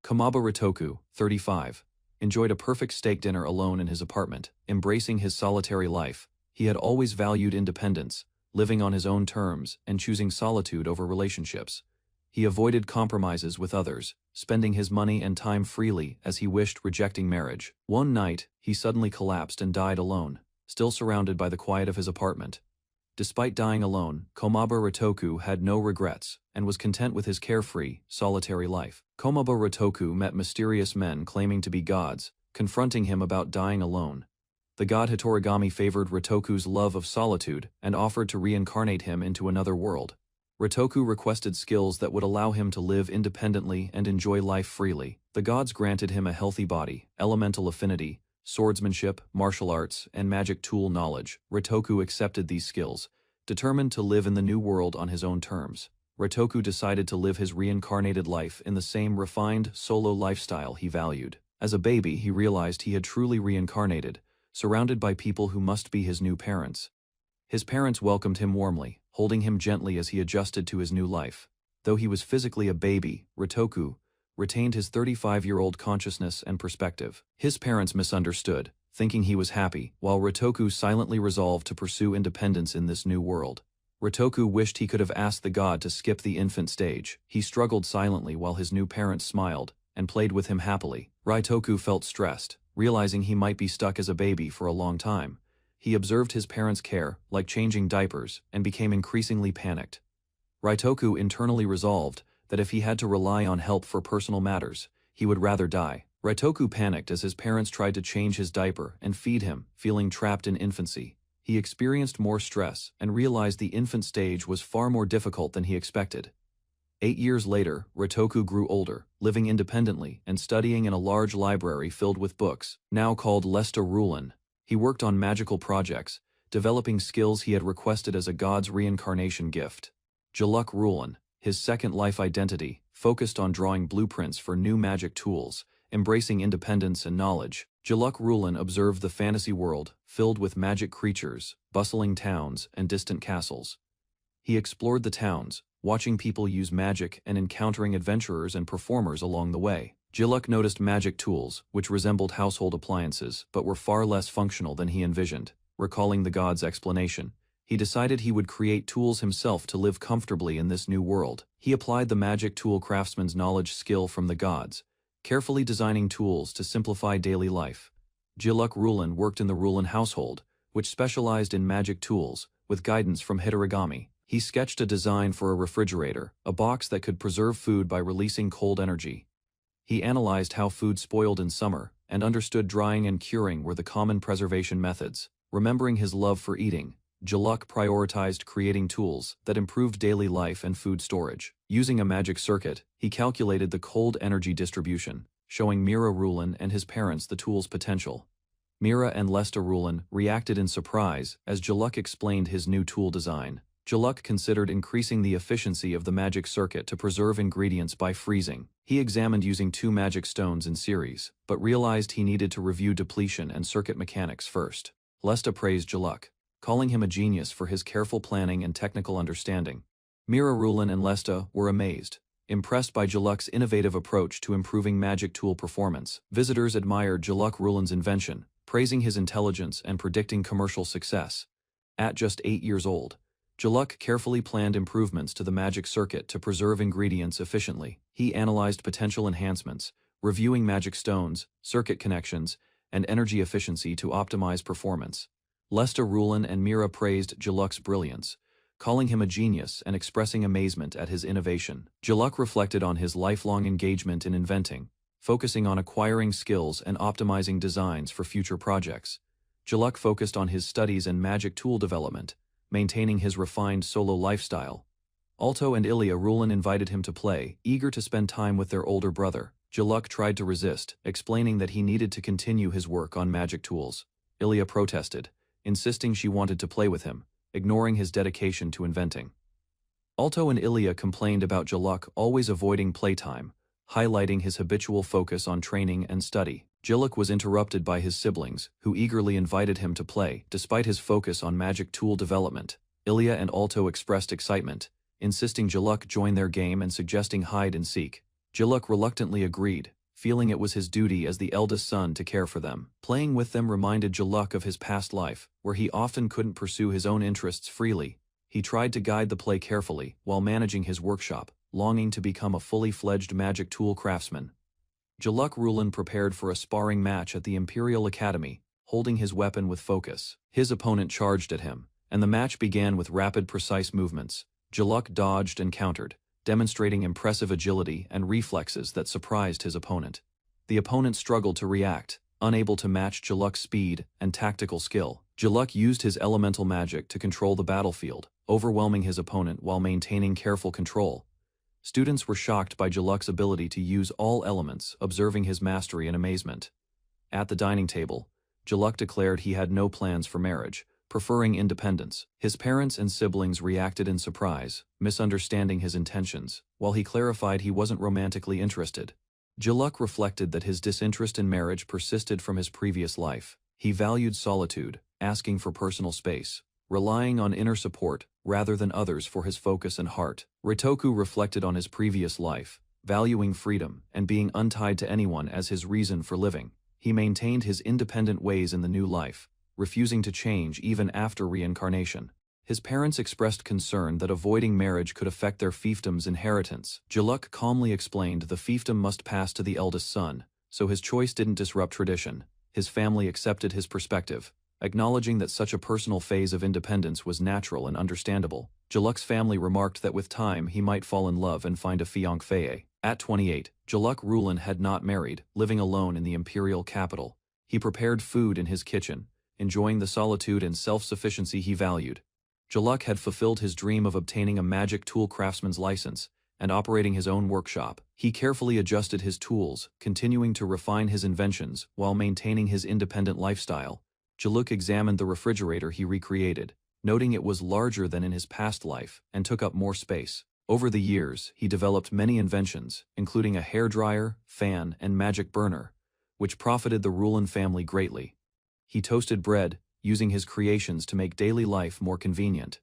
Komaba Ritoku, 35, enjoyed a perfect steak dinner alone in his apartment, embracing his solitary life. He had always valued independence, living on his own terms and choosing solitude over relationships. He avoided compromises with others, spending his money and time freely as he wished, rejecting marriage. One night, he suddenly collapsed and died alone, still surrounded by the quiet of his apartment. Despite dying alone, Komaba Ritoku had no regrets and was content with his carefree, solitary life. Komaba Ritoku met mysterious men claiming to be gods, confronting him about dying alone. The god Hitorigami favored Ritoku's love of solitude and offered to reincarnate him into another world. Ritoku requested skills that would allow him to live independently and enjoy life freely. The gods granted him a healthy body, elemental affinity, swordsmanship, martial arts, and magic tool knowledge. Ritoku accepted these skills, determined to live in the new world on his own terms. Ritoku decided to live his reincarnated life in the same refined, solo lifestyle he valued. As a baby, he realized he had truly reincarnated, surrounded by people who must be his new parents. His parents welcomed him warmly, holding him gently as he adjusted to his new life. Though he was physically a baby, Ritoku retained his 35-year-old consciousness and perspective. His parents misunderstood, thinking he was happy, while Ritoku silently resolved to pursue independence in this new world. Ritoku wished he could have asked the god to skip the infant stage. He struggled silently while his new parents smiled and played with him happily. Ritoku felt stressed, realizing he might be stuck as a baby for a long time. He observed his parents' care, like changing diapers, and became increasingly panicked. Ritoku internally resolved that if he had to rely on help for personal matters, he would rather die. Ritoku panicked as his parents tried to change his diaper and feed him, feeling trapped in infancy. He experienced more stress and realized the infant stage was far more difficult than he expected. 8 years later, Ritoku grew older, living independently and studying in a large library filled with books, now called Lesta Rulen. He worked on magical projects, developing skills he had requested as a god's reincarnation gift. Jaluk Rulen, his second life identity, focused on drawing blueprints for new magic tools, embracing independence and knowledge. Jaluk Rulen observed the fantasy world, filled with magic creatures, bustling towns, and distant castles. He explored the towns, watching people use magic and encountering adventurers and performers along the way. Jaluk noticed magic tools, which resembled household appliances but were far less functional than he envisioned. Recalling the god's explanation, he decided he would create tools himself to live comfortably in this new world. He applied the magic tool craftsman's knowledge skill from the gods, carefully designing tools to simplify daily life. Jaluk Rulen worked in the Rulen household, which specialized in magic tools, with guidance from Hitorigami. He sketched a design for a refrigerator, a box that could preserve food by releasing cold energy. He analyzed how food spoiled in summer, and understood drying and curing were the common preservation methods. Remembering his love for eating, Jaluk prioritized creating tools that improved daily life and food storage. Using a magic circuit, he calculated the cold energy distribution, showing Mira Rulen and his parents the tool's potential. Mira and Lesta Rulen reacted in surprise as Jaluk explained his new tool design. Jaluk considered increasing the efficiency of the magic circuit to preserve ingredients by freezing. He examined using 2 magic stones in series, but realized he needed to review depletion and circuit mechanics first. Lesta praised Jaluk, calling him a genius for his careful planning and technical understanding. Mira Rulen and Lesta were amazed, impressed by Jaluk's innovative approach to improving magic tool performance. Visitors admired Jaluk Rulen's invention, praising his intelligence and predicting commercial success. At just 8 years old, Jaluk carefully planned improvements to the magic circuit to preserve ingredients efficiently. He analyzed potential enhancements, reviewing magic stones, circuit connections, and energy efficiency to optimize performance. Lesta Rulen and Mira praised Jaluk's brilliance, calling him a genius and expressing amazement at his innovation. Jaluk reflected on his lifelong engagement in inventing, focusing on acquiring skills and optimizing designs for future projects. Jaluk focused on his studies and magic tool development, maintaining his refined solo lifestyle. Alto and Ilya Rulen invited him to play, eager to spend time with their older brother. Jaluk tried to resist, explaining that he needed to continue his work on magic tools. Ilya protested, insisting she wanted to play with him, ignoring his dedication to inventing. Alto and Ilya complained about Jaluk always avoiding playtime, highlighting his habitual focus on training and study. Jaluk was interrupted by his siblings, who eagerly invited him to play. Despite his focus on magic tool development, Ilya and Alto expressed excitement, insisting Jaluk join their game and suggesting hide and seek. Jaluk reluctantly agreed, feeling it was his duty as the eldest son to care for them. Playing with them reminded Jaluk of his past life, where he often couldn't pursue his own interests freely. He tried to guide the play carefully while managing his workshop, longing to become a fully fledged magic tool craftsman. Jaluk Rulin prepared for a sparring match at the Imperial Academy, holding his weapon with focus. His opponent charged at him, and the match began with rapid, precise movements. Jaluk dodged and countered, demonstrating impressive agility and reflexes that surprised his opponent. The opponent struggled to react, unable to match Jaluk's speed and tactical skill. Jaluk used his elemental magic to control the battlefield, overwhelming his opponent while maintaining careful control. Students were shocked by Jaluk's ability to use all elements, observing his mastery in amazement. At the dining table, Jaluk declared he had no plans for marriage, preferring independence. His parents and siblings reacted in surprise, misunderstanding his intentions, while he clarified he wasn't romantically interested. Jaluk reflected that his disinterest in marriage persisted from his previous life. He valued solitude, asking for personal space, relying on inner support rather than others for his focus and heart. Ritoku reflected on his previous life, valuing freedom and being untied to anyone as his reason for living. He maintained his independent ways in the new life, refusing to change even after reincarnation. His parents expressed concern that avoiding marriage could affect their fiefdom's inheritance. Jaluk calmly explained the fiefdom must pass to the eldest son, so his choice didn't disrupt tradition. His family accepted his perspective, acknowledging that such a personal phase of independence was natural and understandable. Jaluk's family remarked that with time he might fall in love and find a fiancée. At 28, Jaluk Rulin had not married, living alone in the imperial capital. He prepared food in his kitchen, enjoying the solitude and self-sufficiency he valued. Jaluk had fulfilled his dream of obtaining a magic tool craftsman's license and operating his own workshop. He carefully adjusted his tools, continuing to refine his inventions while maintaining his independent lifestyle. Jaluk examined the refrigerator he recreated, noting it was larger than in his past life and took up more space. Over the years, he developed many inventions, including a hairdryer, fan, and magic burner, which profited the Rulin family greatly. He toasted bread, using his creations to make daily life more convenient.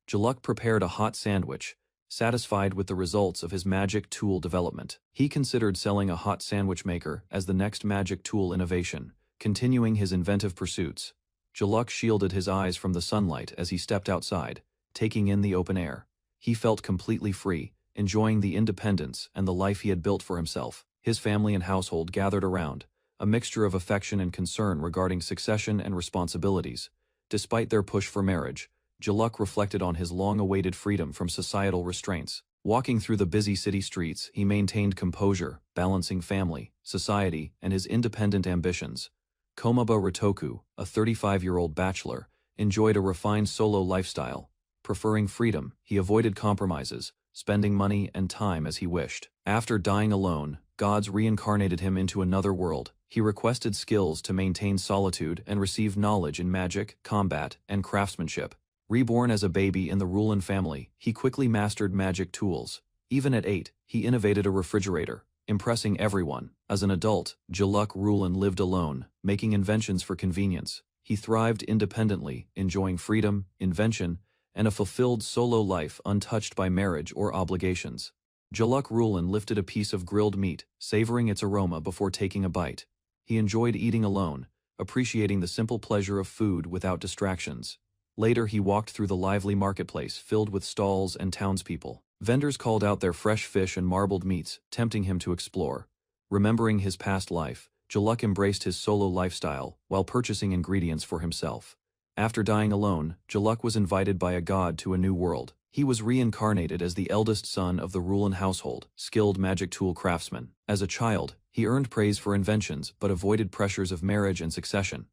Jaluk prepared a hot sandwich, satisfied with the results of his magic tool development. He considered selling a hot sandwich maker as the next magic tool innovation, continuing his inventive pursuits. Jaluk shielded his eyes from the sunlight as he stepped outside, taking in the open air. He felt completely free, enjoying the independence and the life he had built for himself. His family and household gathered around, a mixture of affection and concern regarding succession and responsibilities. Despite their push for marriage, Jaluk reflected on his long-awaited freedom from societal restraints. Walking through the busy city streets, he maintained composure, balancing family, society, and his independent ambitions. Komaba Ritoku, a 35-year-old bachelor, enjoyed a refined solo lifestyle. Preferring freedom, he avoided compromises, spending money and time as he wished. After dying alone, gods reincarnated him into another world. He requested skills to maintain solitude and received knowledge in magic, combat, and craftsmanship. Reborn as a baby in the Rulin family, he quickly mastered magic tools. Even at 8, he innovated a refrigerator, impressing everyone. As an adult, Jaluk Rulin lived alone, making inventions for convenience. He thrived independently, enjoying freedom, invention, and a fulfilled solo life untouched by marriage or obligations. Jaluk Rulin lifted a piece of grilled meat, savoring its aroma before taking a bite. He enjoyed eating alone, appreciating the simple pleasure of food without distractions. Later he walked through the lively marketplace filled with stalls and townspeople. Vendors called out their fresh fish and marbled meats, tempting him to explore. Remembering his past life, Jaluk embraced his solo lifestyle while purchasing ingredients for himself. After dying alone, Jaluk was invited by a god to a new world. He was reincarnated as the eldest son of the Rulin household, skilled magic tool craftsman. As a child, he earned praise for inventions but avoided pressures of marriage and succession.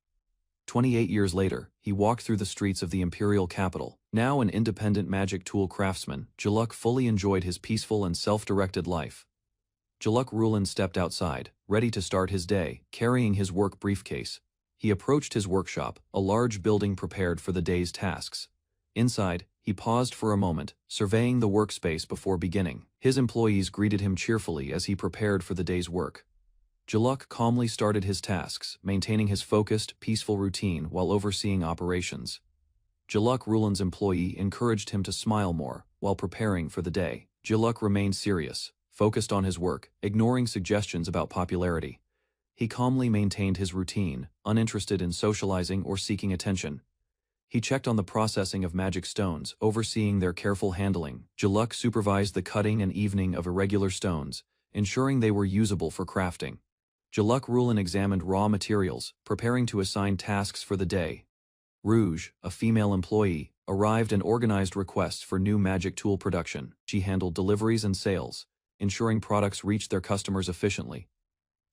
28 years later, he walked through the streets of the imperial capital. Now an independent magic tool craftsman, Jaluk fully enjoyed his peaceful and self-directed life. Jaluk Rulin stepped outside, ready to start his day, carrying his work briefcase. He approached his workshop, a large building prepared for the day's tasks. Inside, he paused for a moment, surveying the workspace before beginning. His employees greeted him cheerfully as he prepared for the day's work. Jaluk calmly started his tasks, maintaining his focused, peaceful routine while overseeing operations. Jaluk Rulin's employee encouraged him to smile more while preparing for the day. Jaluk remained serious, focused on his work, ignoring suggestions about popularity. He calmly maintained his routine, uninterested in socializing or seeking attention. He checked on the processing of magic stones, overseeing their careful handling. Jaluk supervised the cutting and evening of irregular stones, ensuring they were usable for crafting. Jaluk Rulin examined raw materials, preparing to assign tasks for the day. Rouge, a female employee, arrived and organized requests for new magic tool production. She handled deliveries and sales, ensuring products reached their customers efficiently.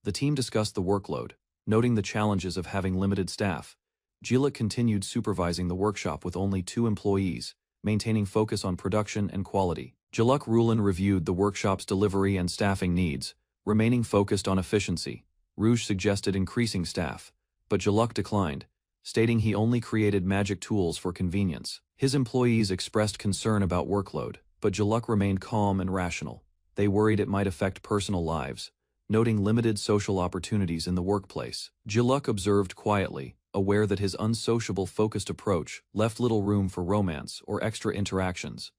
The team discussed the workload, noting the challenges of having limited staff. Jaluk continued supervising the workshop with only 2 employees, maintaining focus on production and quality. Jaluk Rulin reviewed the workshop's delivery and staffing needs, remaining focused on efficiency. Rouge suggested increasing staff, but Jaluk declined, stating he only created magic tools for convenience. His employees expressed concern about workload, but Jaluk remained calm and rational. They worried it might affect personal lives, noting limited social opportunities in the workplace. Jaluk observed quietly, aware that his unsociable focused approach left little room for romance or extra interactions.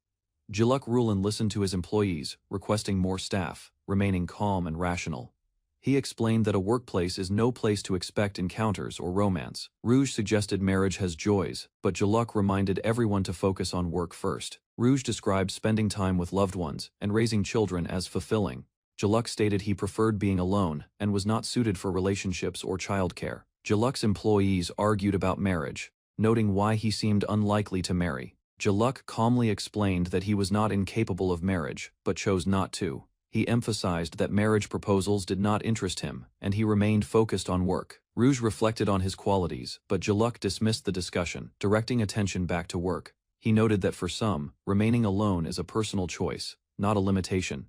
Jaluk Rulin listened to his employees, requesting more staff, remaining calm and rational. He explained that a workplace is no place to expect encounters or romance. Rouge suggested marriage has joys, but Jaluk reminded everyone to focus on work first. Rouge described spending time with loved ones and raising children as fulfilling. Jaluk stated he preferred being alone and was not suited for relationships or childcare. Jaluk's employees argued about marriage, noting why he seemed unlikely to marry. Jaluk calmly explained that he was not incapable of marriage, but chose not to. He emphasized that marriage proposals did not interest him, and he remained focused on work. Rouge reflected on his qualities, but Jaluk dismissed the discussion, directing attention back to work. He noted that for some, remaining alone is a personal choice, not a limitation.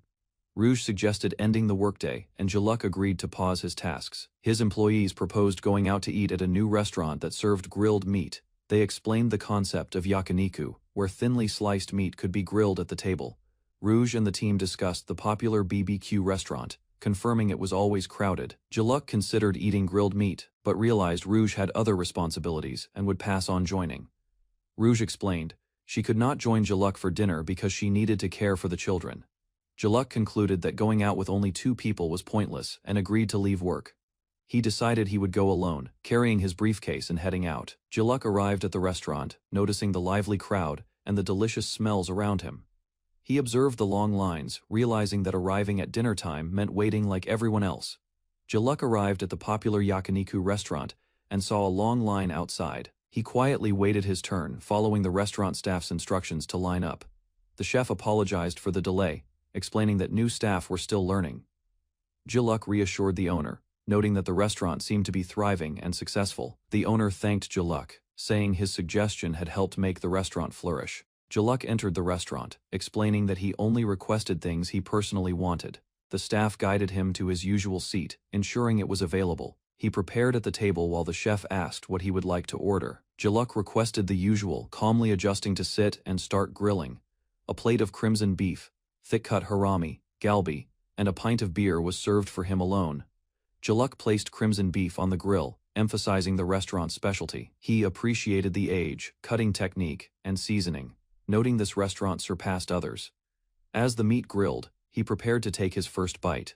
Rouge suggested ending the workday, and Jaluk agreed to pause his tasks. His employees proposed going out to eat at a new restaurant that served grilled meat. They explained the concept of yakiniku, where thinly sliced meat could be grilled at the table. Rouge and the team discussed the popular BBQ restaurant, confirming it was always crowded. Jaluk considered eating grilled meat, but realized Rouge had other responsibilities and would pass on joining. Rouge explained she could not join Jaluk for dinner because she needed to care for the children. Jaluk concluded that going out with only 2 people was pointless and agreed to leave work. He decided he would go alone, carrying his briefcase and heading out. Jaluk arrived at the restaurant, noticing the lively crowd and the delicious smells around him. He observed the long lines, realizing that arriving at dinner time meant waiting like everyone else. Jaluk arrived at the popular yakiniku restaurant and saw a long line outside. He quietly waited his turn, following the restaurant staff's instructions to line up. The chef apologized for the delay, explaining that new staff were still learning. Jaluk reassured the owner, noting that the restaurant seemed to be thriving and successful. The owner thanked Jaluk, saying his suggestion had helped make the restaurant flourish. Jaluk entered the restaurant, explaining that he only requested things he personally wanted. The staff guided him to his usual seat, ensuring it was available. He prepared at the table while the chef asked what he would like to order. Jaluk requested the usual, calmly adjusting to sit and start grilling. A plate of crimson beef, thick-cut harami, galbi, and a pint of beer was served for him alone. Jaluk placed crimson beef on the grill, emphasizing the restaurant's specialty. He appreciated the age, cutting technique, and seasoning, noting this restaurant surpassed others. As the meat grilled, he prepared to take his first bite.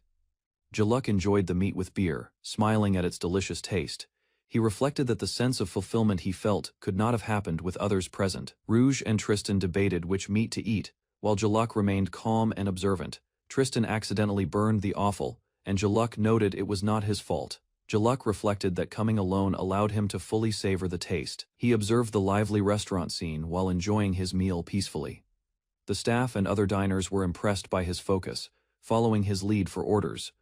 Jaluk enjoyed the meat with beer, smiling at its delicious taste. He reflected that the sense of fulfillment he felt could not have happened with others present. Rouge and Tristan debated which meat to eat, while Jaluk remained calm and observant. Tristan accidentally burned the offal, and Jaluk noted it was not his fault. Jaluk reflected that coming alone allowed him to fully savor the taste. He observed the lively restaurant scene while enjoying his meal peacefully. The staff and other diners were impressed by his focus, following his lead for orders.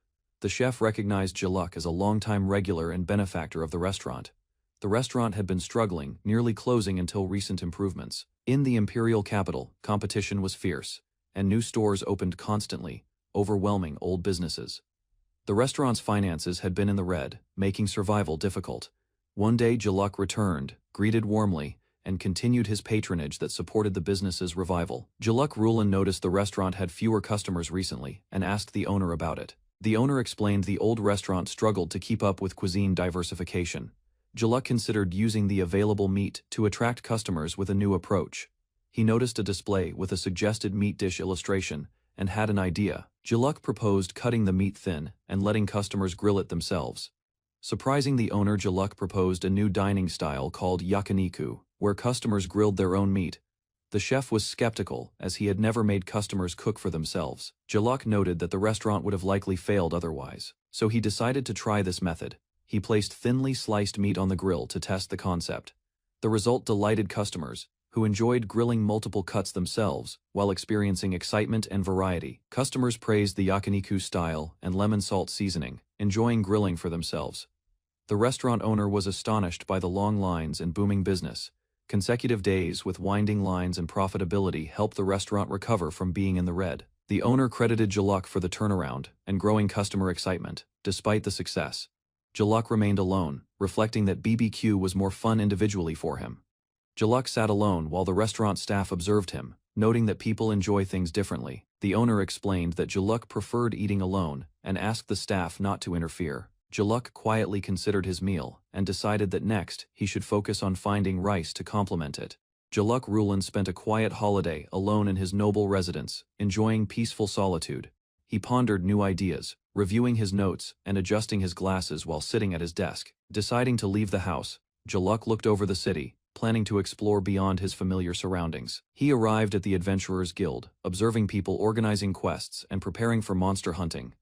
The chef recognized Jaluk as a longtime regular and benefactor of the restaurant. The restaurant had been struggling, nearly closing until recent improvements. In the imperial capital, competition was fierce, and new stores opened constantly, overwhelming old businesses. The restaurant's finances had been in the red, making survival difficult. One day Jaluk returned, greeted warmly, and continued his patronage that supported the business's revival. Jaluk Rulin noticed the restaurant had fewer customers recently and asked the owner about it. The owner explained the old restaurant struggled to keep up with cuisine diversification. Jaluk considered using the available meat to attract customers with a new approach. He noticed a display with a suggested meat dish illustration and had an idea. Jaluk proposed cutting the meat thin and letting customers grill it themselves. Surprising the owner, Jaluk proposed a new dining style called yakiniku, where customers grilled their own meat. The chef was skeptical, as he had never made customers cook for themselves. Jaluk noted that the restaurant would have likely failed otherwise, so he decided to try this method. He placed thinly sliced meat on the grill to test the concept. The result delighted customers, who enjoyed grilling multiple cuts themselves while experiencing excitement and variety. Customers praised the yakiniku style and lemon salt seasoning, enjoying grilling for themselves. The restaurant owner was astonished by the long lines and booming business. Consecutive days with winding lines and profitability helped the restaurant recover from being in the red. The owner credited Jaluk for the turnaround and growing customer excitement. Despite the success, Jaluk remained alone, reflecting that BBQ was more fun individually for him. Jaluk sat alone while the restaurant staff observed him, noting that people enjoy things differently. The owner explained that Jaluk preferred eating alone and asked the staff not to interfere. Jaluk quietly considered his meal and decided that next he should focus on finding rice to complement it. Jaluk Rulan spent a quiet holiday alone in his noble residence, enjoying peaceful solitude. He pondered new ideas, reviewing his notes and adjusting his glasses while sitting at his desk. Deciding to leave the house, Jaluk looked over the city, planning to explore beyond his familiar surroundings. He arrived at the Adventurers Guild, observing people organizing quests and preparing for monster hunting.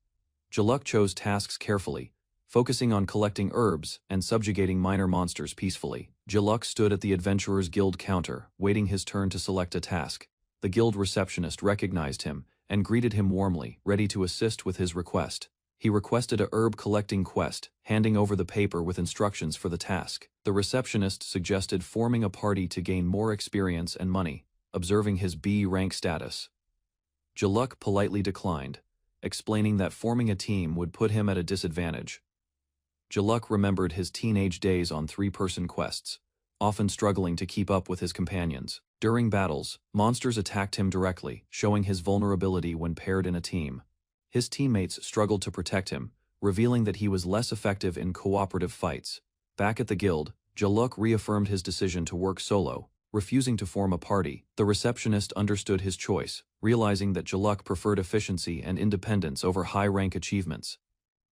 Jaluk chose tasks carefully, focusing on collecting herbs and subjugating minor monsters peacefully. Jaluk stood at the Adventurers Guild counter, waiting his turn to select a task. The guild receptionist recognized him and greeted him warmly, ready to assist with his request. He requested a herb collecting quest, handing over the paper with instructions for the task. The receptionist suggested forming a party to gain more experience and money, observing his B rank status. Jaluk politely declined, explaining that forming a team would put him at a disadvantage. Jaluk remembered his teenage days on three-person quests, often struggling to keep up with his companions. During battles, monsters attacked him directly, showing his vulnerability when paired in a team. His teammates struggled to protect him, revealing that he was less effective in cooperative fights. Back at the guild, Jaluk reaffirmed his decision to work solo, refusing to form a party. The receptionist understood his choice, realizing that Jaluk preferred efficiency and independence over high-rank achievements.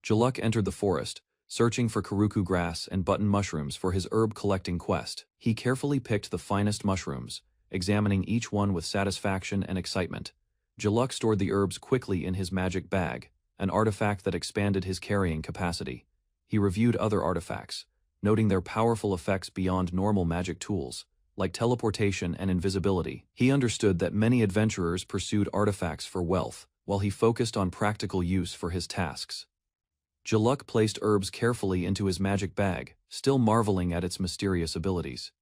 Jaluk entered the forest, searching for karuku grass and button mushrooms for his herb-collecting quest. He carefully picked the finest mushrooms, examining each one with satisfaction and excitement. Jaluk stored the herbs quickly in his magic bag, an artifact that expanded his carrying capacity. He reviewed other artifacts, noting their powerful effects beyond normal magic tools, like teleportation and invisibility. He understood that many adventurers pursued artifacts for wealth, while he focused on practical use for his tasks. Jaluk placed herbs carefully into his magic bag, still marveling at its mysterious abilities.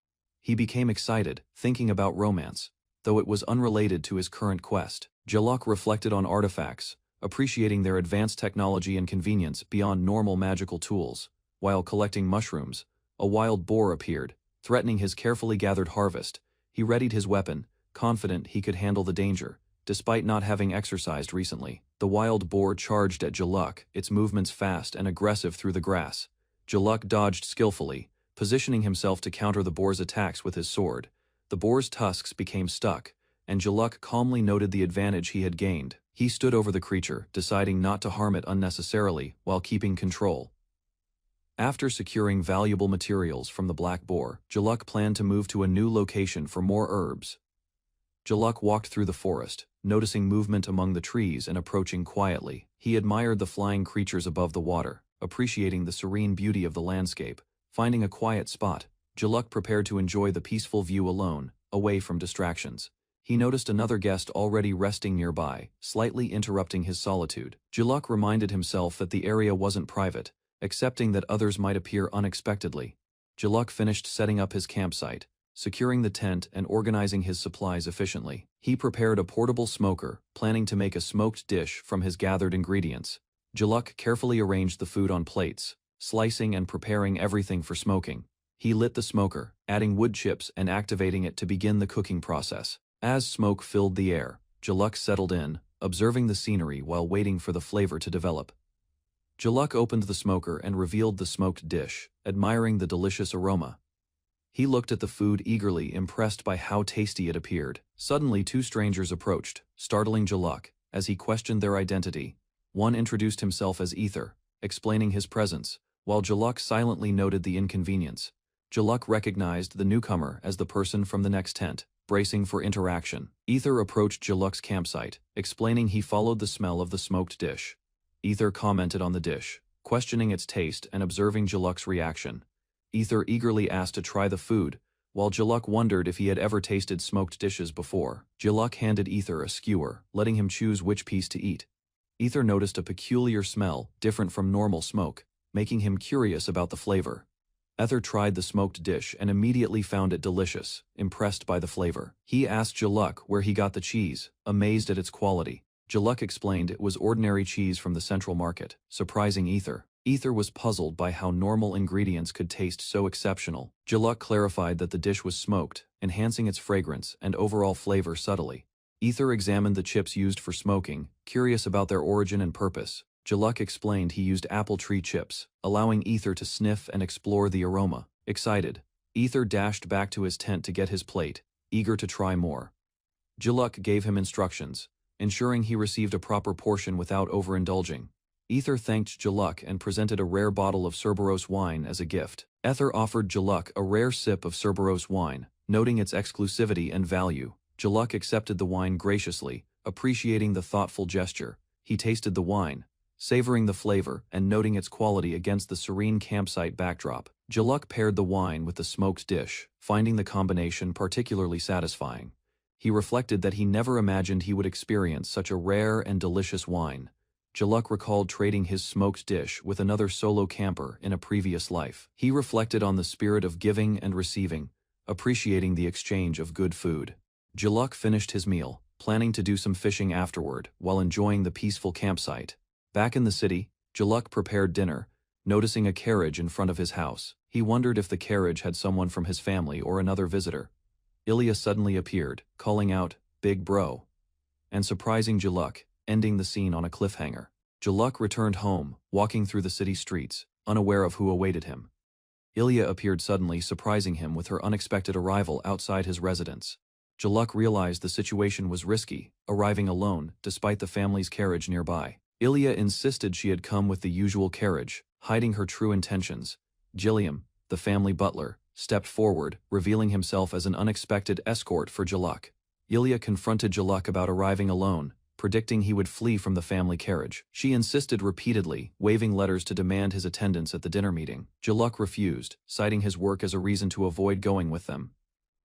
He became excited, thinking about romance, though it was unrelated to his current quest. Jaluk reflected on artifacts, appreciating their advanced technology and convenience beyond normal magical tools. While collecting mushrooms, a wild boar appeared, threatening his carefully gathered harvest. He readied his weapon, confident he could handle the danger. Despite not having exercised recently, the wild boar charged at Jaluk, its movements fast and aggressive through the grass. Jaluk dodged skillfully, positioning himself to counter the boar's attacks with his sword. The boar's tusks became stuck, and Jaluk calmly noted the advantage he had gained. He stood over the creature, deciding not to harm it unnecessarily while keeping control. After securing valuable materials from the black boar, Jaluk planned to move to a new location for more herbs. Jaluk walked through the forest, noticing movement among the trees and approaching quietly. He admired the flying creatures above the water, appreciating the serene beauty of the landscape. Finding a quiet spot, Jaluk prepared to enjoy the peaceful view alone, away from distractions. He noticed another guest already resting nearby, slightly interrupting his solitude. Jaluk reminded himself that the area wasn't private, accepting that others might appear unexpectedly. Jaluk finished setting up his campsite, securing the tent and organizing his supplies efficiently. He prepared a portable smoker, planning to make a smoked dish from his gathered ingredients. Jaluk carefully arranged the food on plates, slicing and preparing everything for smoking. He lit the smoker, adding wood chips and activating it to begin the cooking process. As smoke filled the air, Jaluk settled in, observing the scenery while waiting for the flavor to develop. Jaluk opened the smoker and revealed the smoked dish, admiring the delicious aroma. He looked at the food eagerly, impressed by how tasty it appeared. Suddenly, two strangers approached, startling Jaluk. as he questioned their identity. One introduced himself as Ether, explaining his presence, while Jaluk silently noted the inconvenience. Jaluk recognized the newcomer as the person from the next tent, bracing for interaction. Ether approached Jaluk's campsite, explaining he followed the smell of the smoked dish. Ether commented on the dish, questioning its taste and observing Jaluk's reaction. Ether eagerly asked to try the food, while Jaluk wondered if he had ever tasted smoked dishes before. Jaluk handed Ether a skewer, letting him choose which piece to eat. Ether noticed a peculiar smell, different from normal smoke, making him curious about the flavor. Ether tried the smoked dish and immediately found it delicious, impressed by the flavor. He asked Jaluk where he got the cheese, amazed at its quality. Jaluk explained it was ordinary cheese from the central market, surprising Ether. Ether was puzzled by how normal ingredients could taste so exceptional. Jaluk clarified that the dish was smoked, enhancing its fragrance and overall flavor subtly. Ether examined the chips used for smoking, curious about their origin and purpose. Jaluk explained he used apple tree chips, allowing Ether to sniff and explore the aroma. Excited, Ether dashed back to his tent to get his plate, eager to try more. Jaluk gave him instructions, ensuring he received a proper portion without overindulging. Ether thanked Jaluk and presented a rare bottle of Cerberus wine as a gift. Ether offered Jaluk a rare sip of Cerberus wine, noting its exclusivity and value. Jaluk accepted the wine graciously, appreciating the thoughtful gesture. He tasted the wine, savoring the flavor and noting its quality against the serene campsite backdrop. Jaluk paired the wine with the smoked dish, finding the combination particularly satisfying. He reflected that he never imagined he would experience such a rare and delicious wine. Jaluk recalled trading his smoked dish with another solo camper in a previous life. He reflected on the spirit of giving and receiving, appreciating the exchange of good food. Jaluk finished his meal, planning to do some fishing afterward while enjoying the peaceful campsite. Back in the city, Jaluk prepared dinner, noticing a carriage in front of his house. He wondered if the carriage had someone from his family or another visitor. Ilya suddenly appeared, calling out, "Big bro," and surprising Jaluk, ending the scene on a cliffhanger. Jaluk returned home, walking through the city streets, unaware of who awaited him. Ilya appeared suddenly, surprising him with her unexpected arrival outside his residence. Jaluk realized the situation was risky, arriving alone, despite the family's carriage nearby. Ilya insisted she had come with the usual carriage, hiding her true intentions. Gilliam, the family butler, stepped forward, revealing himself as an unexpected escort for Jaluk. Ilya confronted Jaluk about arriving alone, predicting he would flee from the family carriage. She insisted repeatedly, waving letters to demand his attendance at the dinner meeting. Jaluk refused, citing his work as a reason to avoid going with them.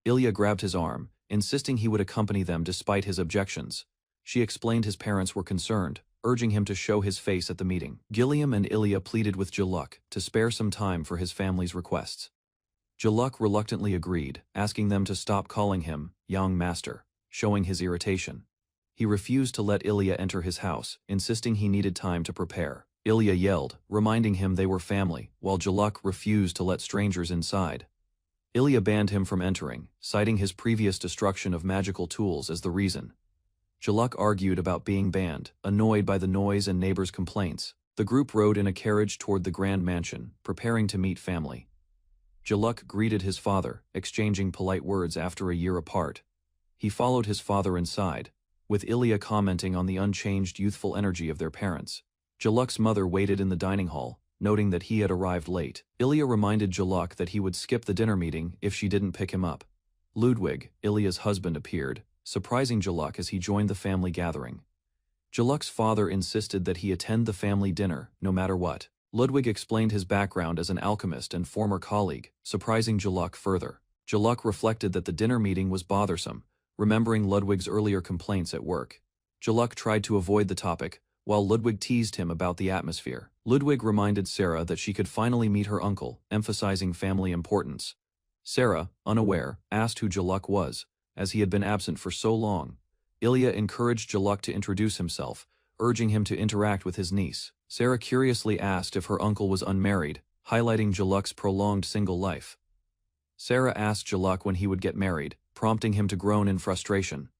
Ilya grabbed his arm, insisting he would accompany them despite his objections. She explained his parents were concerned, urging him to show his face at the meeting. Gilliam and Ilya pleaded with Jaluk to spare some time for his family's requests. Jaluk reluctantly agreed, asking them to stop calling him young master, showing his irritation. He refused to let Ilya enter his house, insisting he needed time to prepare. Ilya yelled, reminding him they were family, while Jaluk refused to let strangers inside. Ilya banned him from entering, citing his previous destruction of magical tools as the reason. Jaluk argued about being banned, annoyed by the noise and neighbors' complaints. The group rode in a carriage toward the grand mansion, preparing to meet family. Jaluk greeted his father, exchanging polite words after a year apart. He followed his father inside, with Ilya commenting on the unchanged youthful energy of their parents. Jaluk's mother waited in the dining hall, noting that he had arrived late. Ilya reminded Jaluk that he would skip the dinner meeting if she didn't pick him up. Ludwig, Ilya's husband, appeared, surprising Jaluk as he joined the family gathering. Jaluk's father insisted that he attend the family dinner, no matter what. Ludwig explained his background as an alchemist and former colleague, surprising Jaluk further. Jaluk reflected that the dinner meeting was bothersome, remembering Ludwig's earlier complaints at work. Jaluk tried to avoid the topic, while Ludwig teased him about the atmosphere. Ludwig reminded Sarah that she could finally meet her uncle, emphasizing family importance. Sarah, unaware, asked who Jaluk was, as he had been absent for so long. Ilya encouraged Jaluk to introduce himself, urging him to interact with his niece. Sarah curiously asked if her uncle was unmarried, highlighting Jaluk's prolonged single life. Sarah asked Jaluk when he would get married, prompting him to groan in frustration.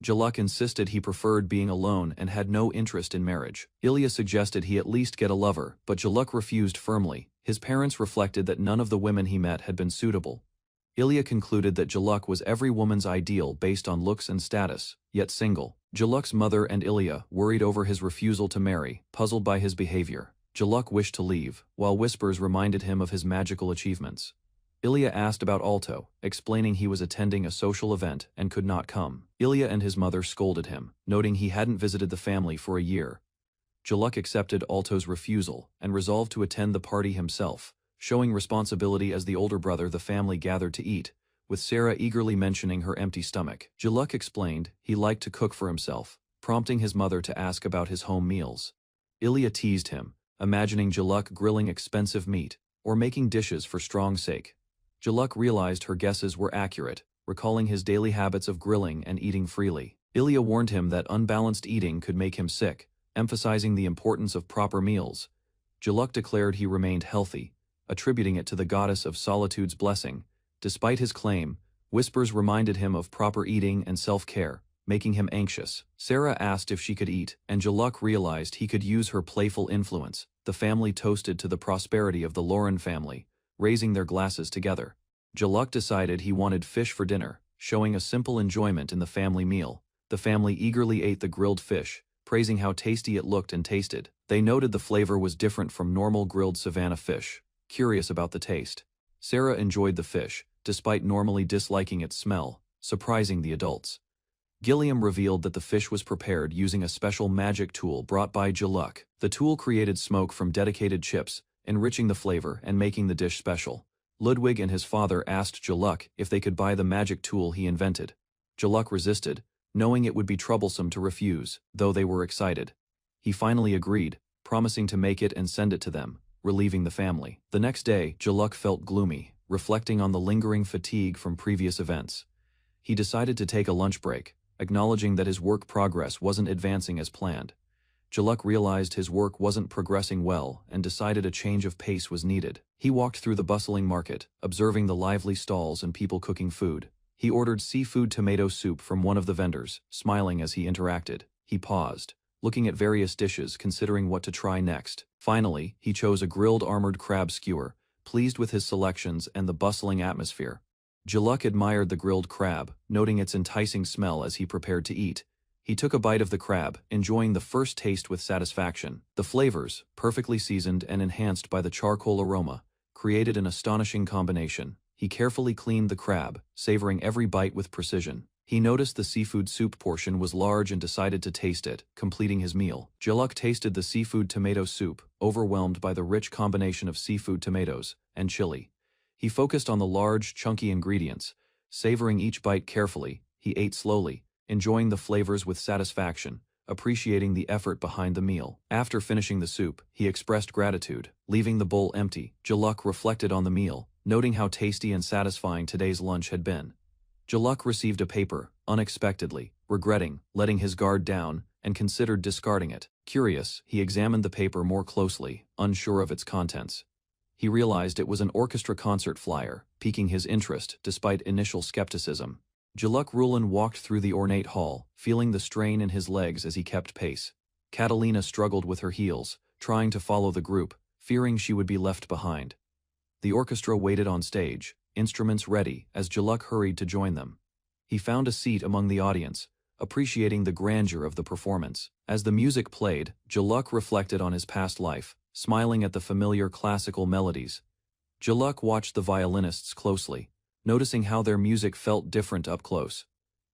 Jaluk insisted he preferred being alone and had no interest in marriage. Ilya suggested he at least get a lover, but Jaluk refused firmly. His parents reflected that none of the women he met had been suitable. Ilya concluded that Jaluk was every woman's ideal based on looks and status, yet single. Jaluk's mother and Ilya worried over his refusal to marry, puzzled by his behavior. Jaluk wished to leave, while whispers reminded him of his magical achievements. Ilya asked about Alto, explaining he was attending a social event and could not come. Ilya and his mother scolded him, noting he hadn't visited the family for a year. Jaluk accepted Alto's refusal and resolved to attend the party himself, showing responsibility as the older brother. The family gathered to eat, with Sarah eagerly mentioning her empty stomach. Jaluk explained he liked to cook for himself, prompting his mother to ask about his home meals. Ilya teased him, imagining Jaluk grilling expensive meat or making dishes for Strong's sake. Jaluk realized her guesses were accurate, recalling his daily habits of grilling and eating freely. Ilya warned him that unbalanced eating could make him sick, emphasizing the importance of proper meals. Jaluk declared he remained healthy, attributing it to the goddess of solitude's blessing. Despite his claim, whispers reminded him of proper eating and self-care, making him anxious. Sarah asked if she could eat, and Jaluk realized he could use her playful influence. The family toasted to the prosperity of the Lauren family, raising their glasses together. Jaluk decided he wanted fish for dinner, showing a simple enjoyment in the family meal. The family eagerly ate the grilled fish, praising how tasty it looked and tasted. They noted the flavor was different from normal grilled savanna fish, curious about the taste. Sarah enjoyed the fish, despite normally disliking its smell, surprising the adults. Gilliam revealed that the fish was prepared using a special magic tool brought by Jaluk. The tool created smoke from dedicated chips, enriching the flavor and making the dish special. Ludwig and his father asked Jaluk if they could buy the magic tool he invented. Jaluk resisted, knowing it would be troublesome to refuse, though they were excited. He finally agreed, promising to make it and send it to them, relieving the family. The next day, Jaluk felt gloomy, reflecting on the lingering fatigue from previous events. He decided to take a lunch break, acknowledging that his work progress wasn't advancing as planned. Jaluk realized his work wasn't progressing well and decided a change of pace was needed. He walked through the bustling market, observing the lively stalls and people cooking food. He ordered seafood tomato soup from one of the vendors, smiling as he interacted. He paused, looking at various dishes, considering what to try next. Finally, he chose a grilled armored crab skewer, pleased with his selections and the bustling atmosphere. Jaluk admired the grilled crab, noting its enticing smell as he prepared to eat. He took a bite of the crab, enjoying the first taste with satisfaction. The flavors, perfectly seasoned and enhanced by the charcoal aroma, created an astonishing combination. He carefully cleaned the crab, savoring every bite with precision. He noticed the seafood soup portion was large and decided to taste it, completing his meal. Jaluk tasted the seafood tomato soup, overwhelmed by the rich combination of seafood tomatoes and chili. He focused on the large, chunky ingredients. Savoring each bite carefully, he ate slowly, enjoying the flavors with satisfaction, appreciating the effort behind the meal. After finishing the soup, he expressed gratitude, leaving the bowl empty. Jaluk reflected on the meal, noting how tasty and satisfying today's lunch had been. Jaluk received a paper, unexpectedly, regretting letting his guard down, and considered discarding it. Curious, he examined the paper more closely, unsure of its contents. He realized it was an orchestra concert flyer, piquing his interest despite initial skepticism. Jaluk Rulin walked through the ornate hall, feeling the strain in his legs as he kept pace. Catalina struggled with her heels, trying to follow the group, fearing she would be left behind. The orchestra waited on stage, instruments ready, as Jaluk hurried to join them. He found a seat among the audience, appreciating the grandeur of the performance. As the music played, Jaluk reflected on his past life, smiling at the familiar classical melodies. Jaluk watched the violinists closely, noticing how their music felt different up close.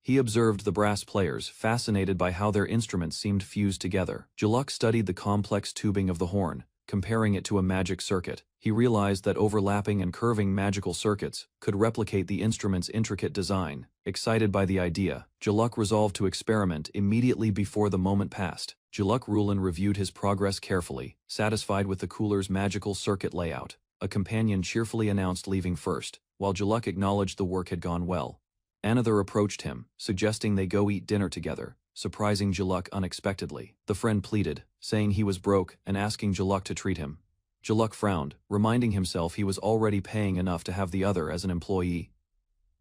He observed the brass players, fascinated by how their instruments seemed fused together. Jaluk studied the complex tubing of the horn, comparing it to a magic circuit. He realized that overlapping and curving magical circuits could replicate the instrument's intricate design. Excited by the idea, Jaluk resolved to experiment immediately before the moment passed. Jaluk Rulin reviewed his progress carefully, satisfied with the cooler's magical circuit layout. A companion cheerfully announced leaving first, while Jaluk acknowledged the work had gone well. Another approached him, suggesting they go eat dinner together, surprising Jaluk unexpectedly. The friend pleaded, saying he was broke and asking Jaluk to treat him. Jaluk frowned, reminding himself he was already paying enough to have the other as an employee.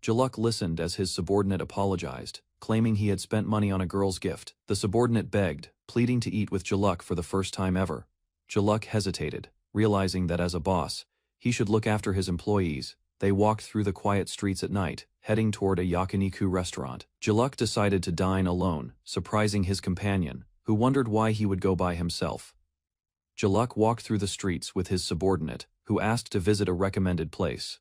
Jaluk listened as his subordinate apologized, claiming he had spent money on a girl's gift. The subordinate begged, pleading to eat with Jaluk for the first time ever. Jaluk hesitated, realizing that as a boss, he should look after his employees. They walked through the quiet streets at night, heading toward a yakiniku restaurant. Jaluk decided to dine alone, surprising his companion, who wondered why he would go by himself. Jaluk walked through the streets with his subordinate, who asked to visit a recommended place.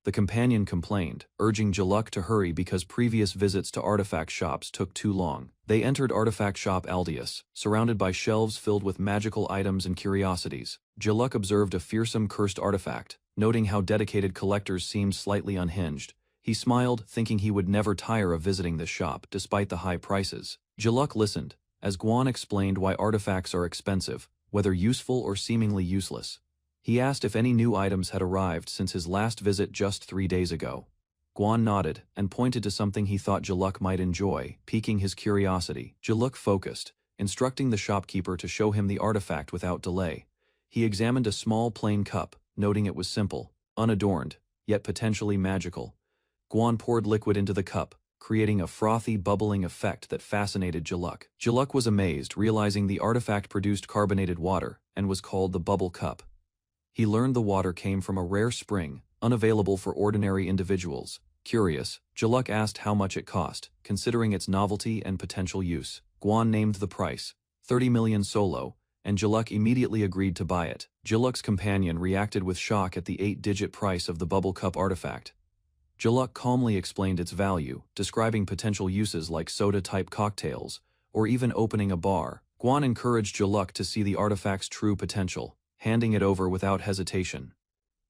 The companion complained, urging Jaluk to hurry because previous visits to artifact shops took too long. They entered artifact shop Aldius, surrounded by shelves filled with magical items and curiosities. Jaluk observed a fearsome cursed artifact, noting how dedicated collectors seemed slightly unhinged. He smiled, thinking he would never tire of visiting this shop despite the high prices. Jaluk listened, as Guan explained why artifacts are expensive, whether useful or seemingly useless. He asked if any new items had arrived since his last visit just 3 days ago. Guan nodded and pointed to something he thought Jaluk might enjoy, piquing his curiosity. Jaluk focused, instructing the shopkeeper to show him the artifact without delay. He examined a small plain cup, noting it was simple, unadorned, yet potentially magical. Guan poured liquid into the cup, creating a frothy, bubbling effect that fascinated Jaluk. Jaluk was amazed, realizing the artifact produced carbonated water and was called the bubble cup. He learned the water came from a rare spring, unavailable for ordinary individuals. Curious, Jaluk asked how much it cost, considering its novelty and potential use. Guan named the price, 30 million solo, and Jaluk immediately agreed to buy it. Jaluk's companion reacted with shock at the 8-digit price of the bubble cup artifact. Jaluk calmly explained its value, describing potential uses like soda-type cocktails, or even opening a bar. Guan encouraged Jaluk to see the artifact's true potential, handing it over without hesitation.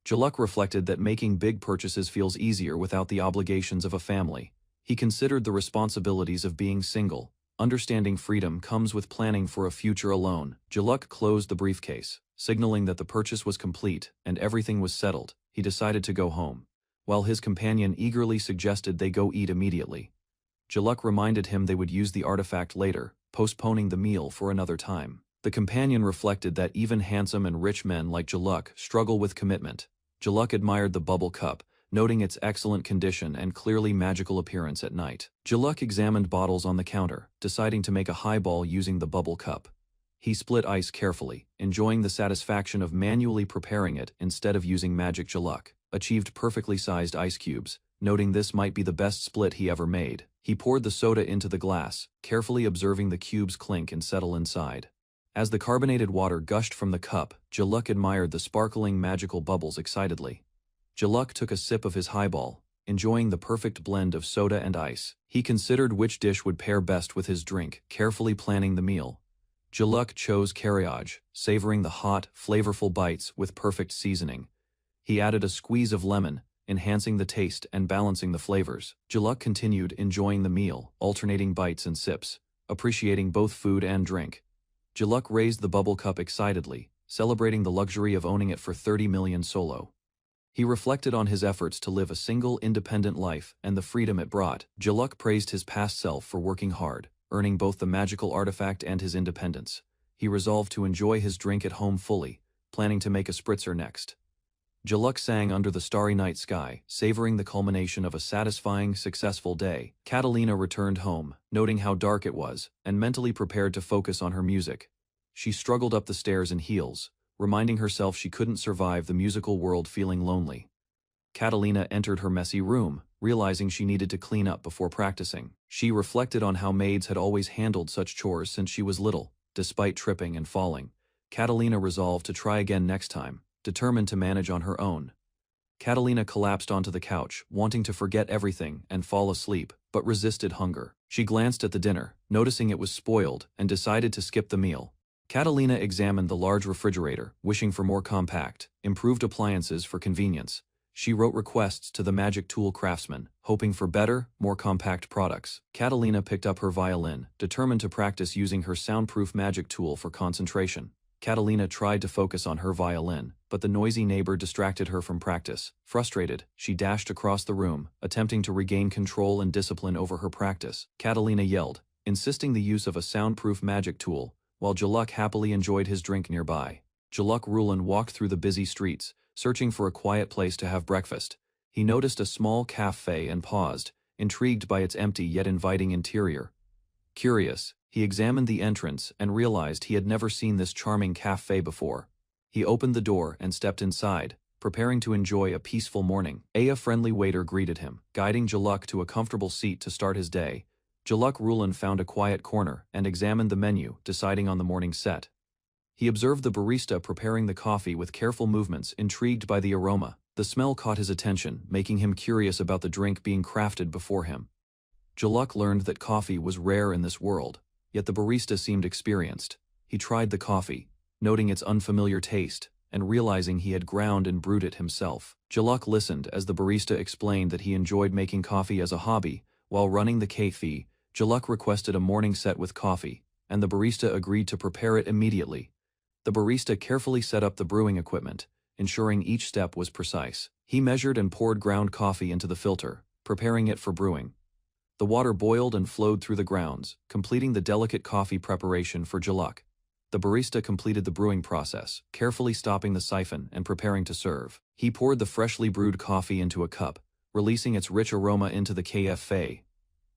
Jaluk reflected that making big purchases feels easier without the obligations of a family. He considered the responsibilities of being single. Understanding freedom comes with planning for a future alone. Jaluk closed the briefcase, signaling that the purchase was complete and everything was settled. He decided to go home, while his companion eagerly suggested they go eat immediately. Jaluk reminded him they would use the artifact later, postponing the meal for another time. The companion reflected that even handsome and rich men like Jaluk struggle with commitment. Jaluk admired the bubble cup, noting its excellent condition and clearly magical appearance at night. Jaluk examined bottles on the counter, deciding to make a highball using the bubble cup. He split ice carefully, enjoying the satisfaction of manually preparing it instead of using magic. Jaluk achieved perfectly sized ice cubes, noting this might be the best split he ever made. He poured the soda into the glass, carefully observing the cubes clink and settle inside. As the carbonated water gushed from the cup, Jaluk admired the sparkling magical bubbles excitedly. Jaluk took a sip of his highball, enjoying the perfect blend of soda and ice. He considered which dish would pair best with his drink, carefully planning the meal. Jaluk chose carriage, savoring the hot, flavorful bites with perfect seasoning. He added a squeeze of lemon, enhancing the taste and balancing the flavors. Jaluk continued enjoying the meal, alternating bites and sips, appreciating both food and drink. Jaluk raised the bubble cup excitedly, celebrating the luxury of owning it for 30 million solo. He reflected on his efforts to live a single, independent life and the freedom it brought. Jaluk praised his past self for working hard, earning both the magical artifact and his independence. He resolved to enjoy his drink at home fully, planning to make a spritzer next. Jaluk sang under the starry night sky, savoring the culmination of a satisfying, successful day. Catalina returned home, noting how dark it was, and mentally prepared to focus on her music. She struggled up the stairs in heels, reminding herself she couldn't survive the musical world feeling lonely. Catalina entered her messy room, realizing she needed to clean up before practicing. She reflected on how maids had always handled such chores since she was little, despite tripping and falling. Catalina resolved to try again next time, determined to manage on her own. Catalina collapsed onto the couch, wanting to forget everything and fall asleep, but resisted hunger. She glanced at the dinner, noticing it was spoiled, and decided to skip the meal. Catalina examined the large refrigerator, wishing for more compact, improved appliances for convenience. She wrote requests to the magic tool craftsman, hoping for better, more compact products. Catalina picked up her violin, determined to practice using her soundproof magic tool for concentration. Catalina tried to focus on her violin, but the noisy neighbor distracted her from practice. Frustrated, she dashed across the room, attempting to regain control and discipline over her practice. Catalina yelled, insisting the use of a soundproof magic tool, while Jaluk happily enjoyed his drink nearby. Jaluk Rulin walked through the busy streets, searching for a quiet place to have breakfast. He noticed a small cafe and paused, intrigued by its empty yet inviting interior. Curious, he examined the entrance and realized he had never seen this charming cafe before. He opened the door and stepped inside, preparing to enjoy a peaceful morning. A friendly waiter greeted him, guiding Jaluk to a comfortable seat to start his day. Jaluk Rulan found a quiet corner and examined the menu, deciding on the morning set. He observed the barista preparing the coffee with careful movements, intrigued by the aroma. The smell caught his attention, making him curious about the drink being crafted before him. Jaluk learned that coffee was rare in this world, yet the barista seemed experienced. He tried the coffee, noting its unfamiliar taste, and realizing he had ground and brewed it himself. Jaluk listened as the barista explained that he enjoyed making coffee as a hobby. While running the cafe, Jaluk requested a morning set with coffee, and the barista agreed to prepare it immediately. The barista carefully set up the brewing equipment, ensuring each step was precise. He measured and poured ground coffee into the filter, preparing it for brewing. The water boiled and flowed through the grounds, completing the delicate coffee preparation for Jaluk. The barista completed the brewing process, carefully stopping the siphon and preparing to serve. He poured the freshly brewed coffee into a cup, releasing its rich aroma into the cafe.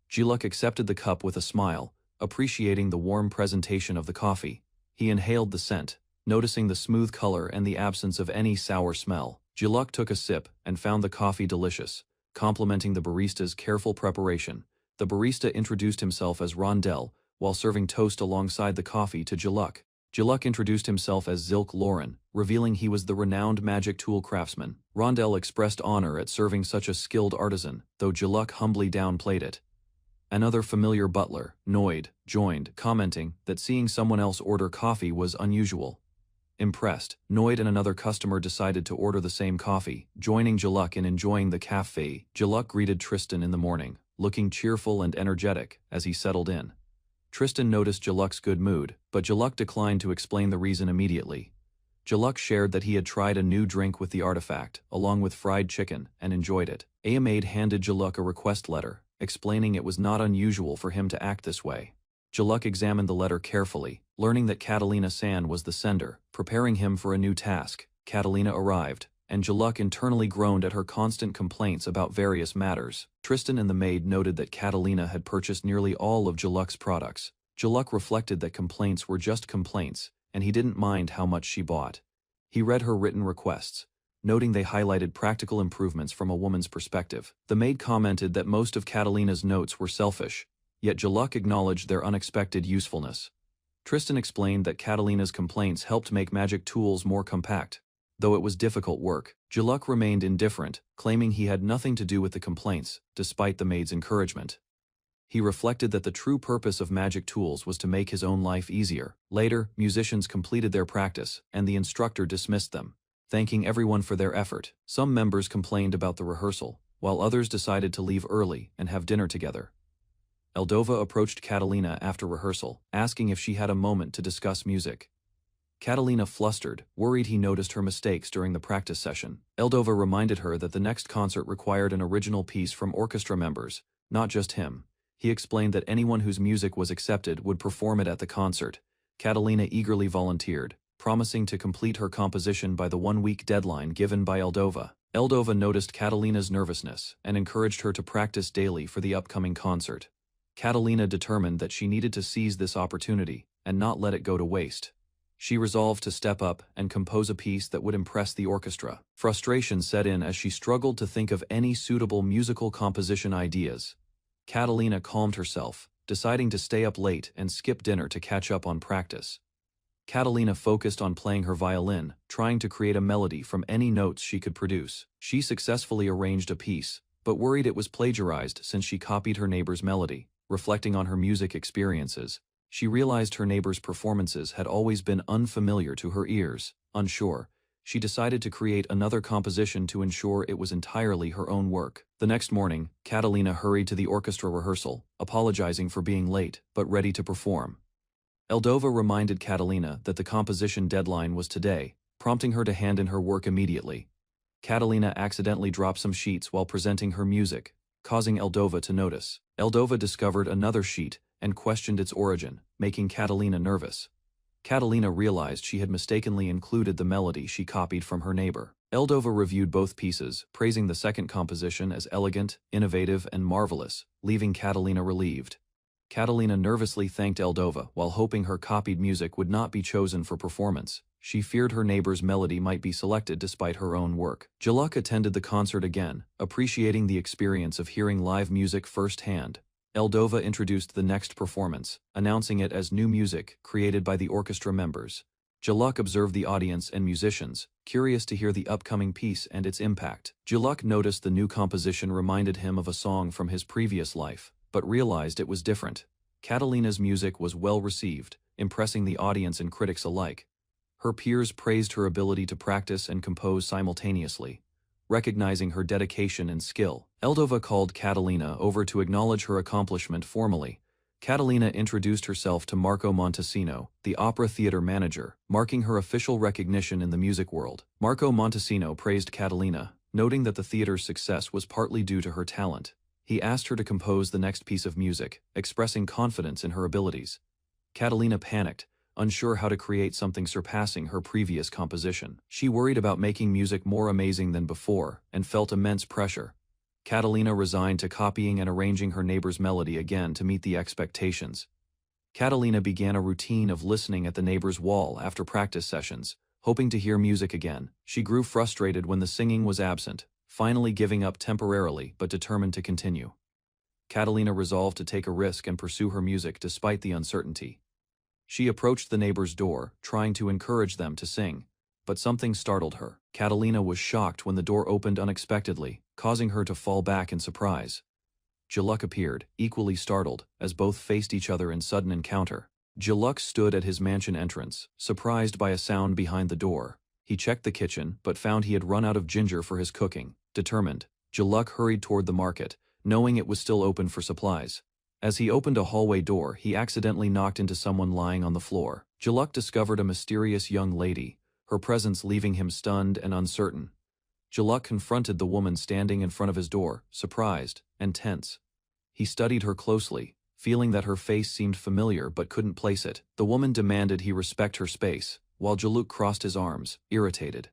Jaluk accepted the cup with a smile, appreciating the warm presentation of the coffee. He inhaled the scent, noticing the smooth color and the absence of any sour smell. Jaluk took a sip and found the coffee delicious, complimenting the barista's careful preparation. The barista introduced himself as Rondell, while serving toast alongside the coffee to Jaluk. Jaluk introduced himself as Zilk Lauren, revealing he was the renowned magic tool craftsman. Rondell expressed honor at serving such a skilled artisan, though Jaluk humbly downplayed it. Another familiar butler, Noid, joined, commenting that seeing someone else order coffee was unusual. Impressed, Noid and another customer decided to order the same coffee, joining Jaluk in enjoying the cafe. Jaluk greeted Tristan in the morning, looking cheerful and energetic as he settled in. Tristan noticed Jaluk's good mood, but Jaluk declined to explain the reason immediately. Jaluk shared that he had tried a new drink with the artifact, along with fried chicken, and enjoyed it. Maid handed Jaluk a request letter, explaining it was not unusual for him to act this way. Jaluk examined the letter carefully, learning that Catalina-san was the sender, preparing him for a new task. Catalina arrived, and Jaluk internally groaned at her constant complaints about various matters. Tristan and the maid noted that Catalina had purchased nearly all of Jaluk's products. Jaluk reflected that complaints were just complaints, and he didn't mind how much she bought. He read her written requests, noting they highlighted practical improvements from a woman's perspective. The maid commented that most of Catalina's notes were selfish, yet Jaluk acknowledged their unexpected usefulness. Tristan explained that Catalina's complaints helped make magic tools more compact. Though it was difficult work, Jaluk remained indifferent, claiming he had nothing to do with the complaints, despite the maid's encouragement. He reflected that the true purpose of magic tools was to make his own life easier. Later, musicians completed their practice, and the instructor dismissed them, thanking everyone for their effort. Some members complained about the rehearsal, while others decided to leave early and have dinner together. Eldova approached Catalina after rehearsal, asking if she had a moment to discuss music. Catalina flustered, worried he noticed her mistakes during the practice session. Eldova reminded her that the next concert required an original piece from orchestra members, not just him. He explained that anyone whose music was accepted would perform it at the concert. Catalina eagerly volunteered, promising to complete her composition by the one-week deadline given by Eldova. Eldova noticed Catalina's nervousness and encouraged her to practice daily for the upcoming concert. Catalina determined that she needed to seize this opportunity and not let it go to waste. She resolved to step up and compose a piece that would impress the orchestra. Frustration set in as she struggled to think of any suitable musical composition ideas. Catalina calmed herself, deciding to stay up late and skip dinner to catch up on practice. Catalina focused on playing her violin, trying to create a melody from any notes she could produce. She successfully arranged a piece, but worried it was plagiarized since she copied her neighbor's melody. Reflecting on her music experiences, she realized her neighbor's performances had always been unfamiliar to her ears. Unsure, she decided to create another composition to ensure it was entirely her own work. The next morning, Catalina hurried to the orchestra rehearsal, apologizing for being late, but ready to perform. Eldova reminded Catalina that the composition deadline was today, prompting her to hand in her work immediately. Catalina accidentally dropped some sheets while presenting her music, causing Eldova to notice. Eldova discovered another sheet and questioned its origin, making Catalina nervous. Catalina realized she had mistakenly included the melody she copied from her neighbor. Eldova reviewed both pieces, praising the second composition as elegant, innovative, and marvelous, leaving Catalina relieved. Catalina nervously thanked Eldova while hoping her copied music would not be chosen for performance. She feared her neighbor's melody might be selected despite her own work. Jaluk attended the concert again, appreciating the experience of hearing live music firsthand. Eldova introduced the next performance, announcing it as new music created by the orchestra members. Jaluk observed the audience and musicians, curious to hear the upcoming piece and its impact. Jaluk noticed the new composition reminded him of a song from his previous life, but realized it was different. Catalina's music was well received, impressing the audience and critics alike. Her peers praised her ability to practice and compose simultaneously, recognizing her dedication and skill. Eldova called Catalina over to acknowledge her accomplishment formally. Catalina introduced herself to Marco Montesino, the opera theater manager, marking her official recognition in the music world. Marco Montesino praised Catalina, noting that the theater's success was partly due to her talent. He asked her to compose the next piece of music, expressing confidence in her abilities. Catalina panicked, unsure how to create something surpassing her previous composition. She worried about making music more amazing than before, and felt immense pressure. Catalina resigned to copying and arranging her neighbor's melody again to meet the expectations. Catalina began a routine of listening at the neighbor's wall after practice sessions, hoping to hear music again. She grew frustrated when the singing was absent, finally giving up temporarily but determined to continue. Catalina resolved to take a risk and pursue her music despite the uncertainty. She approached the neighbor's door, trying to encourage them to sing, but something startled her. Catalina was shocked when the door opened unexpectedly, causing her to fall back in surprise. Jaluk appeared, equally startled, as both faced each other in sudden encounter. Jaluk stood at his mansion entrance, surprised by a sound behind the door. He checked the kitchen, but found he had run out of ginger for his cooking. Determined, Jaluk hurried toward the market, knowing it was still open for supplies. As he opened a hallway door, he accidentally knocked into someone lying on the floor. Jaluk discovered a mysterious young lady, her presence leaving him stunned and uncertain. Jaluk confronted the woman standing in front of his door, surprised and tense. He studied her closely, feeling that her face seemed familiar but couldn't place it. The woman demanded he respect her space, while Jaluk crossed his arms, irritated.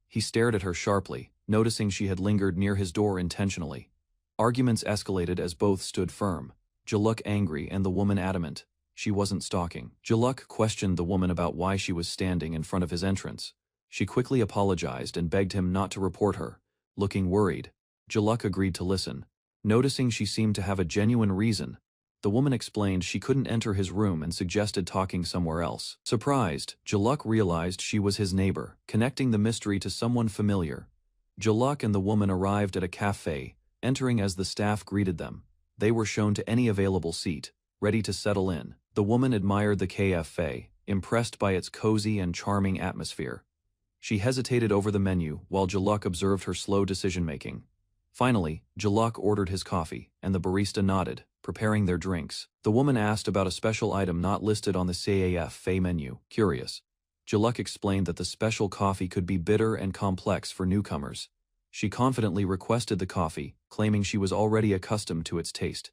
He stared at her sharply, noticing she had lingered near his door intentionally. Arguments escalated as both stood firm. Jaluk angry and the woman adamant she wasn't stalking. Jaluk questioned the woman about why she was standing in front of his entrance. She quickly apologized and begged him not to report her. Looking worried, Jaluk agreed to listen. Noticing she seemed to have a genuine reason, the woman explained she couldn't enter his room and suggested talking somewhere else. Surprised, Jaluk realized she was his neighbor, connecting the mystery to someone familiar. Jaluk and the woman arrived at a cafe, entering as the staff greeted them. They were shown to any available seat, ready to settle in. The woman admired the cafe, impressed by its cozy and charming atmosphere. She hesitated over the menu while Jaluk observed her slow decision-making. Finally, Jaluk ordered his coffee, and the barista nodded, preparing their drinks. The woman asked about a special item not listed on the cafe menu. Curious, Jaluk explained that the special coffee could be bitter and complex for newcomers. She confidently requested the coffee, claiming she was already accustomed to its taste.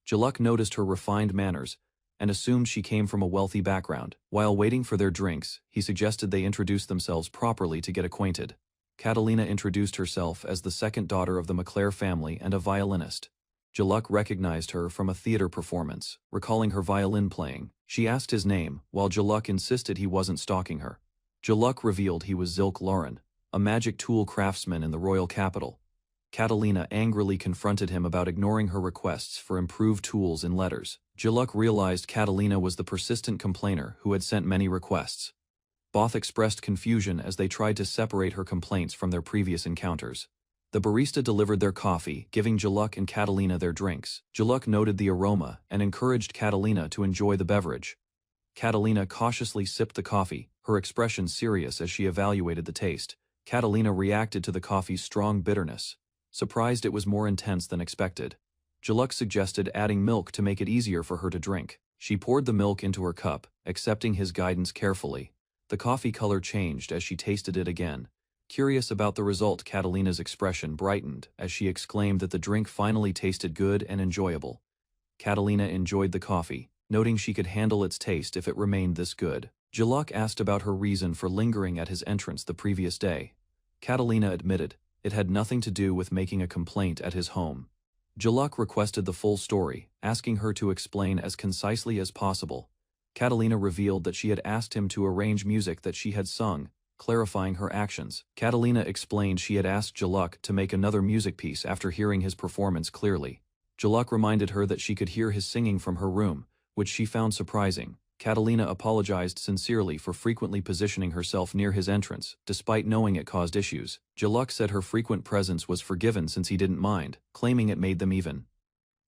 Jaluk noticed her refined manners and assumed she came from a wealthy background. While waiting for their drinks, he suggested they introduce themselves properly to get acquainted. Catalina introduced herself as the second daughter of the McClare family and a violinist. Jaluk recognized her from a theater performance, recalling her violin playing. She asked his name, while Jaluk insisted he wasn't stalking her. Jaluk revealed he was Zilk Lauren, a magic tool craftsman in the royal capital. Catalina angrily confronted him about ignoring her requests for improved tools and letters. Jaluk realized Catalina was the persistent complainer who had sent many requests. Both expressed confusion as they tried to separate her complaints from their previous encounters. The barista delivered their coffee, giving Jaluk and Catalina their drinks. Jaluk noted the aroma and encouraged Catalina to enjoy the beverage. Catalina cautiously sipped the coffee, her expression serious as she evaluated the taste. Catalina reacted to the coffee's strong bitterness, surprised it was more intense than expected. Jaluk suggested adding milk to make it easier for her to drink. She poured the milk into her cup, accepting his guidance carefully. The coffee color changed as she tasted it again. Curious about the result, Catalina's expression brightened as she exclaimed that the drink finally tasted good and enjoyable. Catalina enjoyed the coffee, noting she could handle its taste if it remained this good. Jaluk asked about her reason for lingering at his entrance the previous day. Catalina admitted it had nothing to do with making a complaint at his home. Jaluk requested the full story, asking her to explain as concisely as possible. Catalina revealed that she had asked him to arrange music that she had sung, clarifying her actions. Catalina explained she had asked Jaluk to make another music piece after hearing his performance clearly. Jaluk reminded her that she could hear his singing from her room, which she found surprising. Catalina apologized sincerely for frequently positioning herself near his entrance, despite knowing it caused issues. Jaluk said her frequent presence was forgiven since he didn't mind, claiming it made them even.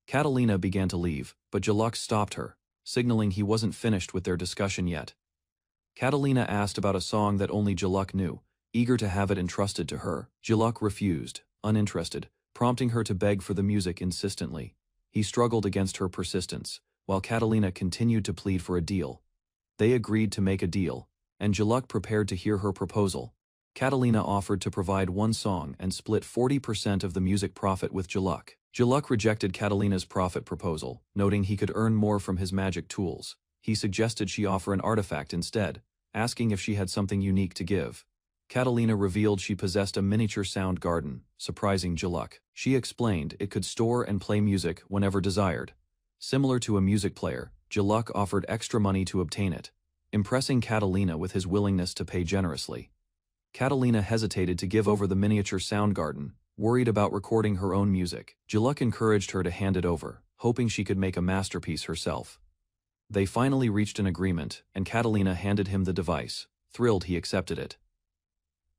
Catalina began to leave, but Jaluk stopped her, signaling he wasn't finished with their discussion yet. Catalina asked about a song that only Jaluk knew, eager to have it entrusted to her. Jaluk refused, uninterested, prompting her to beg for the music insistently. He struggled against her persistence, while Catalina continued to plead for a deal. They agreed to make a deal, and Jaluk prepared to hear her proposal. Catalina offered to provide one song and split 40% of the music profit with Jaluk. Jaluk rejected Catalina's profit proposal, noting he could earn more from his magic tools. He suggested she offer an artifact instead, asking if she had something unique to give. Catalina revealed she possessed a miniature sound garden, surprising Jaluk. She explained it could store and play music whenever desired. Similar to a music player, Jaluk offered extra money to obtain it, impressing Catalina with his willingness to pay generously. Catalina hesitated to give over the miniature sound garden, worried about recording her own music. Jaluk encouraged her to hand it over, hoping she could make a masterpiece herself. They finally reached an agreement, and Catalina handed him the device. Thrilled, he accepted it.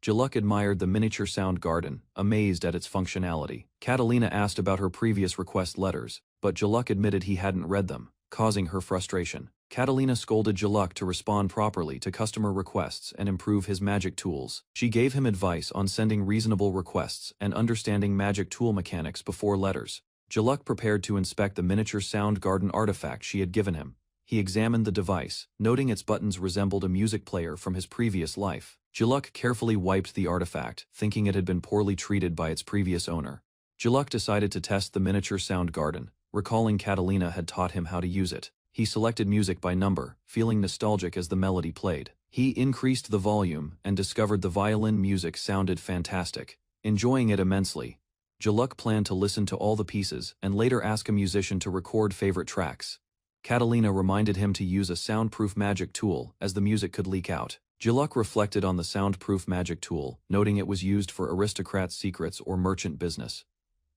Jaluk admired the miniature sound garden, amazed at its functionality. Catalina asked about her previous request letters, but Jaluk admitted he hadn't read them, causing her frustration. Catalina scolded Jaluk to respond properly to customer requests and improve his magic tools. She gave him advice on sending reasonable requests and understanding magic tool mechanics before letters. Jaluk prepared to inspect the miniature sound garden artifact she had given him. He examined the device, noting its buttons resembled a music player from his previous life. Jaluk carefully wiped the artifact, thinking it had been poorly treated by its previous owner. Jaluk decided to test the miniature sound garden, recalling Catalina had taught him how to use it. He selected music by number, feeling nostalgic as the melody played. He increased the volume and discovered the violin music sounded fantastic. Enjoying it immensely, Jaluk planned to listen to all the pieces and later ask a musician to record favorite tracks. Catalina reminded him to use a soundproof magic tool as the music could leak out. Jaluk reflected on the soundproof magic tool, noting it was used for aristocrats' secrets or merchant business.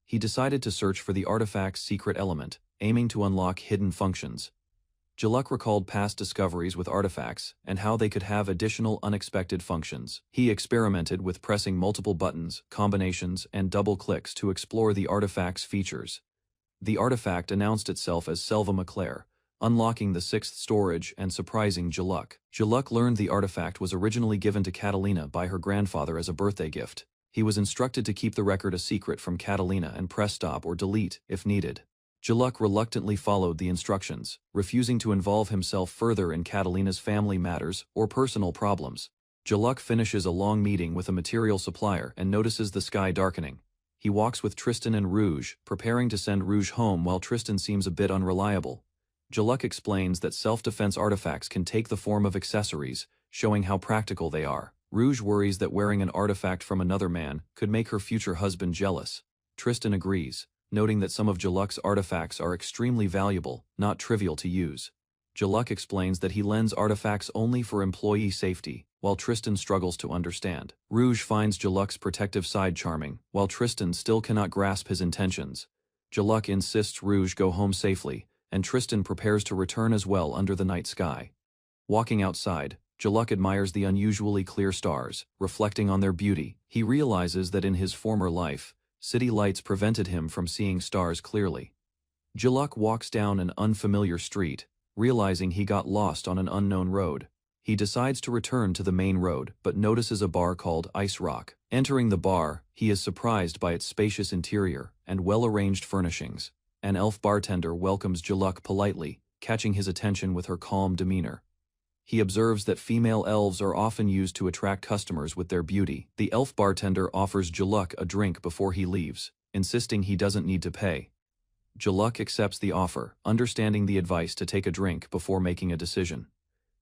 He decided to search for the artifact's secret element, aiming to unlock hidden functions. Jaluk recalled past discoveries with artifacts and how they could have additional unexpected functions. He experimented with pressing multiple buttons, combinations, and double clicks to explore the artifact's features. The artifact announced itself as Selva McClare, unlocking the sixth storage and surprising Jaluk. Jaluk learned the artifact was originally given to Catalina by her grandfather as a birthday gift. He was instructed to keep the record a secret from Catalina and press stop or delete if needed. Jaluk reluctantly followed the instructions, refusing to involve himself further in Catalina's family matters or personal problems. Jaluk finishes a long meeting with a material supplier and notices the sky darkening. He walks with Tristan and Rouge, preparing to send Rouge home while Tristan seems a bit unreliable. Jaluk explains that self-defense artifacts can take the form of accessories, showing how practical they are. Rouge worries that wearing an artifact from another man could make her future husband jealous. Tristan agrees, noting that some of Jaluk's artifacts are extremely valuable, not trivial to use. Jaluk explains that he lends artifacts only for employee safety, while Tristan struggles to understand. Rouge finds Jaluk's protective side charming, while Tristan still cannot grasp his intentions. Jaluk insists Rouge go home safely, and Tristan prepares to return as well under the night sky. Walking outside, Jaluk admires the unusually clear stars, reflecting on their beauty. He realizes that in his former life, city lights prevented him from seeing stars clearly. Jaluk walks down an unfamiliar street, realizing he got lost on an unknown road. He decides to return to the main road but notices a bar called Ice Rock. Entering the bar, he is surprised by its spacious interior and well-arranged furnishings. An elf bartender welcomes Jaluk politely, catching his attention with her calm demeanor. He observes that female elves are often used to attract customers with their beauty. The elf bartender offers Jaluk a drink before he leaves, insisting he doesn't need to pay. Jaluk accepts the offer, understanding the advice to take a drink before making a decision.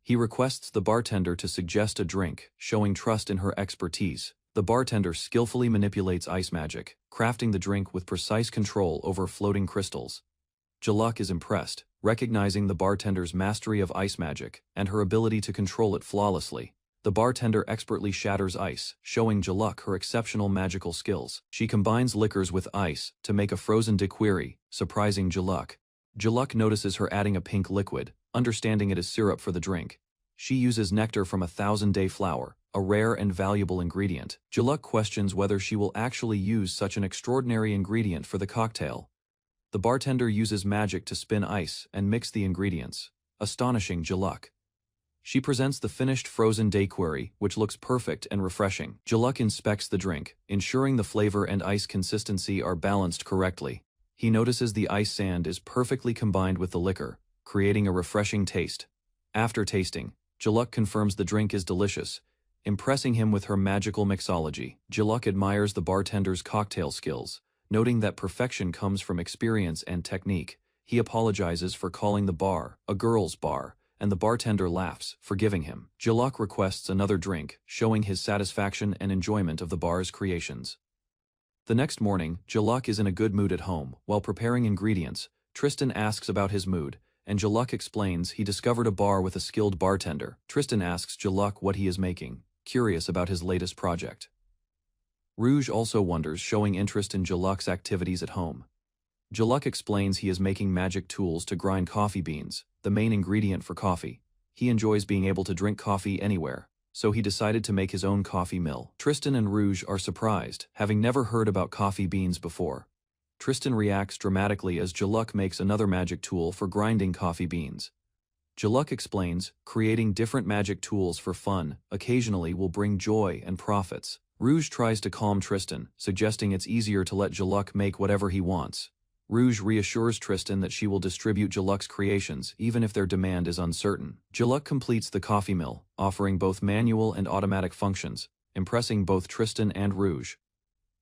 He requests the bartender to suggest a drink, showing trust in her expertise. The bartender skillfully manipulates ice magic, crafting the drink with precise control over floating crystals. Jaluk is impressed, recognizing the bartender's mastery of ice magic and her ability to control it flawlessly. The bartender expertly shatters ice, showing Jaluk her exceptional magical skills. She combines liquors with ice to make a frozen daiquiri, surprising Jaluk. Jaluk notices her adding a pink liquid, understanding it is syrup for the drink. She uses nectar from a 1000-day flower, a rare and valuable ingredient. Jaluk questions whether she will actually use such an extraordinary ingredient for the cocktail. The bartender uses magic to spin ice and mix the ingredients, astonishing Jaluk. She presents the finished frozen daiquiri, which looks perfect and refreshing. Jaluk inspects the drink, ensuring the flavor and ice consistency are balanced correctly. He notices the ice sand is perfectly combined with the liquor, creating a refreshing taste. After tasting, Jaluk confirms the drink is delicious, impressing him with her magical mixology. Jaluk admires the bartender's cocktail skills, noting that perfection comes from experience and technique. He apologizes for calling the bar a girl's bar, and the bartender laughs, forgiving him. Jaluk requests another drink, showing his satisfaction and enjoyment of the bar's creations. The next morning, Jaluk is in a good mood at home. While preparing ingredients, Tristan asks about his mood, and Jaluk explains he discovered a bar with a skilled bartender. Tristan asks Jaluk what he is making, curious about his latest project. Rouge also wonders, showing interest in Jaluk's activities at home. Jaluk explains he is making magic tools to grind coffee beans, the main ingredient for coffee. He enjoys being able to drink coffee anywhere, so he decided to make his own coffee mill. Tristan and Rouge are surprised, having never heard about coffee beans before. Tristan reacts dramatically as Jaluk makes another magic tool for grinding coffee beans. Jaluk explains, creating different magic tools for fun occasionally will bring joy and profits. Rouge tries to calm Tristan, suggesting it's easier to let Jaluk make whatever he wants. Rouge reassures Tristan that she will distribute Jaluk's creations even if their demand is uncertain. Jaluk completes the coffee mill, offering both manual and automatic functions, impressing both Tristan and Rouge.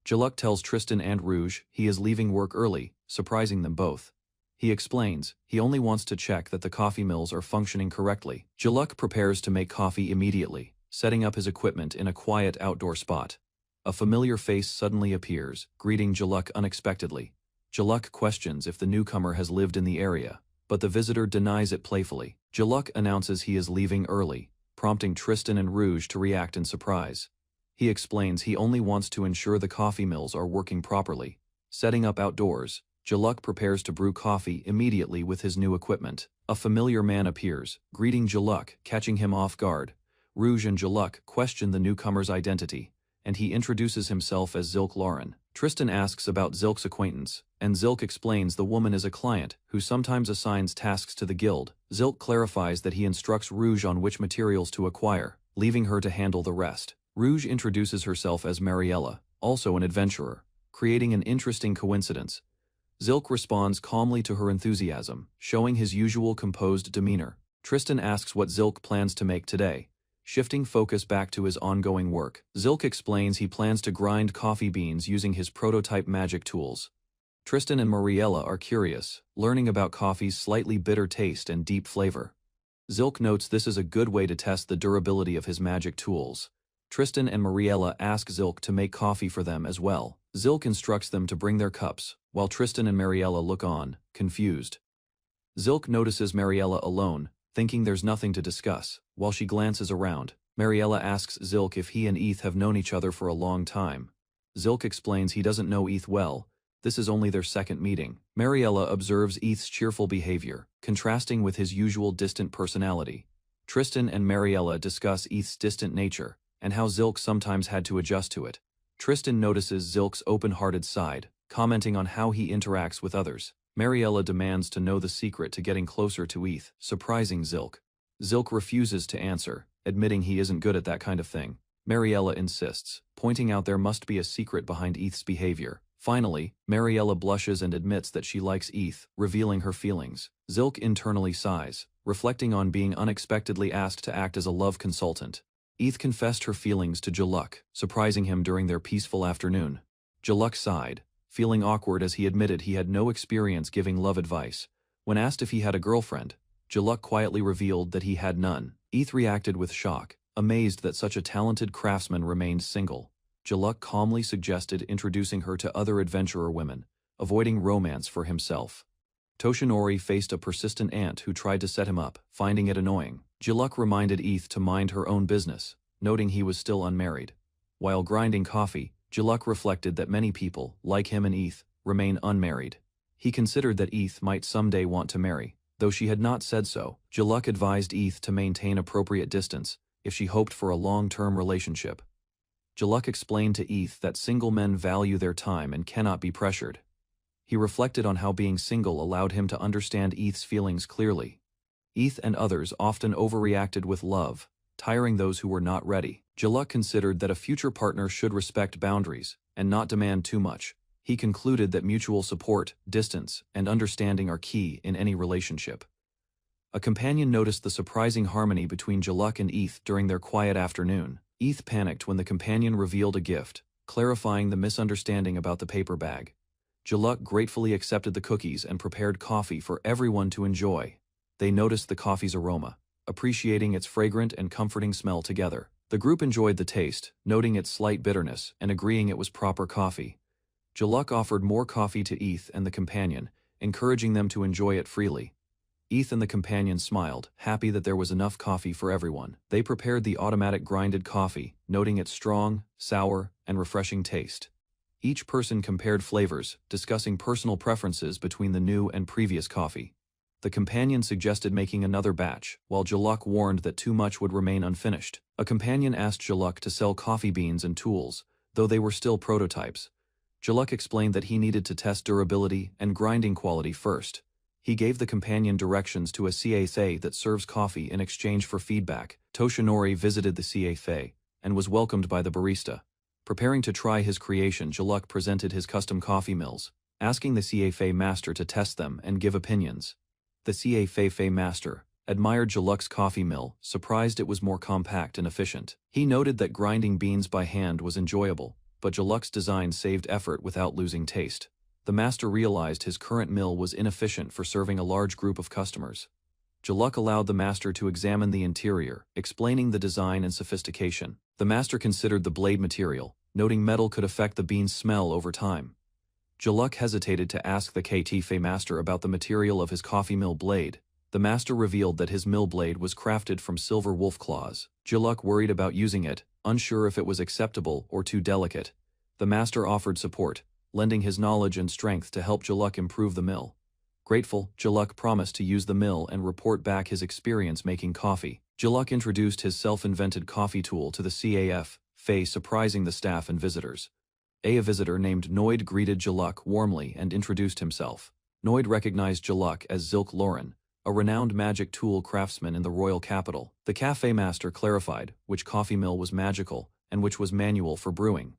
Jaluk tells Tristan and Rouge he is leaving work early, surprising them both. He explains he only wants to check that the coffee mills are functioning correctly. Jaluk prepares to make coffee immediately, setting up his equipment in a quiet outdoor spot. A familiar face suddenly appears, greeting Jaluk unexpectedly. Jaluk questions if the newcomer has lived in the area, but the visitor denies it playfully. Jaluk announces he is leaving early, prompting Tristan and Rouge to react in surprise. He explains he only wants to ensure the coffee mills are working properly. Setting up outdoors, Jaluk prepares to brew coffee immediately with his new equipment. A familiar man appears, greeting Jaluk, catching him off guard. Rouge and Jaluk question the newcomer's identity, and he introduces himself as Zilk Lauren. Tristan asks about Zilk's acquaintance, and Zilk explains the woman is a client who sometimes assigns tasks to the guild. Zilk clarifies that he instructs Rouge on which materials to acquire, leaving her to handle the rest. Rouge introduces herself as Mariella, also an adventurer, creating an interesting coincidence. Zilk responds calmly to her enthusiasm, showing his usual composed demeanor. Tristan asks what Zilk plans to make today, shifting focus back to his ongoing work. Zilk explains he plans to grind coffee beans using his prototype magic tools. Tristan and Mariella are curious, learning about coffee's slightly bitter taste and deep flavor. Zilk notes this is a good way to test the durability of his magic tools. Tristan and Mariella ask Zilk to make coffee for them as well. Zilk instructs them to bring their cups, while Tristan and Mariella look on, confused. Zilk notices Mariella alone, thinking there's nothing to discuss. While she glances around, Mariella asks Zilk if he and Eth have known each other for a long time. Zilk explains he doesn't know Eth well, this is only their second meeting. Mariella observes Eth's cheerful behavior, contrasting with his usual distant personality. Tristan and Mariella discuss Eth's distant nature, and how Zilk sometimes had to adjust to it. Tristan notices Zilk's open-hearted side, commenting on how he interacts with others. Mariella demands to know the secret to getting closer to Eth, surprising Zilk. Zilk refuses to answer, admitting he isn't good at that kind of thing. Mariella insists, pointing out there must be a secret behind Eth's behavior. Finally, Mariella blushes and admits that she likes Eth, revealing her feelings. Zilk internally sighs, reflecting on being unexpectedly asked to act as a love consultant. Eth confessed her feelings to Jaluk, surprising him during their peaceful afternoon. Jaluk sighed, feeling awkward as he admitted he had no experience giving love advice. When asked if he had a girlfriend, Jaluk quietly revealed that he had none. Eth reacted with shock, amazed that such a talented craftsman remained single. Jaluk calmly suggested introducing her to other adventurer women, avoiding romance for himself. Toshinori faced a persistent aunt who tried to set him up, finding it annoying. Juluk reminded Eth to mind her own business, noting he was still unmarried. While grinding coffee, Juluk reflected that many people, like him and Eth, remain unmarried. He considered that Eth might someday want to marry. Though she had not said so, Juluk advised Eth to maintain appropriate distance if she hoped for a long-term relationship. Juluk explained to Eth that single men value their time and cannot be pressured. He reflected on how being single allowed him to understand Eth's feelings clearly. Eth and others often overreacted with love, tiring those who were not ready. Juluk considered that a future partner should respect boundaries and not demand too much. He concluded that mutual support, distance, and understanding are key in any relationship. A companion noticed the surprising harmony between Juluk and Eth during their quiet afternoon. Eth panicked when the companion revealed a gift, clarifying the misunderstanding about the paper bag. Juluk gratefully accepted the cookies and prepared coffee for everyone to enjoy. They noticed the coffee's aroma, appreciating its fragrant and comforting smell together. The group enjoyed the taste, noting its slight bitterness and agreeing it was proper coffee. Juluk offered more coffee to Eth and the companion, encouraging them to enjoy it freely. Eth and the companion smiled, happy that there was enough coffee for everyone. They prepared the automatic grinded coffee, noting its strong, sour, and refreshing taste. Each person compared flavors, discussing personal preferences between the new and previous coffee. The companion suggested making another batch, while Juluk warned that too much would remain unfinished. A companion asked Juluk to sell coffee beans and tools, though they were still prototypes. Juluk explained that he needed to test durability and grinding quality first. He gave the companion directions to a cafe that serves coffee in exchange for feedback. Toshinori visited the cafe and was welcomed by the barista. Preparing to try his creation, Juluk presented his custom coffee mills, asking the cafe master to test them and give opinions. The cafe master admired Juluk's coffee mill, surprised it was more compact and efficient. He noted that grinding beans by hand was enjoyable, but Juluk's design saved effort without losing taste. The master realized his current mill was inefficient for serving a large group of customers. Juluk allowed the master to examine the interior, explaining the design and sophistication. The master considered the blade material, noting metal could affect the bean's smell over time. Juluk hesitated to ask the cafe master about the material of his coffee mill blade. The master revealed that his mill blade was crafted from silver wolf claws. Juluk worried about using it, unsure if it was acceptable or too delicate. The master offered support, lending his knowledge and strength to help Juluk improve the mill. Grateful, Juluk promised to use the mill and report back his experience making coffee. Juluk introduced his self-invented coffee tool to the cafe, surprising the staff and visitors. A visitor named Noid greeted Juluk warmly and introduced himself. Noid recognized Juluk as Zilk Loren, a renowned magic tool craftsman in the royal capital. The cafe master clarified which coffee mill was magical and which was manual for brewing.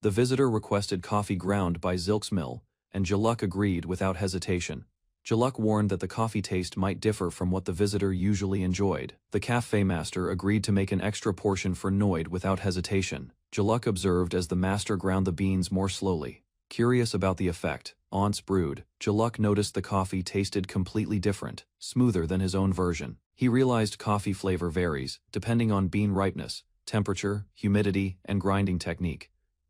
The visitor requested coffee ground by Zilk's mill, and Juluk agreed without hesitation. Juluk warned that the coffee taste might differ from what the visitor usually enjoyed. The cafe master agreed to make an extra portion for Noid without hesitation. Juluk observed as the master ground the beans more slowly. Curious about the effect, once brewed, Juluk noticed the coffee tasted completely different, smoother than his own version. He realized coffee flavor varies, depending on bean ripeness, temperature, humidity, and grinding technique.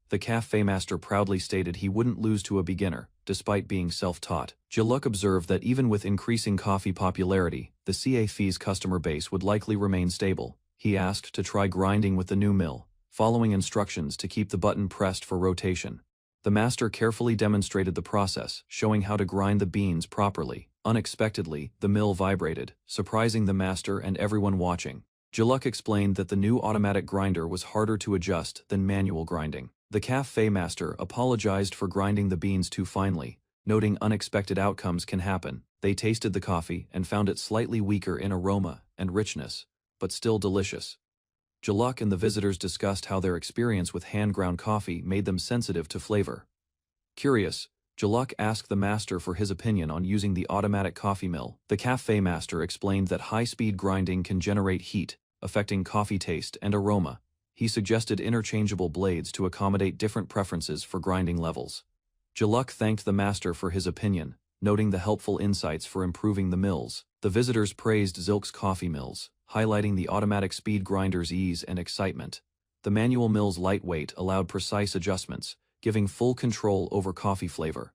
The cafe master proudly stated he wouldn't lose to a beginner, despite being self-taught. Juluk observed that even with increasing coffee popularity, the cafe's customer base would likely remain stable. He asked to try grinding with the new mill, following instructions to keep the button pressed for rotation. The master carefully demonstrated the process, showing how to grind the beans properly. Unexpectedly, the mill vibrated, surprising the master and everyone watching. Juluk explained that the new automatic grinder was harder to adjust than manual grinding. The cafe master apologized for grinding the beans too finely, noting unexpected outcomes can happen. They tasted the coffee and found it slightly weaker in aroma and richness, but still delicious. Juluk and the visitors discussed how their experience with hand-ground coffee made them sensitive to flavor. Curious, Juluk asked the master for his opinion on using the automatic coffee mill. The cafe master explained that high-speed grinding can generate heat, affecting coffee taste and aroma. He suggested interchangeable blades to accommodate different preferences for grinding levels. Juluk thanked the master for his opinion, noting the helpful insights for improving the mills. The visitors praised Zilk's coffee mills, highlighting the automatic speed grinder's ease and excitement. The manual mill's lightweight allowed precise adjustments, giving full control over coffee flavor.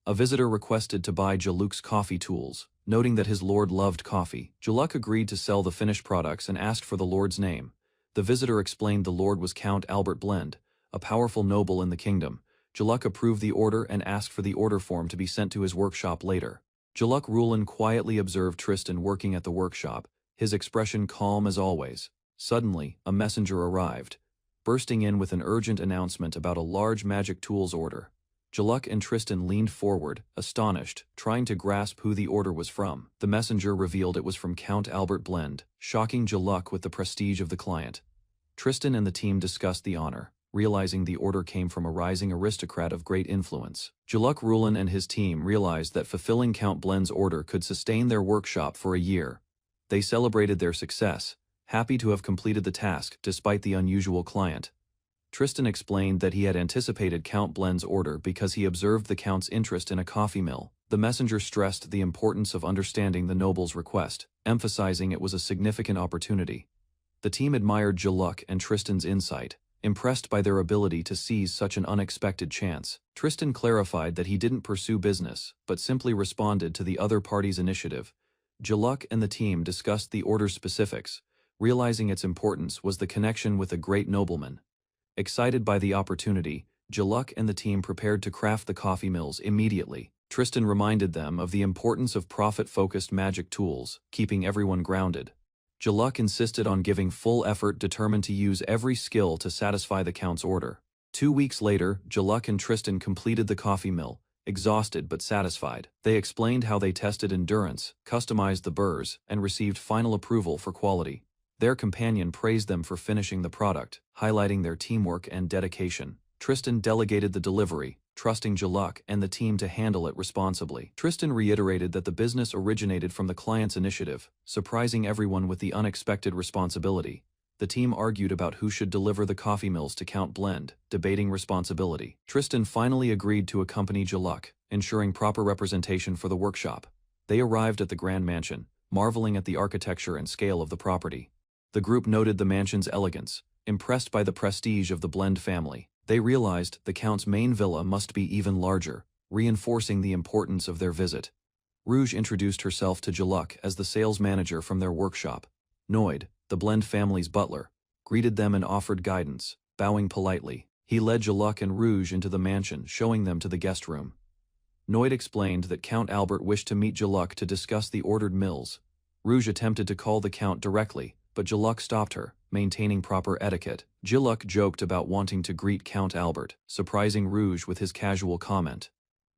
A visitor requested to buy Jaluk's coffee tools, noting that his lord loved coffee. Jaluk agreed to sell the finished products and asked for the lord's name. The visitor explained the lord was Count Albert Blend, a powerful noble in the kingdom. Jaluk approved the order and asked for the order form to be sent to his workshop later. Jaluk Rulin quietly observed Tristan working at the workshop, his expression calm as always. Suddenly, a messenger arrived, bursting in with an urgent announcement about a large magic tools order. Jaluk and Tristan leaned forward, astonished, trying to grasp who the order was from. The messenger revealed it was from Count Albert Blend, shocking Jaluk with the prestige of the client. Tristan and the team discussed the honor, realizing the order came from a rising aristocrat of great influence. Jaluk Rulin and his team realized that fulfilling Count Blend's order could sustain their workshop for a year. They celebrated their success, happy to have completed the task despite the unusual client. Tristan explained that he had anticipated Count Blend's order because he observed the Count's interest in a coffee mill. The messenger stressed the importance of understanding the noble's request, emphasizing it was a significant opportunity. The team admired Jaluk and Tristan's insight, impressed by their ability to seize such an unexpected chance. Tristan clarified that he didn't pursue business, but simply responded to the other party's initiative. Jaluk and the team discussed the order's specifics, realizing its importance was the connection with a great nobleman. Excited by the opportunity, Jaluk and the team prepared to craft the coffee mills immediately. Tristan reminded them of the importance of profit-focused magic tools, keeping everyone grounded. Jaluk insisted on giving full effort, determined to use every skill to satisfy the Count's order. 2 weeks later, Jaluk and Tristan completed the coffee mill, exhausted but satisfied. They explained how they tested endurance, customized the burrs, and received final approval for quality. Their companion praised them for finishing the product, highlighting their teamwork and dedication. Tristan delegated the delivery, trusting Jaluk and the team to handle it responsibly. Tristan reiterated that the business originated from the client's initiative, surprising everyone with the unexpected responsibility. The team argued about who should deliver the coffee mills to Count Blend, debating responsibility. Tristan finally agreed to accompany Jaluk, ensuring proper representation for the workshop. They arrived at the grand mansion, marveling at the architecture and scale of the property. The group noted the mansion's elegance, impressed by the prestige of the Blend family. They realized the Count's main villa must be even larger, reinforcing the importance of their visit. Rouge introduced herself to Jaluk as the sales manager from their workshop. Noid, the Blend family's butler, greeted them and offered guidance, bowing politely. He led Jaluk and Rouge into the mansion, showing them to the guest room. Noid explained that Count Albert wished to meet Jaluk to discuss the ordered mills. Rouge attempted to call the Count directly, but Jaluk stopped her, maintaining proper etiquette. Jaluk joked about wanting to greet Count Albert, surprising Rouge with his casual comment.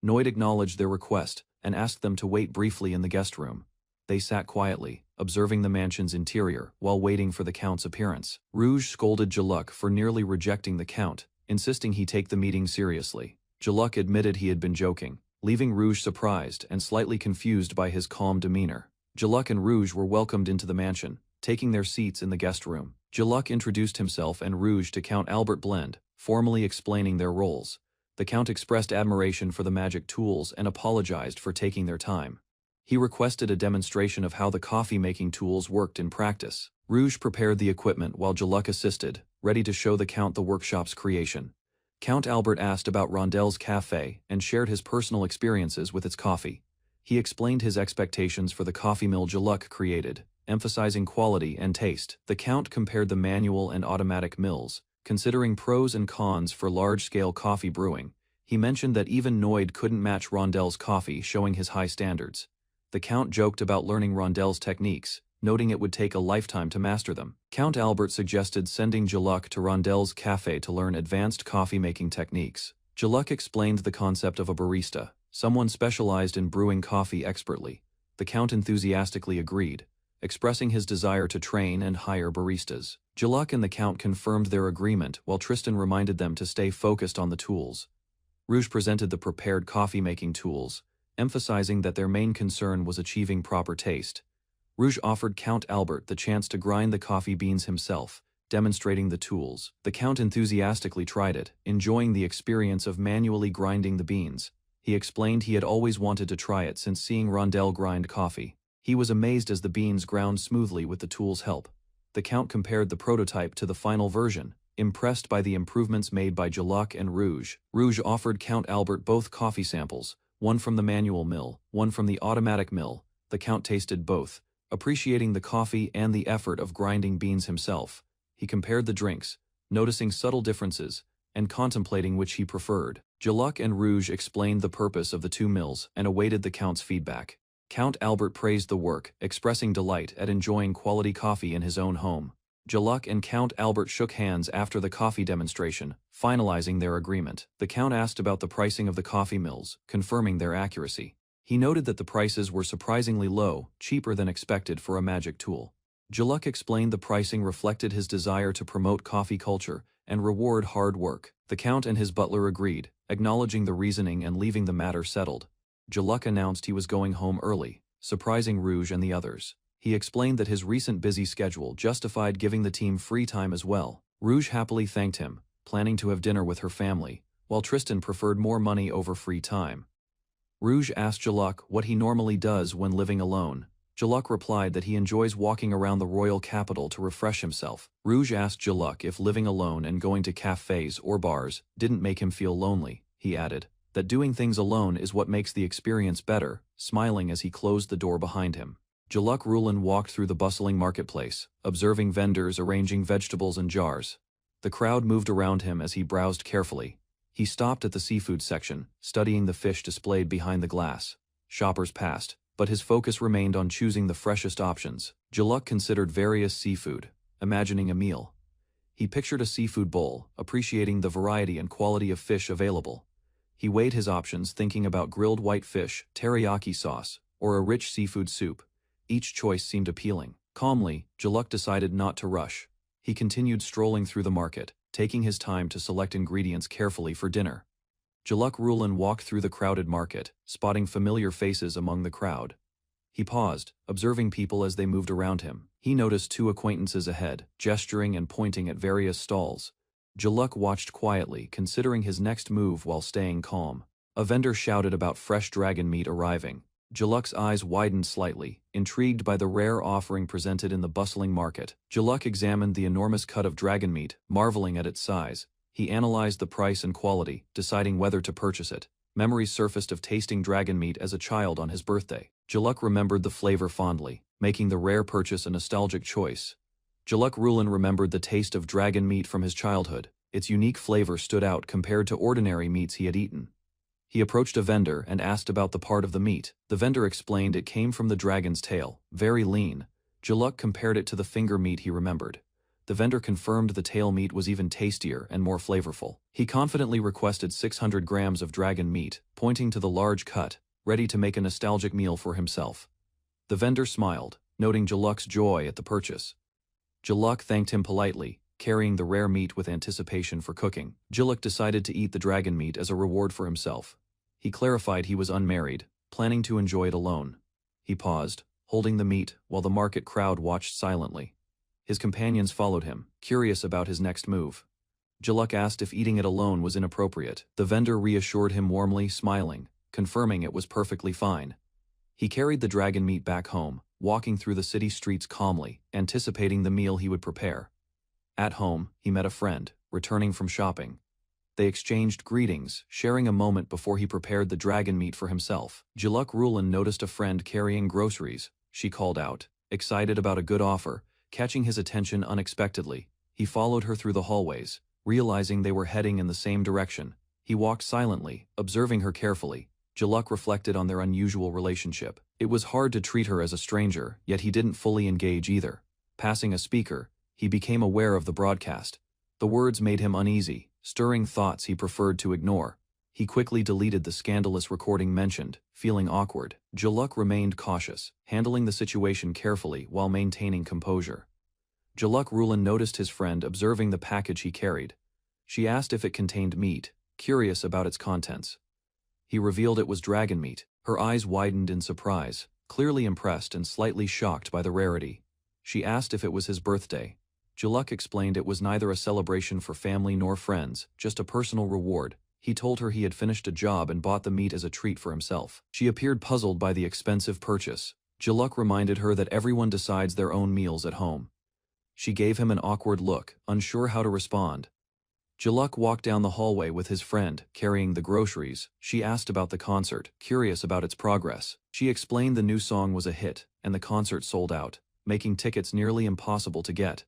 Noid acknowledged their request and asked them to wait briefly in the guest room. They sat quietly, observing the mansion's interior while waiting for the Count's appearance. Rouge scolded Jaluk for nearly rejecting the Count, insisting he take the meeting seriously. Jaluk admitted he had been joking, leaving Rouge surprised and slightly confused by his calm demeanor. Jaluk and Rouge were welcomed into the mansion, taking their seats in the guest room. Jaluk introduced himself and Rouge to Count Albert Blend, formally explaining their roles. The Count expressed admiration for the magic tools and apologized for taking their time. He requested a demonstration of how the coffee-making tools worked in practice. Rouge prepared the equipment while Jaluk assisted, ready to show the Count the workshop's creation. Count Albert asked about Rondel's cafe and shared his personal experiences with its coffee. He explained his expectations for the coffee mill Jaluk created, emphasizing quality and taste. The Count compared the manual and automatic mills, considering pros and cons for large-scale coffee brewing. He mentioned that even Noid couldn't match Rondel's coffee, showing his high standards. The Count joked about learning Rondel's techniques, noting it would take a lifetime to master them. Count Albert suggested sending Jaluk to Rondel's cafe to learn advanced coffee-making techniques. Jaluk explained the concept of a barista, someone specialized in brewing coffee expertly. The Count enthusiastically agreed, expressing his desire to train and hire baristas. Jaluk and the Count confirmed their agreement while Tristan reminded them to stay focused on the tools. Rouge presented the prepared coffee-making tools, emphasizing that their main concern was achieving proper taste. Rouge offered Count Albert the chance to grind the coffee beans himself, demonstrating the tools. The Count enthusiastically tried it, enjoying the experience of manually grinding the beans. He explained he had always wanted to try it since seeing Rondel grind coffee. He was amazed as the beans ground smoothly with the tool's help. The Count compared the prototype to the final version, impressed by the improvements made by Jaluk and Rouge. Rouge offered Count Albert both coffee samples, one from the manual mill, one from the automatic mill. The Count tasted both, appreciating the coffee and the effort of grinding beans himself. He compared the drinks, noticing subtle differences, and contemplating which he preferred. Jaluk and Rouge explained the purpose of the two mills and awaited the Count's feedback. Count Albert praised the work, expressing delight at enjoying quality coffee in his own home. Jaluk and Count Albert shook hands after the coffee demonstration, finalizing their agreement. The Count asked about the pricing of the coffee mills, confirming their accuracy. He noted that the prices were surprisingly low, cheaper than expected for a magic tool. Jaluk explained the pricing reflected his desire to promote coffee culture and reward hard work. The Count and his butler agreed, acknowledging the reasoning and leaving the matter settled. Jaluk announced he was going home early, surprising Rouge and the others. He explained that his recent busy schedule justified giving the team free time as well. Rouge happily thanked him, planning to have dinner with her family, while Tristan preferred more money over free time. Rouge asked Jaluk what he normally does when living alone. Jaluk replied that he enjoys walking around the royal capital to refresh himself. Rouge asked Jaluk if living alone and going to cafes or bars didn't make him feel lonely. He added that doing things alone is what makes the experience better, smiling as he closed the door behind him. Jaluk Rulin walked through the bustling marketplace, observing vendors arranging vegetables in jars. The crowd moved around him as he browsed carefully. He stopped at the seafood section, studying the fish displayed behind the glass. Shoppers passed, but his focus remained on choosing the freshest options. Jaluk considered various seafood, imagining a meal. He pictured a seafood bowl, appreciating the variety and quality of fish available. He weighed his options, thinking about grilled white fish, teriyaki sauce, or a rich seafood soup. Each choice seemed appealing. Calmly, Jaluk decided not to rush. He continued strolling through the market, taking his time to select ingredients carefully for dinner. Jaluk Rulin walked through the crowded market, spotting familiar faces among the crowd. He paused, observing people as they moved around him. He noticed two acquaintances ahead, gesturing and pointing at various stalls. Jaluk watched quietly, considering his next move while staying calm. A vendor shouted about fresh dragon meat arriving. Jaluk's eyes widened slightly, intrigued by the rare offering presented in the bustling market. Jaluk examined the enormous cut of dragon meat, marveling at its size. He analyzed the price and quality, deciding whether to purchase it. Memories surfaced of tasting dragon meat as a child on his birthday. Jaluk remembered the flavor fondly, making the rare purchase a nostalgic choice. Jaluk Rulin remembered the taste of dragon meat from his childhood. Its unique flavor stood out compared to ordinary meats he had eaten. He approached a vendor and asked about the part of the meat. The vendor explained it came from the dragon's tail, very lean. Jaluk compared it to the finger meat he remembered. The vendor confirmed the tail meat was even tastier and more flavorful. He confidently requested 600 grams of dragon meat, pointing to the large cut, ready to make a nostalgic meal for himself. The vendor smiled, noting Jaluk's joy at the purchase. Jaluk thanked him politely, carrying the rare meat with anticipation for cooking. Jaluk decided to eat the dragon meat as a reward for himself. He clarified he was unmarried, planning to enjoy it alone. He paused, holding the meat, while the market crowd watched silently. His companions followed him, curious about his next move. Jaluk asked if eating it alone was inappropriate. The vendor reassured him warmly, smiling, confirming it was perfectly fine. He carried the dragon meat back home, walking through the city streets calmly, anticipating the meal he would prepare. At home, he met a friend, returning from shopping. They exchanged greetings, sharing a moment before he prepared the dragon meat for himself. Jaluk Rulin noticed a friend carrying groceries. She called out, excited about a good offer, catching his attention unexpectedly. He followed her through the hallways, realizing they were heading in the same direction. He walked silently, observing her carefully. Jaluk reflected on their unusual relationship. It was hard to treat her as a stranger, yet he didn't fully engage either. Passing a speaker, he became aware of the broadcast. The words made him uneasy, stirring thoughts he preferred to ignore. He quickly deleted the scandalous recording mentioned, feeling awkward. Jaluk remained cautious, handling the situation carefully while maintaining composure. Jaluk Rulin noticed his friend observing the package he carried. She asked if it contained meat, curious about its contents. He revealed it was dragon meat. Her eyes widened in surprise, clearly impressed and slightly shocked by the rarity. She asked if it was his birthday. Jaluk explained it was neither a celebration for family nor friends, just a personal reward. He told her he had finished a job and bought the meat as a treat for himself. She appeared puzzled by the expensive purchase. Jaluk reminded her that everyone decides their own meals at home. She gave him an awkward look, unsure how to respond. Jaluk walked down the hallway with his friend, carrying the groceries. She asked about the concert, curious about its progress. She explained the new song was a hit, and the concert sold out, making tickets nearly impossible to get.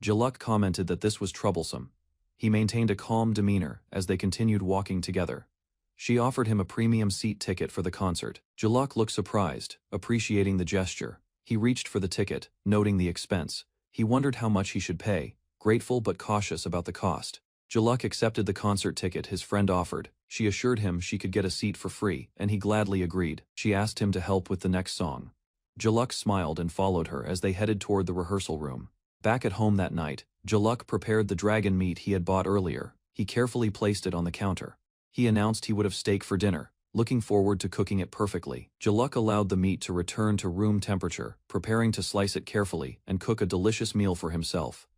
Jaluk commented that this was troublesome. He maintained a calm demeanor as they continued walking together. She offered him a premium seat ticket for the concert. Jaluk looked surprised, appreciating the gesture. He reached for the ticket, noting the expense. He wondered how much he should pay, grateful but cautious about the cost. Jaluk accepted the concert ticket his friend offered. She assured him she could get a seat for free, and he gladly agreed. She asked him to help with the next song. Jaluk smiled and followed her as they headed toward the rehearsal room. Back at home that night, Jaluk prepared the dragon meat he had bought earlier. He carefully placed it on the counter. He announced he would have steak for dinner, looking forward to cooking it perfectly. Jaluk allowed the meat to return to room temperature, preparing to slice it carefully and cook a delicious meal for himself.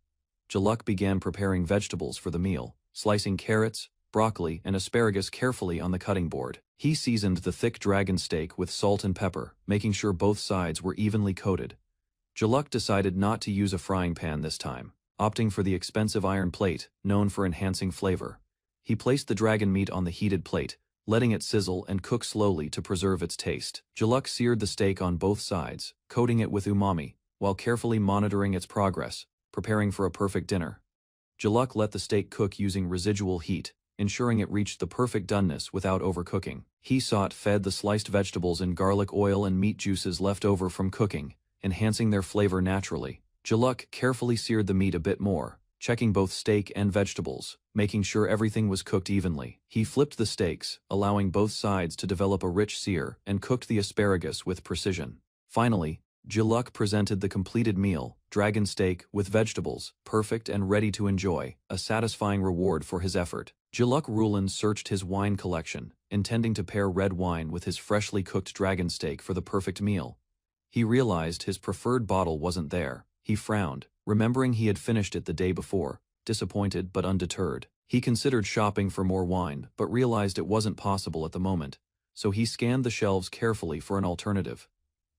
Jaluk began preparing vegetables for the meal, slicing carrots, broccoli, and asparagus carefully on the cutting board. He seasoned the thick dragon steak with salt and pepper, making sure both sides were evenly coated. Jaluk decided not to use a frying pan this time, opting for the expensive iron plate, known for enhancing flavor. He placed the dragon meat on the heated plate, letting it sizzle and cook slowly to preserve its taste. Jaluk seared the steak on both sides, coating it with umami, while carefully monitoring its progress, preparing for a perfect dinner. Jaluk let the steak cook using residual heat, ensuring it reached the perfect doneness without overcooking. He fed the sliced vegetables in garlic oil and meat juices left over from cooking, enhancing their flavor naturally. Jaluk carefully seared the meat a bit more, checking both steak and vegetables, making sure everything was cooked evenly. He flipped the steaks, allowing both sides to develop a rich sear, and cooked the asparagus with precision. Finally, Jaluk presented the completed meal, dragon steak with vegetables, perfect and ready to enjoy, a satisfying reward for his effort. Jaluk Rulan searched his wine collection, intending to pair red wine with his freshly cooked dragon steak for the perfect meal. He realized his preferred bottle wasn't there. He frowned, remembering he had finished it the day before, disappointed but undeterred. He considered shopping for more wine, but realized it wasn't possible at the moment, so he scanned the shelves carefully for an alternative.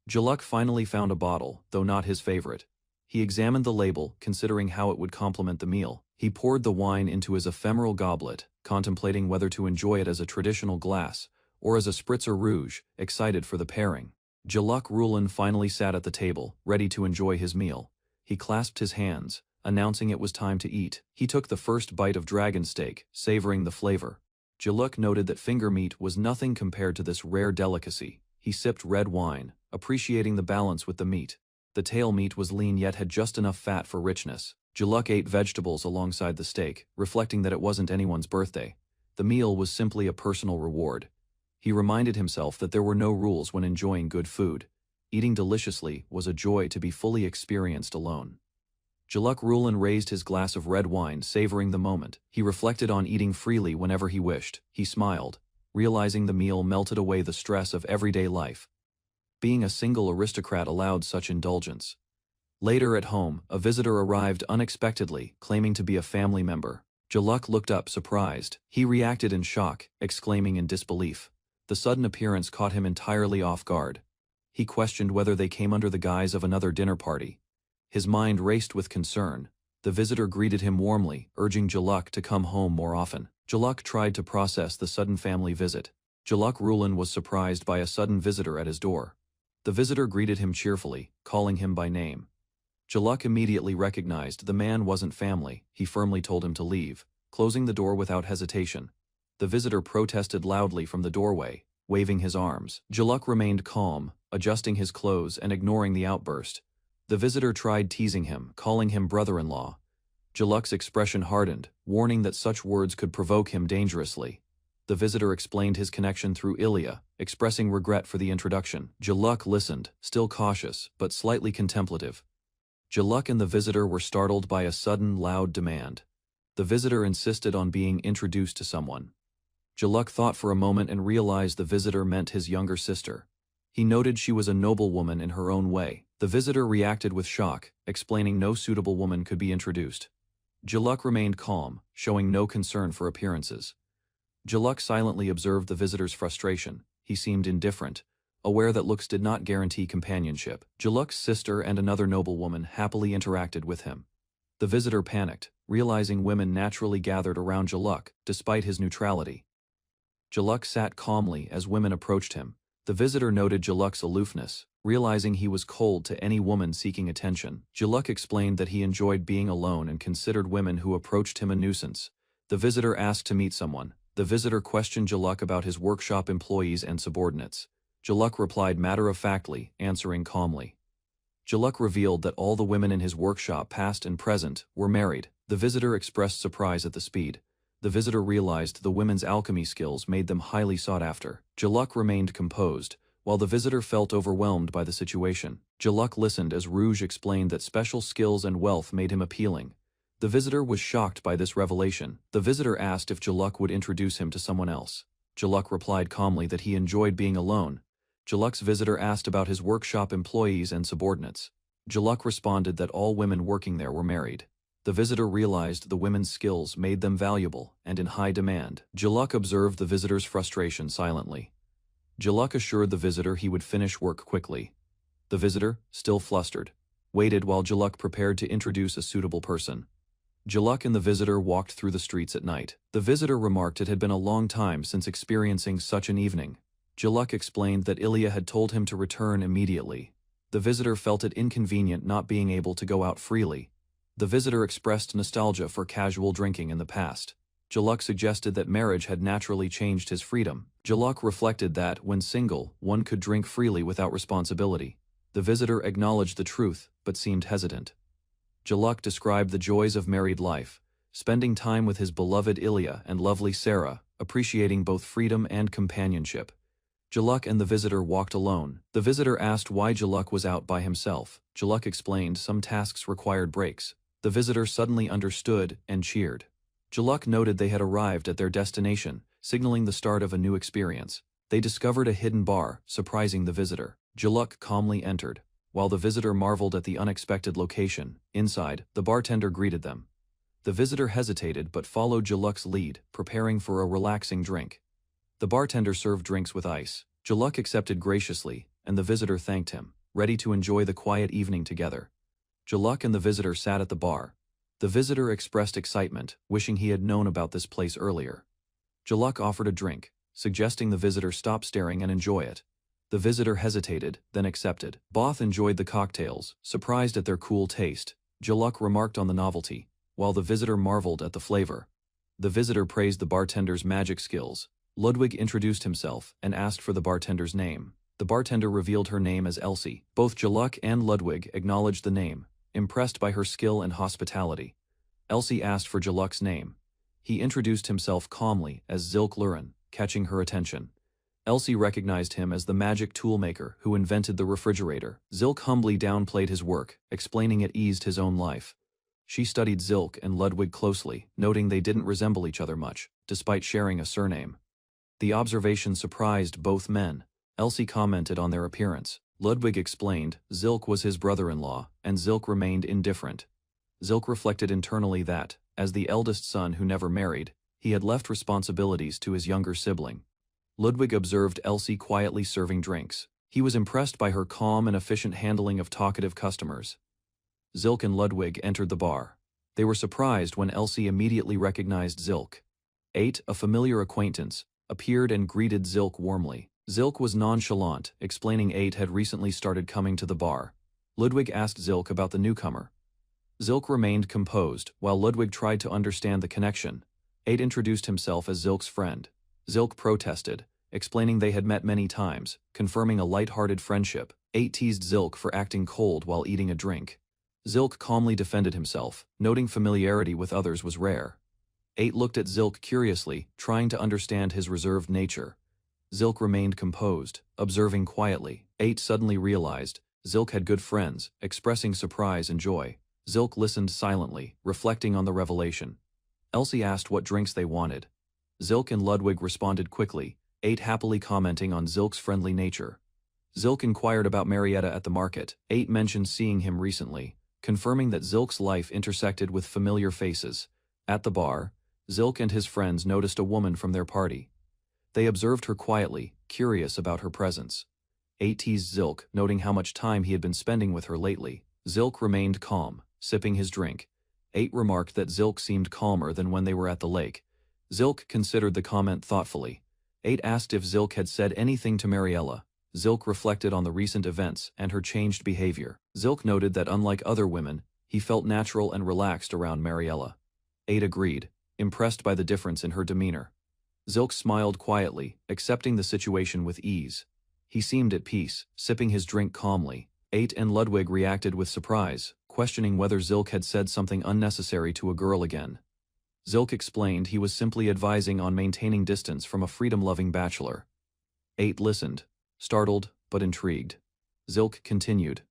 Jaluk finally found a bottle, though not his favorite. He examined the label, considering how it would complement the meal. He poured the wine into his ephemeral goblet, contemplating whether to enjoy it as a traditional glass, or as a spritzer rouge, excited for the pairing. Jaluk Rulan finally sat at the table, ready to enjoy his meal. He clasped his hands, announcing it was time to eat. He took the first bite of dragon steak, savoring the flavor. Jaluk noted that finger meat was nothing compared to this rare delicacy. He sipped red wine, appreciating the balance with the meat. The tail meat was lean yet had just enough fat for richness. Jaluk ate vegetables alongside the steak, reflecting that it wasn't anyone's birthday. The meal was simply a personal reward. He reminded himself that there were no rules when enjoying good food. Eating deliciously was a joy to be fully experienced alone. Jaluk Rulan raised his glass of red wine, savoring the moment. He reflected on eating freely whenever he wished. He smiled, realizing the meal melted away the stress of everyday life. Being a single aristocrat allowed such indulgence. Later at home, a visitor arrived unexpectedly, claiming to be a family member. Jaluk looked up, surprised. He reacted in shock, exclaiming in disbelief. The sudden appearance caught him entirely off guard. He questioned whether they came under the guise of another dinner party. His mind raced with concern. The visitor greeted him warmly, urging Jaluk to come home more often. Jaluk tried to process the sudden family visit. Jaluk Rulan was surprised by a sudden visitor at his door. The visitor greeted him cheerfully, calling him by name. Jaluk immediately recognized the man wasn't family. He firmly told him to leave, closing the door without hesitation. The visitor protested loudly from the doorway, waving his arms. Jaluk remained calm, adjusting his clothes and ignoring the outburst. The visitor tried teasing him, calling him brother-in-law. Jaluk's expression hardened, warning that such words could provoke him dangerously. The visitor explained his connection through Ilya, expressing regret for the introduction. Jaluk listened, still cautious, but slightly contemplative. Jaluk and the visitor were startled by a sudden, loud demand. The visitor insisted on being introduced to someone. Jaluk thought for a moment and realized the visitor meant his younger sister. He noted she was a noble woman in her own way. The visitor reacted with shock, explaining no suitable woman could be introduced. Jaluk remained calm, showing no concern for appearances. Jaluk silently observed the visitor's frustration. He seemed indifferent, aware that looks did not guarantee companionship. Jaluk's sister and another noblewoman happily interacted with him. The visitor panicked, realizing women naturally gathered around Jaluk, despite his neutrality. Jaluk sat calmly as women approached him. The visitor noted Jaluk's aloofness, realizing he was cold to any woman seeking attention. Jaluk explained that he enjoyed being alone and considered women who approached him a nuisance. The visitor asked to meet someone. The visitor questioned Jaluk about his workshop employees and subordinates. Jaluk replied matter-of-factly, answering calmly. Jaluk revealed that all the women in his workshop, past and present, were married. The visitor expressed surprise at the speed. The visitor realized the women's alchemy skills made them highly sought after. Jaluk remained composed, while the visitor felt overwhelmed by the situation. Jaluk listened as Rouge explained that special skills and wealth made him appealing. The visitor was shocked by this revelation. The visitor asked if Jaluk would introduce him to someone else. Jaluk replied calmly that he enjoyed being alone. Jaluk's visitor asked about his workshop employees and subordinates. Jaluk responded that all women working there were married. The visitor realized the women's skills made them valuable and in high demand. Jaluk observed the visitor's frustration silently. Jaluk assured the visitor he would finish work quickly. The visitor, still flustered, waited while Jaluk prepared to introduce a suitable person. Jaluk and the visitor walked through the streets at night. The visitor remarked it had been a long time since experiencing such an evening. Jaluk explained that Ilya had told him to return immediately. The visitor felt it inconvenient not being able to go out freely. The visitor expressed nostalgia for casual drinking in the past. Jaluk suggested that marriage had naturally changed his freedom. Jaluk reflected that, when single, one could drink freely without responsibility. The visitor acknowledged the truth, but seemed hesitant. Jaluk described the joys of married life, spending time with his beloved Ilya and lovely Sarah, appreciating both freedom and companionship. Jaluk and the visitor walked alone. The visitor asked why Jaluk was out by himself. Jaluk explained some tasks required breaks. The visitor suddenly understood and cheered. Jaluk noted they had arrived at their destination, signaling the start of a new experience. They discovered a hidden bar, surprising the visitor. Jaluk calmly entered. While the visitor marveled at the unexpected location, inside, the bartender greeted them. The visitor hesitated but followed Jaluk's lead, preparing for a relaxing drink. The bartender served drinks with ice. Jaluk accepted graciously, and the visitor thanked him, ready to enjoy the quiet evening together. Jaluk and the visitor sat at the bar. The visitor expressed excitement, wishing he had known about this place earlier. Jaluk offered a drink, suggesting the visitor stop staring and enjoy it. The visitor hesitated, then accepted. Both enjoyed the cocktails, surprised at their cool taste. Jaluk remarked on the novelty, while the visitor marveled at the flavor. The visitor praised the bartender's magic skills. Ludwig introduced himself and asked for the bartender's name. The bartender revealed her name as Elsie. Both Jaluk and Ludwig acknowledged the name, impressed by her skill and hospitality. Elsie asked for Jaluk's name. He introduced himself calmly as Zilk Lurin, catching her attention. Elsie recognized him as the magic toolmaker who invented the refrigerator. Zilk humbly downplayed his work, explaining it eased his own life. She studied Zilk and Ludwig closely, noting they didn't resemble each other much, despite sharing a surname. The observation surprised both men. Elsie commented on their appearance. Ludwig explained Zilk was his brother-in-law, and Zilk remained indifferent. Zilk reflected internally that, as the eldest son who never married, he had left responsibilities to his younger sibling. Ludwig observed Elsie quietly serving drinks. He was impressed by her calm and efficient handling of talkative customers. Zilk and Ludwig entered the bar. They were surprised when Elsie immediately recognized Zilk. 8, a familiar acquaintance, appeared and greeted Zilk warmly. Zilk was nonchalant, explaining 8 had recently started coming to the bar. Ludwig asked Zilk about the newcomer. Zilk remained composed, while Ludwig tried to understand the connection. 8 introduced himself as Zilk's friend. Zilk protested, explaining they had met many times, confirming a light-hearted friendship. 8 teased Zilk for acting cold while eating a drink. Zilk calmly defended himself, noting familiarity with others was rare. 8 looked at Zilk curiously, trying to understand his reserved nature. Zilk remained composed, observing quietly. 8 suddenly realized Zilk had good friends, expressing surprise and joy. Zilk listened silently, reflecting on the revelation. Elsie asked what drinks they wanted. Zilk and Ludwig responded quickly, 8 happily commenting on Zilk's friendly nature. Zilk inquired about Marietta at the market. 8 mentioned seeing him recently, confirming that Zilk's life intersected with familiar faces. At the bar, Zilk and his friends noticed a woman from their party. They observed her quietly, curious about her presence. 8 teased Zilk, noting how much time he had been spending with her lately. Zilk remained calm, sipping his drink. 8 remarked that Zilk seemed calmer than when they were at the lake. Zilk considered the comment thoughtfully. 8 asked if Zilk had said anything to Mariella. Zilk reflected on the recent events and her changed behavior. Zilk noted that unlike other women, he felt natural and relaxed around Mariella. 8 agreed, impressed by the difference in her demeanor. Zilk smiled quietly, accepting the situation with ease. He seemed at peace, sipping his drink calmly. 8 and Ludwig reacted with surprise, questioning whether Zilk had said something unnecessary to a girl again. Zilk explained he was simply advising on maintaining distance from a freedom-loving bachelor. 8 listened, startled but intrigued. Zilk continued,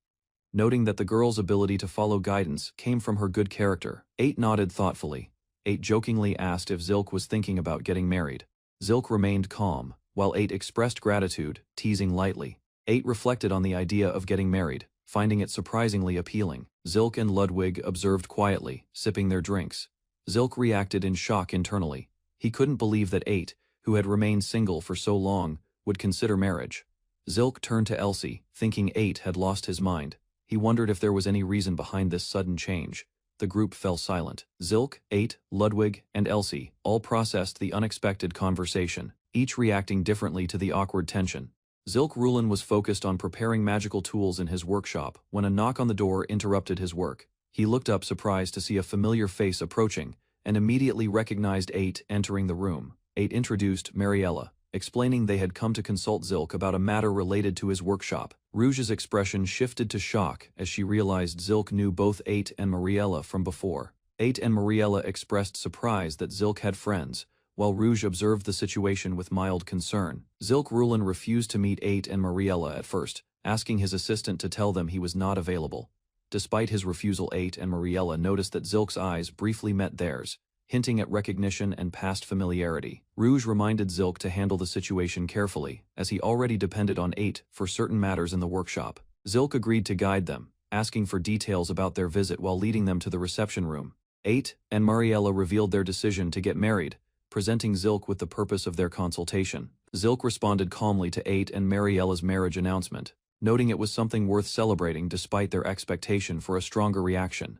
noting that the girl's ability to follow guidance came from her good character. 8 nodded thoughtfully. 8 jokingly asked if Zilk was thinking about getting married. Zilk remained calm, while 8 expressed gratitude, teasing lightly. 8 reflected on the idea of getting married, finding it surprisingly appealing. Zilk and Ludwig observed quietly, sipping their drinks. Zilk reacted in shock internally. He couldn't believe that 8, who had remained single for so long, would consider marriage. Zilk turned to Elsie, thinking 8 had lost his mind. He wondered if there was any reason behind this sudden change. The group fell silent. Zilk, 8, Ludwig, and Elsie all processed the unexpected conversation, each reacting differently to the awkward tension. Zilk Rulin was focused on preparing magical tools in his workshop when a knock on the door interrupted his work. He looked up surprised to see a familiar face approaching, and immediately recognized 8 entering the room. 8 introduced Mariella, explaining they had come to consult Zilk about a matter related to his workshop. Rouge's expression shifted to shock as she realized Zilk knew both 8 and Mariella from before. 8 and Mariella expressed surprise that Zilk had friends, while Rouge observed the situation with mild concern. Zilk Rulin refused to meet 8 and Mariella at first, asking his assistant to tell them he was not available. Despite his refusal, 8 and Mariella noticed that Zilk's eyes briefly met theirs, hinting at recognition and past familiarity. Rouge reminded Zilk to handle the situation carefully, as he already depended on 8 for certain matters in the workshop. Zilk agreed to guide them, asking for details about their visit while leading them to the reception room. 8 and Mariella revealed their decision to get married, presenting Zilk with the purpose of their consultation. Zilk responded calmly to 8 and Mariella's marriage announcement, noting it was something worth celebrating despite their expectation for a stronger reaction.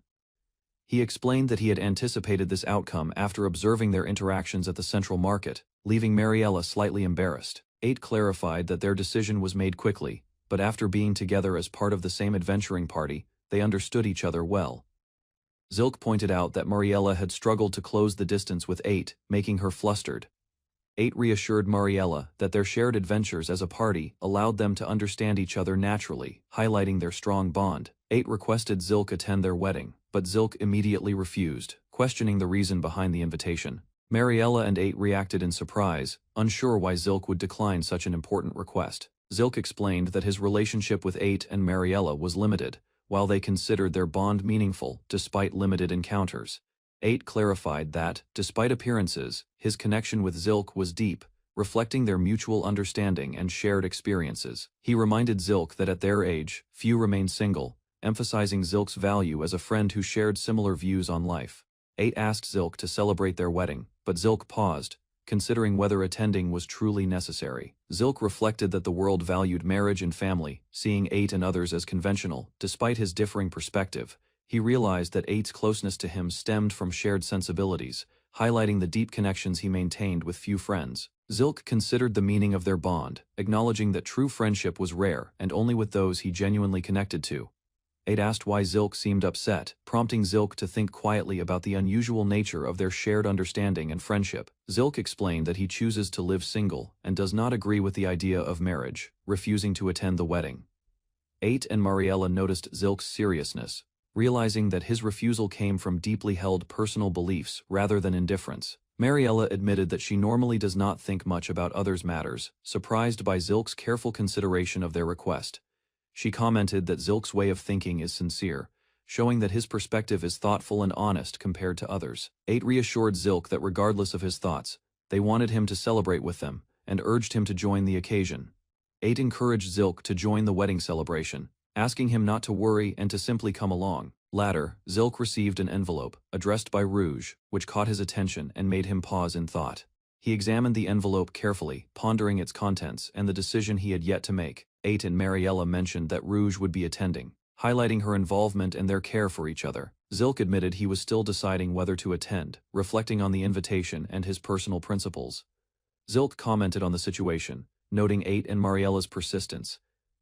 He explained that he had anticipated this outcome after observing their interactions at the central market, leaving Mariella slightly embarrassed. 8 clarified that their decision was made quickly, but after being together as part of the same adventuring party, they understood each other well. Zilk pointed out that Mariella had struggled to close the distance with 8, making her flustered. 8 reassured Mariella that their shared adventures as a party allowed them to understand each other naturally, highlighting their strong bond. 8 requested Zilk attend their wedding, but Zilk immediately refused, questioning the reason behind the invitation. Mariella and 8 reacted in surprise, unsure why Zilk would decline such an important request. Zilk explained that his relationship with 8 and Mariella was limited, while they considered their bond meaningful despite limited encounters. 8 clarified that, despite appearances, his connection with Zilk was deep, reflecting their mutual understanding and shared experiences. He reminded Zilk that at their age, few remain single, emphasizing Zilk's value as a friend who shared similar views on life. 8 asked Zilk to celebrate their wedding, but Zilk paused, considering whether attending was truly necessary. Zilk reflected that the world valued marriage and family, seeing 8 and others as conventional. Despite his differing perspective, he realized that 8's closeness to him stemmed from shared sensibilities, highlighting the deep connections he maintained with few friends. Zilk considered the meaning of their bond, acknowledging that true friendship was rare and only with those he genuinely connected to. 8 asked why Zilk seemed upset, prompting Zilk to think quietly about the unusual nature of their shared understanding and friendship. Zilk explained that he chooses to live single and does not agree with the idea of marriage, refusing to attend the wedding. 8 and Mariella noticed Zilk's seriousness, realizing that his refusal came from deeply held personal beliefs rather than indifference. Mariella admitted that she normally does not think much about others' matters, surprised by Zilk's careful consideration of their request. She commented that Zilk's way of thinking is sincere, showing that his perspective is thoughtful and honest compared to others. 8 reassured Zilk that regardless of his thoughts, they wanted him to celebrate with them, and urged him to join the occasion. 8 encouraged Zilk to join the wedding celebration, asking him not to worry and to simply come along. Later, Zilk received an envelope, addressed by Rouge, which caught his attention and made him pause in thought. He examined the envelope carefully, pondering its contents and the decision he had yet to make. 8 and Mariella mentioned that Rouge would be attending, highlighting her involvement and their care for each other. Zilk admitted he was still deciding whether to attend, reflecting on the invitation and his personal principles. Zilk commented on the situation, noting Ate and Mariella's persistence,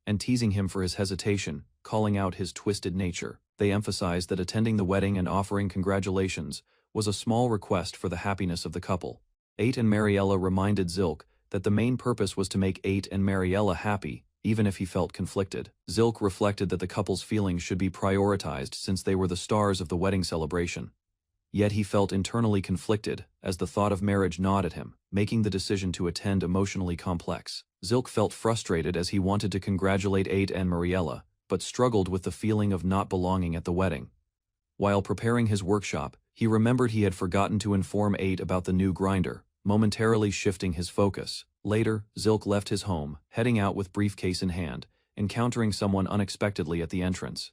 and teasing him for his hesitation, calling out his twisted nature. They emphasized that attending the wedding and offering congratulations was a small request for the happiness of the couple. Ate and Mariella reminded Zilk that the main purpose was to make Ate and Mariella happy, even if he felt conflicted. Zilk reflected that the couple's feelings should be prioritized since they were the stars of the wedding celebration. Yet he felt internally conflicted, as the thought of marriage gnawed at him, making the decision to attend emotionally complex. Zilk felt frustrated as he wanted to congratulate Ate and Mariella, but struggled with the feeling of not belonging at the wedding. While preparing his workshop, he remembered he had forgotten to inform Ate about the new grinder, momentarily shifting his focus. Later, Zilk left his home, heading out with briefcase in hand, encountering someone unexpectedly at the entrance.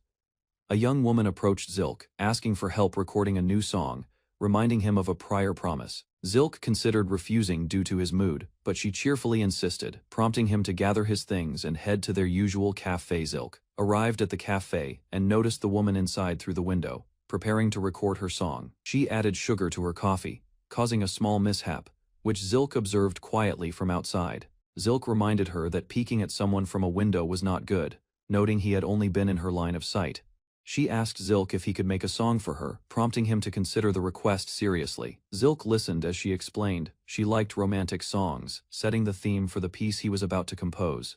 A young woman approached Zilk, asking for help recording a new song, reminding him of a prior promise. Zilk considered refusing due to his mood, but she cheerfully insisted, prompting him to gather his things and head to their usual café. Zilk arrived at the café and noticed the woman inside through the window, preparing to record her song. She added sugar to her coffee, causing a small mishap, which Zilk observed quietly from outside. Zilk reminded her that peeking at someone from a window was not good, noting he had only been in her line of sight. She asked Zilk if he could make a song for her, prompting him to consider the request seriously. Zilk listened as she explained she liked romantic songs, setting the theme for the piece he was about to compose.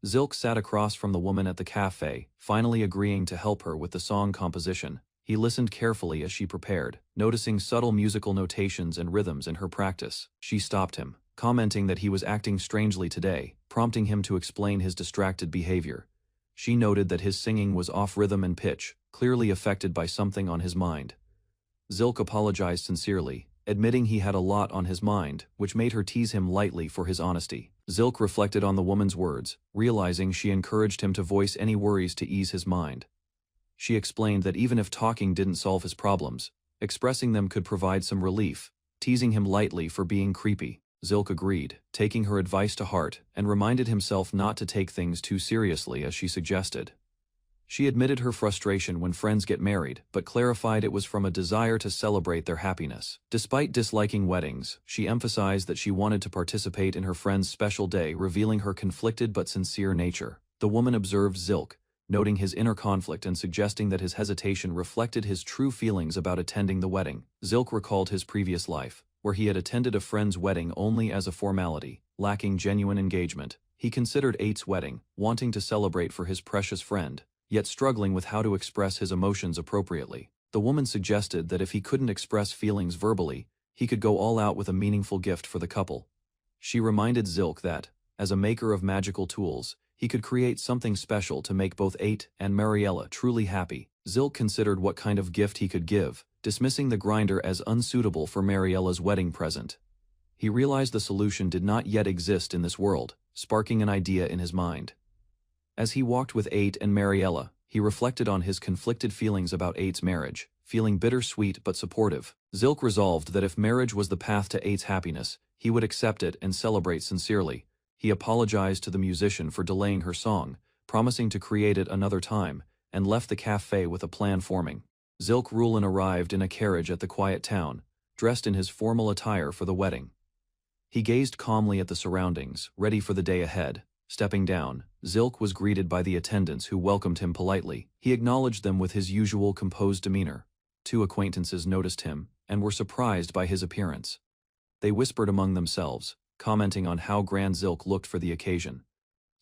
Zilk sat across from the woman at the cafe, finally agreeing to help her with the song composition. He listened carefully as she prepared, noticing subtle musical notations and rhythms in her practice. She stopped him, commenting that he was acting strangely today, prompting him to explain his distracted behavior. She noted that his singing was off rhythm and pitch, clearly affected by something on his mind. Zilk apologized sincerely, admitting he had a lot on his mind, which made her tease him lightly for his honesty. Zilk reflected on the woman's words, realizing she encouraged him to voice any worries to ease his mind. She explained that even if talking didn't solve his problems, expressing them could provide some relief, teasing him lightly for being creepy. Zilk agreed, taking her advice to heart, and reminded himself not to take things too seriously as she suggested. She admitted her frustration when friends get married, but clarified it was from a desire to celebrate their happiness. Despite disliking weddings, she emphasized that she wanted to participate in her friend's special day, revealing her conflicted but sincere nature. The woman observed Zilk, noting his inner conflict and suggesting that his hesitation reflected his true feelings about attending the wedding. Zilk recalled his previous life, where he had attended a friend's wedding only as a formality, lacking genuine engagement. He considered Ate's wedding, wanting to celebrate for his precious friend, yet struggling with how to express his emotions appropriately. The woman suggested that if he couldn't express feelings verbally, he could go all out with a meaningful gift for the couple. She reminded Zilk that, as a maker of magical tools, he could create something special to make both Ate and Mariella truly happy. Zilk considered what kind of gift he could give, dismissing the grinder as unsuitable for Mariella's wedding present. He realized the solution did not yet exist in this world, sparking an idea in his mind. As he walked with Ate and Mariella, he reflected on his conflicted feelings about Ate's marriage, feeling bittersweet but supportive. Zilk resolved that if marriage was the path to Ate's happiness, he would accept it and celebrate sincerely. He apologized to the musician for delaying her song, promising to create it another time, and left the cafe with a plan forming. Zilk Rulin arrived in a carriage at the quiet town, dressed in his formal attire for the wedding. He gazed calmly at the surroundings, ready for the day ahead. Stepping down, Zilk was greeted by the attendants who welcomed him politely. He acknowledged them with his usual composed demeanor. Two acquaintances noticed him, and were surprised by his appearance. They whispered among themselves, commenting on how grand Zilk looked for the occasion.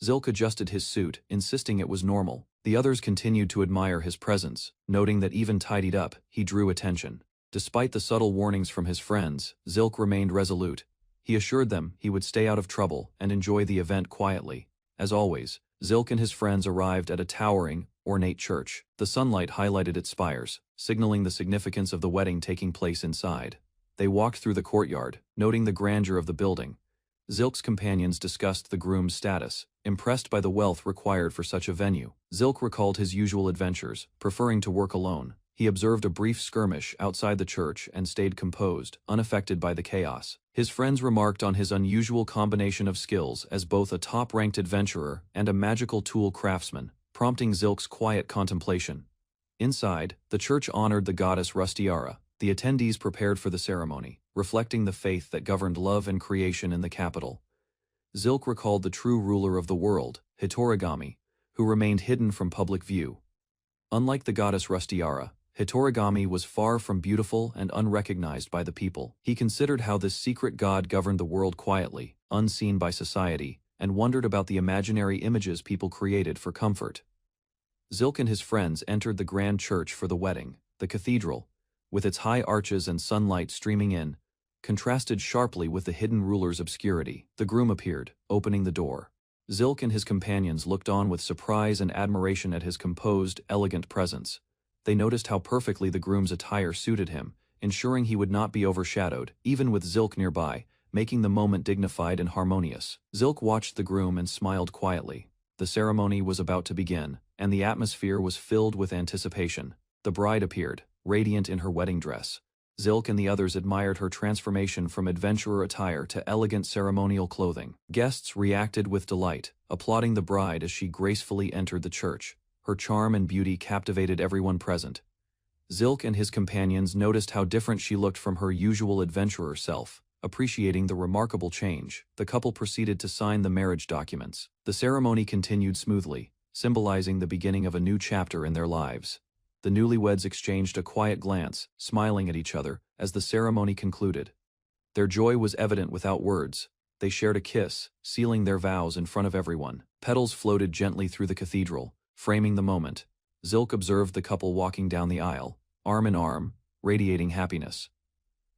Zilk adjusted his suit, insisting it was normal. The others continued to admire his presence, noting that even tidied up, he drew attention. Despite the subtle warnings from his friends, Zilk remained resolute. He assured them he would stay out of trouble and enjoy the event quietly. As always, Zilk and his friends arrived at a towering, ornate church. The sunlight highlighted its spires, signaling the significance of the wedding taking place inside. They walked through the courtyard, noting the grandeur of the building. Zilk's companions discussed the groom's status, impressed by the wealth required for such a venue. Zilk recalled his usual adventures, preferring to work alone. He observed a brief skirmish outside the church and stayed composed, unaffected by the chaos. His friends remarked on his unusual combination of skills as both a top-ranked adventurer and a magical tool craftsman, prompting Zilk's quiet contemplation. Inside, the church honored the goddess Rustiara. The attendees prepared for the ceremony, reflecting the faith that governed love and creation in the capital. Zilk recalled the true ruler of the world, Hitorigami, who remained hidden from public view. Unlike the goddess Rustiara, Hitorigami was far from beautiful and unrecognized by the people. He considered how this secret god governed the world quietly, unseen by society, and wondered about the imaginary images people created for comfort. Zilk and his friends entered the grand church for the wedding. The cathedral, with its high arches and sunlight streaming in, contrasted sharply with the hidden ruler's obscurity. The groom appeared, opening the door. Zilk and his companions looked on with surprise and admiration at his composed, elegant presence. They noticed how perfectly the groom's attire suited him, ensuring he would not be overshadowed, even with Zilk nearby, making the moment dignified and harmonious. Zilk watched the groom and smiled quietly. The ceremony was about to begin, and the atmosphere was filled with anticipation. The bride appeared, radiant in her wedding dress. Zilk and the others admired her transformation from adventurer attire to elegant ceremonial clothing. Guests reacted with delight, applauding the bride as she gracefully entered the church. Her charm and beauty captivated everyone present. Zilk and his companions noticed how different she looked from her usual adventurer self. Appreciating the remarkable change, the couple proceeded to sign the marriage documents. The ceremony continued smoothly, symbolizing the beginning of a new chapter in their lives. The newlyweds exchanged a quiet glance, smiling at each other, as the ceremony concluded. Their joy was evident without words. They shared a kiss, sealing their vows in front of everyone. Petals floated gently through the cathedral, framing the moment. Zilk observed the couple walking down the aisle, arm in arm, radiating happiness.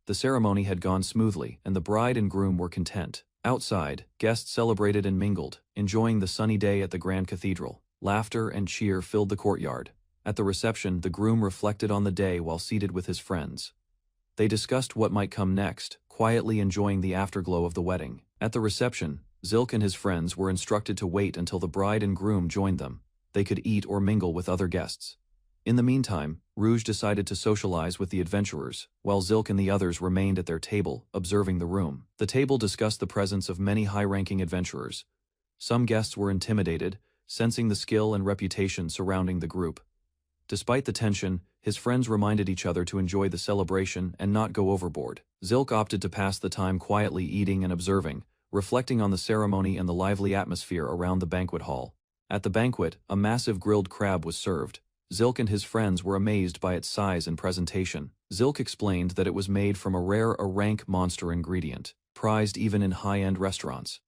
The ceremony had gone smoothly, and the bride and groom were content. Outside, guests celebrated and mingled, enjoying the sunny day at the grand cathedral. Laughter and cheer filled the courtyard. At the reception, the groom reflected on the day while seated with his friends. They discussed what might come next, quietly enjoying the afterglow of the wedding. At the reception, Zilk and his friends were instructed to wait until the bride and groom joined them. They could eat or mingle with other guests. In the meantime, Rouge decided to socialize with the adventurers, while Zilk and the others remained at their table, observing the room. The table discussed the presence of many high-ranking adventurers. Some guests were intimidated, sensing the skill and reputation surrounding the group. Despite the tension, his friends reminded each other to enjoy the celebration and not go overboard. Zilk opted to pass the time quietly eating and observing, reflecting on the ceremony and the lively atmosphere around the banquet hall. At the banquet, a massive grilled crab was served. Zilk and his friends were amazed by its size and presentation. Zilk explained that it was made from a rare rank monster ingredient, prized even in high-end restaurants.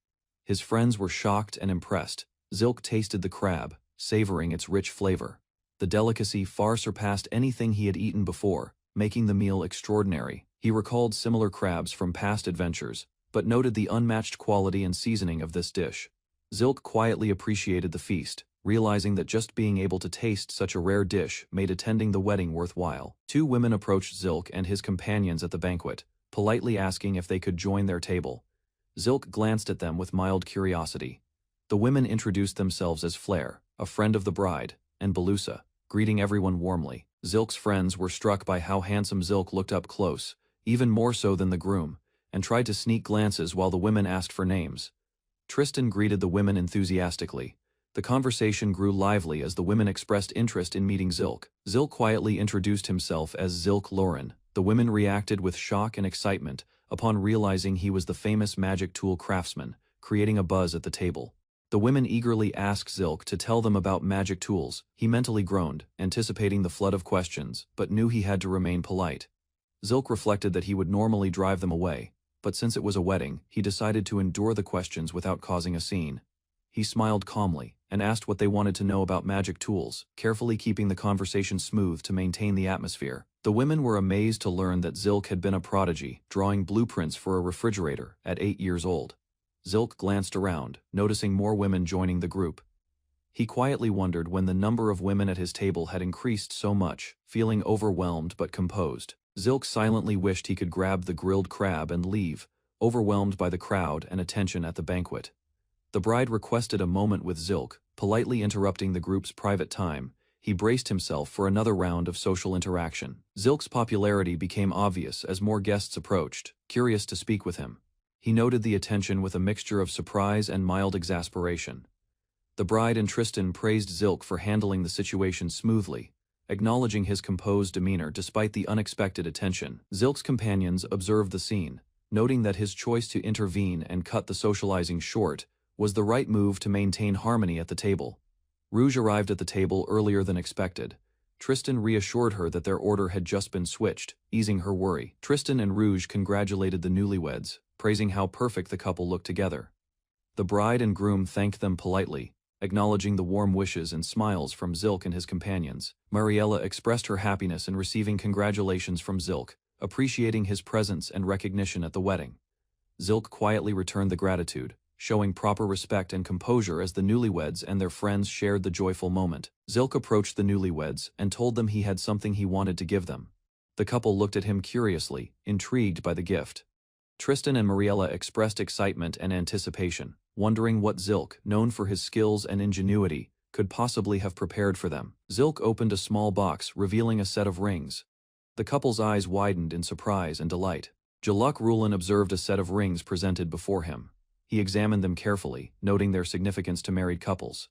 His friends were shocked and impressed. Zilk tasted the crab, savoring its rich flavor. The delicacy far surpassed anything he had eaten before, making the meal extraordinary. He recalled similar crabs from past adventures, but noted the unmatched quality and seasoning of this dish. Zilk quietly appreciated the feast, realizing that just being able to taste such a rare dish made attending the wedding worthwhile. Two women approached Zilk and his companions at the banquet, politely asking if they could join their table. Zilk glanced at them with mild curiosity. The women introduced themselves as Flair, a friend of the bride, and Belusa, greeting everyone warmly. Zilk's friends were struck by how handsome Zilk looked up close, even more so than the groom, and tried to sneak glances while the women asked for names. Tristan greeted the women enthusiastically. The conversation grew lively as the women expressed interest in meeting Zilk. Zilk quietly introduced himself as Zilk Lauren. The women reacted with shock and excitement upon realizing he was the famous magic tool craftsman, creating a buzz at the table. The women eagerly asked Zilk to tell them about magic tools. He mentally groaned, anticipating the flood of questions, but knew he had to remain polite. Zilk reflected that he would normally drive them away, but since it was a wedding, he decided to endure the questions without causing a scene. He smiled calmly and asked what they wanted to know about magic tools, carefully keeping the conversation smooth to maintain the atmosphere. The women were amazed to learn that Zilk had been a prodigy, drawing blueprints for a refrigerator at 8 years old. Zilk glanced around, noticing more women joining the group. He quietly wondered when the number of women at his table had increased so much, feeling overwhelmed but composed. Zilk silently wished he could grab the grilled crab and leave, overwhelmed by the crowd and attention at the banquet. The bride requested a moment with Zilk, politely interrupting the group's private time. He braced himself for another round of social interaction. Zilk's popularity became obvious as more guests approached, curious to speak with him. He noted the attention with a mixture of surprise and mild exasperation. The bride and Tristan praised Zilk for handling the situation smoothly, acknowledging his composed demeanor despite the unexpected attention. Zilk's companions observed the scene, noting that his choice to intervene and cut the socializing short was the right move to maintain harmony at the table. Rouge arrived at the table earlier than expected. Tristan reassured her that their order had just been switched, easing her worry. Tristan and Rouge congratulated the newlyweds, praising how perfect the couple looked together. The bride and groom thanked them politely, acknowledging the warm wishes and smiles from Zilk and his companions. Mariella expressed her happiness in receiving congratulations from Zilk, appreciating his presence and recognition at the wedding. Zilk quietly returned the gratitude, showing proper respect and composure as the newlyweds and their friends shared the joyful moment. Zilk approached the newlyweds and told them he had something he wanted to give them. The couple looked at him curiously, intrigued by the gift. Tristan and Mariella expressed excitement and anticipation, wondering what Zilk, known for his skills and ingenuity, could possibly have prepared for them. Zilk opened a small box, revealing a set of rings. The couple's eyes widened in surprise and delight. Jaluk Rulin observed a set of rings presented before him. He examined them carefully, noting their significance to married couples.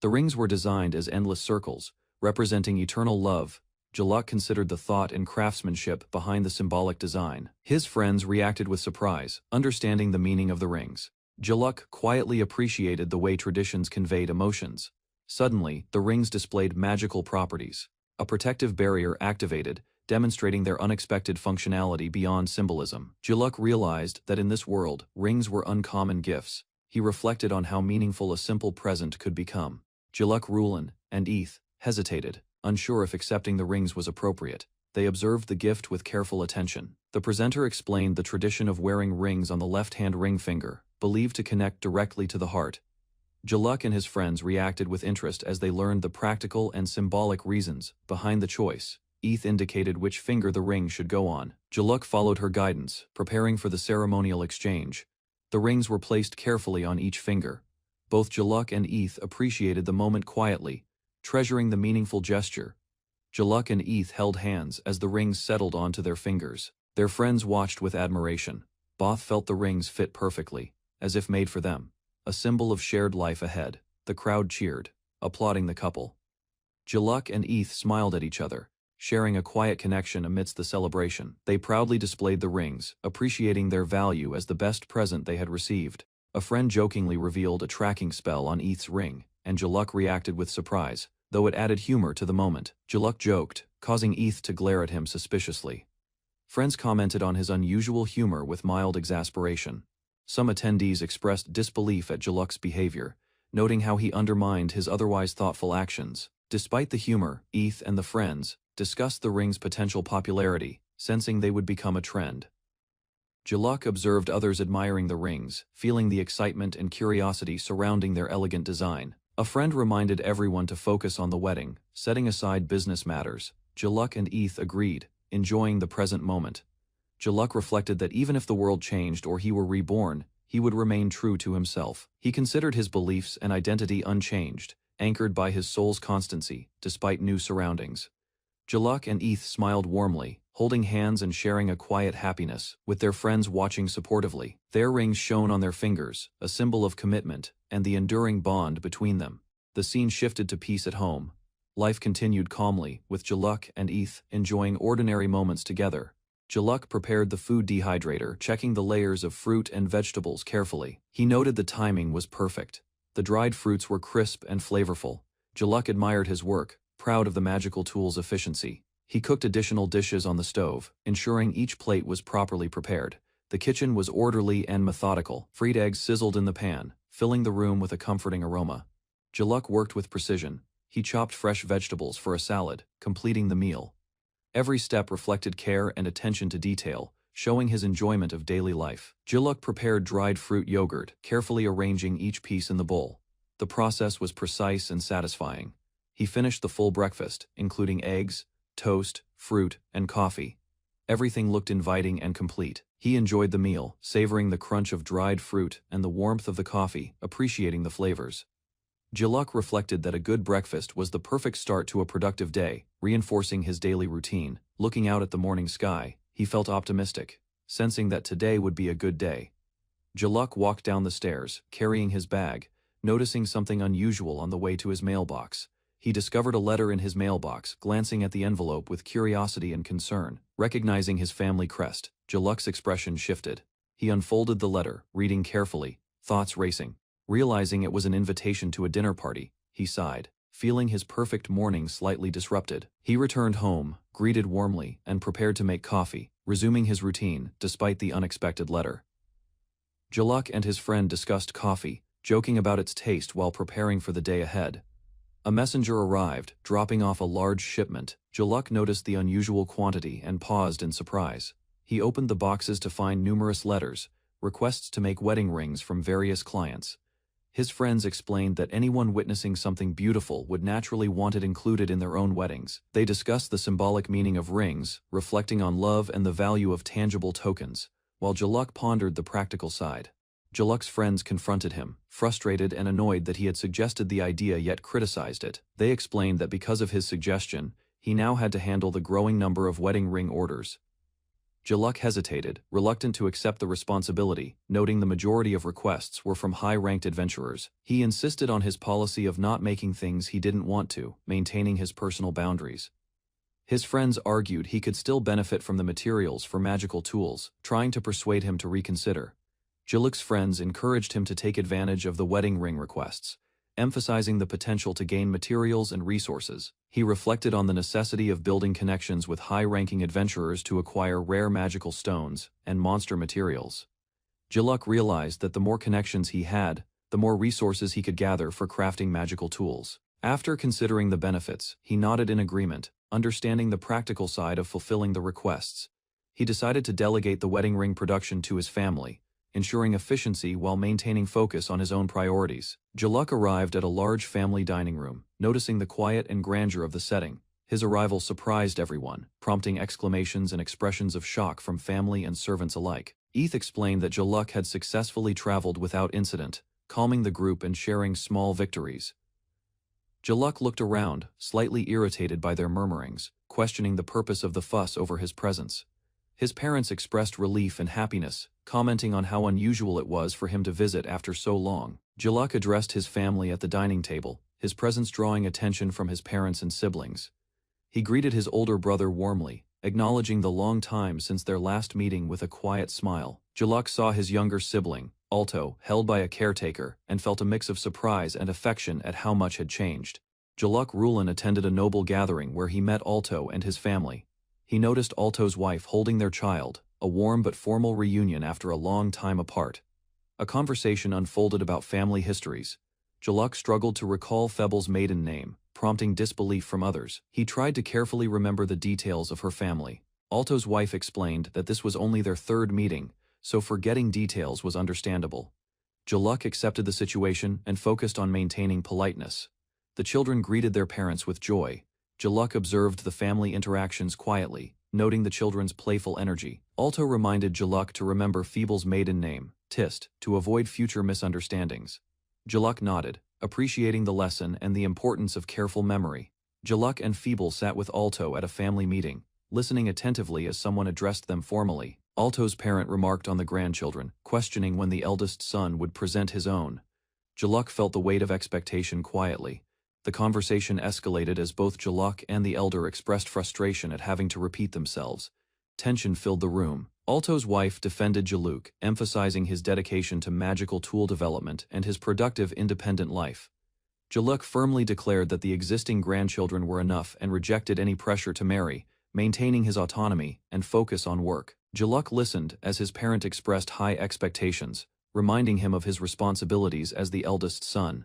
The rings were designed as endless circles, representing eternal love. Jaluk considered the thought and craftsmanship behind the symbolic design. His friends reacted with surprise, understanding the meaning of the rings. Jaluk quietly appreciated the way traditions conveyed emotions. Suddenly, the rings displayed magical properties. A protective barrier activated, demonstrating their unexpected functionality beyond symbolism. Jaluk realized that in this world, rings were uncommon gifts. He reflected on how meaningful a simple present could become. Jaluk Rulin and Eth hesitated, unsure if accepting the rings was appropriate. They observed the gift with careful attention. The presenter explained the tradition of wearing rings on the left-hand ring finger, believed to connect directly to the heart. Jaluk and his friends reacted with interest as they learned the practical and symbolic reasons behind the choice. Eth indicated which finger the ring should go on. Jaluk followed her guidance, preparing for the ceremonial exchange. The rings were placed carefully on each finger. Both Jaluk and Eth appreciated the moment quietly, treasuring the meaningful gesture. Jaluk and Eth held hands as the rings settled onto their fingers. Their friends watched with admiration. Both felt the rings fit perfectly, as if made for them, a symbol of shared life ahead. The crowd cheered, applauding the couple. Jaluk and Eth smiled at each other, sharing a quiet connection amidst the celebration. They proudly displayed the rings, appreciating their value as the best present they had received. A friend jokingly revealed a tracking spell on Eth's ring, and Jaluk reacted with surprise, though it added humor to the moment. Jaluk joked, causing Eth to glare at him suspiciously. Friends commented on his unusual humor with mild exasperation. Some attendees expressed disbelief at Jaluk's behavior, noting how he undermined his otherwise thoughtful actions. Despite the humor, Eth and the friends discussed the ring's potential popularity, sensing they would become a trend. Jaluk observed others admiring the rings, feeling the excitement and curiosity surrounding their elegant design. A friend reminded everyone to focus on the wedding, setting aside business matters. Jaluk and Eth agreed, enjoying the present moment. Jaluk reflected that even if the world changed or he were reborn, he would remain true to himself. He considered his beliefs and identity unchanged, anchored by his soul's constancy, despite new surroundings. Jaluk and Eth smiled warmly, holding hands and sharing a quiet happiness, with their friends watching supportively. Their rings shone on their fingers, a symbol of commitment and the enduring bond between them. The scene shifted to peace at home. Life continued calmly, with Jaluk and Eth enjoying ordinary moments together. Jaluk prepared the food dehydrator, checking the layers of fruit and vegetables carefully. He noted the timing was perfect. The dried fruits were crisp and flavorful. Jaluk admired his work, proud of the magical tool's efficiency. He cooked additional dishes on the stove, ensuring each plate was properly prepared. The kitchen was orderly and methodical. Fried eggs sizzled in the pan, filling the room with a comforting aroma. Jaluk worked with precision. He chopped fresh vegetables for a salad, completing the meal. Every step reflected care and attention to detail, showing his enjoyment of daily life. Jaluk prepared dried fruit yogurt, carefully arranging each piece in the bowl. The process was precise and satisfying. He finished the full breakfast, including eggs, toast, fruit, and coffee. Everything looked inviting and complete. He enjoyed the meal, savoring the crunch of dried fruit and the warmth of the coffee, appreciating the flavors. Jaluk reflected that a good breakfast was the perfect start to a productive day, reinforcing his daily routine. Looking out at the morning sky, he felt optimistic, sensing that today would be a good day. Jaluk walked down the stairs, carrying his bag, noticing something unusual on the way to his mailbox. He discovered a letter in his mailbox, glancing at the envelope with curiosity and concern. Recognizing his family crest, Jaluk's expression shifted. He unfolded the letter, reading carefully, thoughts racing. Realizing it was an invitation to a dinner party, he sighed, feeling his perfect morning slightly disrupted. He returned home, greeted warmly, and prepared to make coffee, resuming his routine despite the unexpected letter. Jaluk and his friend discussed coffee, joking about its taste while preparing for the day ahead. A messenger arrived, dropping off a large shipment. Jaluk noticed the unusual quantity and paused in surprise. He opened the boxes to find numerous letters, requests to make wedding rings from various clients. His friends explained that anyone witnessing something beautiful would naturally want it included in their own weddings. They discussed the symbolic meaning of rings, reflecting on love and the value of tangible tokens, while Jaluk pondered the practical side. Jaluk's friends confronted him, frustrated and annoyed that he had suggested the idea yet criticized it. They explained that because of his suggestion, he now had to handle the growing number of wedding ring orders. Jaluk hesitated, reluctant to accept the responsibility, noting the majority of requests were from high-ranked adventurers. He insisted on his policy of not making things he didn't want to, maintaining his personal boundaries. His friends argued he could still benefit from the materials for magical tools, trying to persuade him to reconsider. Jaluk's friends encouraged him to take advantage of the wedding ring requests, emphasizing the potential to gain materials and resources. He reflected on the necessity of building connections with high-ranking adventurers to acquire rare magical stones and monster materials. Jaluk realized that the more connections he had, the more resources he could gather for crafting magical tools. After considering the benefits, he nodded in agreement, understanding the practical side of fulfilling the requests. He decided to delegate the wedding ring production to his family, ensuring efficiency while maintaining focus on his own priorities. Jaluk arrived at a large family dining room, noticing the quiet and grandeur of the setting. His arrival surprised everyone, prompting exclamations and expressions of shock from family and servants alike. Eth explained that Jaluk had successfully traveled without incident, calming the group and sharing small victories. Jaluk looked around, slightly irritated by their murmurings, questioning the purpose of the fuss over his presence. His parents expressed relief and happiness, commenting on how unusual it was for him to visit after so long. Jaluk addressed his family at the dining table, his presence drawing attention from his parents and siblings. He greeted his older brother warmly, acknowledging the long time since their last meeting with a quiet smile. Jaluk saw his younger sibling, Alto, held by a caretaker, and felt a mix of surprise and affection at how much had changed. Jaluk Rulin attended a noble gathering where he met Alto and his family. He noticed Alto's wife holding their child, a warm but formal reunion after a long time apart. A conversation unfolded about family histories. Jaluk struggled to recall Feble's maiden name, prompting disbelief from others. He tried to carefully remember the details of her family. Alto's wife explained that this was only their third meeting, so forgetting details was understandable. Jaluk accepted the situation and focused on maintaining politeness. The children greeted their parents with joy. Jaluk observed the family interactions quietly, noting the children's playful energy. Alto reminded Jaluk to remember Feble's maiden name, Tist, to avoid future misunderstandings. Jaluk nodded, appreciating the lesson and the importance of careful memory. Jaluk and Feble sat with Alto at a family meeting, listening attentively as someone addressed them formally. Alto's parent remarked on the grandchildren, questioning when the eldest son would present his own. Jaluk felt the weight of expectation quietly. The conversation escalated as both Jaluk and the elder expressed frustration at having to repeat themselves. Tension filled the room. Alto's wife defended Jaluk, emphasizing his dedication to magical tool development and his productive independent life. Jaluk firmly declared that the existing grandchildren were enough and rejected any pressure to marry, maintaining his autonomy and focus on work. Jaluk listened as his parent expressed high expectations, reminding him of his responsibilities as the eldest son.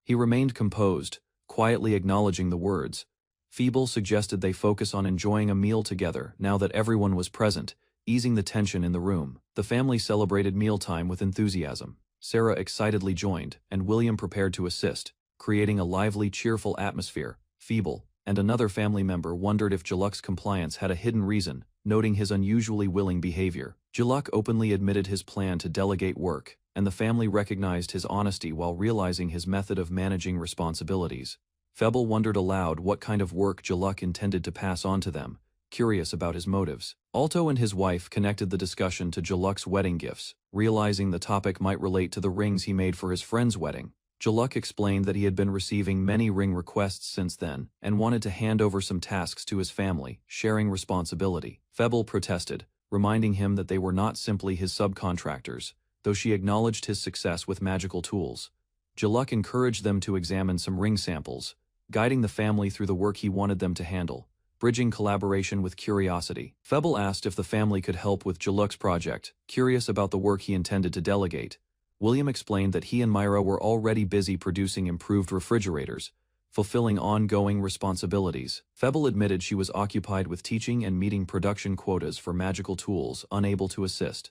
He remained composed, quietly acknowledging the words. Feble suggested they focus on enjoying a meal together now that everyone was present, easing the tension in the room. The family celebrated mealtime with enthusiasm. Sarah excitedly joined, and William prepared to assist, creating a lively, cheerful atmosphere. Feble and another family member wondered if Jaluk's compliance had a hidden reason, noting his unusually willing behavior. Jaluk openly admitted his plan to delegate work, and the family recognized his honesty while realizing his method of managing responsibilities. Feble wondered aloud what kind of work Jaluk intended to pass on to them, curious about his motives. Alto and his wife connected the discussion to Jaluk's wedding gifts, realizing the topic might relate to the rings he made for his friend's wedding. Jaluk explained that he had been receiving many ring requests since then and wanted to hand over some tasks to his family, sharing responsibility. Febble protested, reminding him that they were not simply his subcontractors, though she acknowledged his success with magical tools. Jaluk encouraged them to examine some ring samples, guiding the family through the work he wanted them to handle, bridging collaboration with curiosity. Febble asked if the family could help with Jaluk's project, curious about the work he intended to delegate. William explained that he and Myra were already busy producing improved refrigerators, fulfilling ongoing responsibilities. Febble admitted she was occupied with teaching and meeting production quotas for magical tools, unable to assist.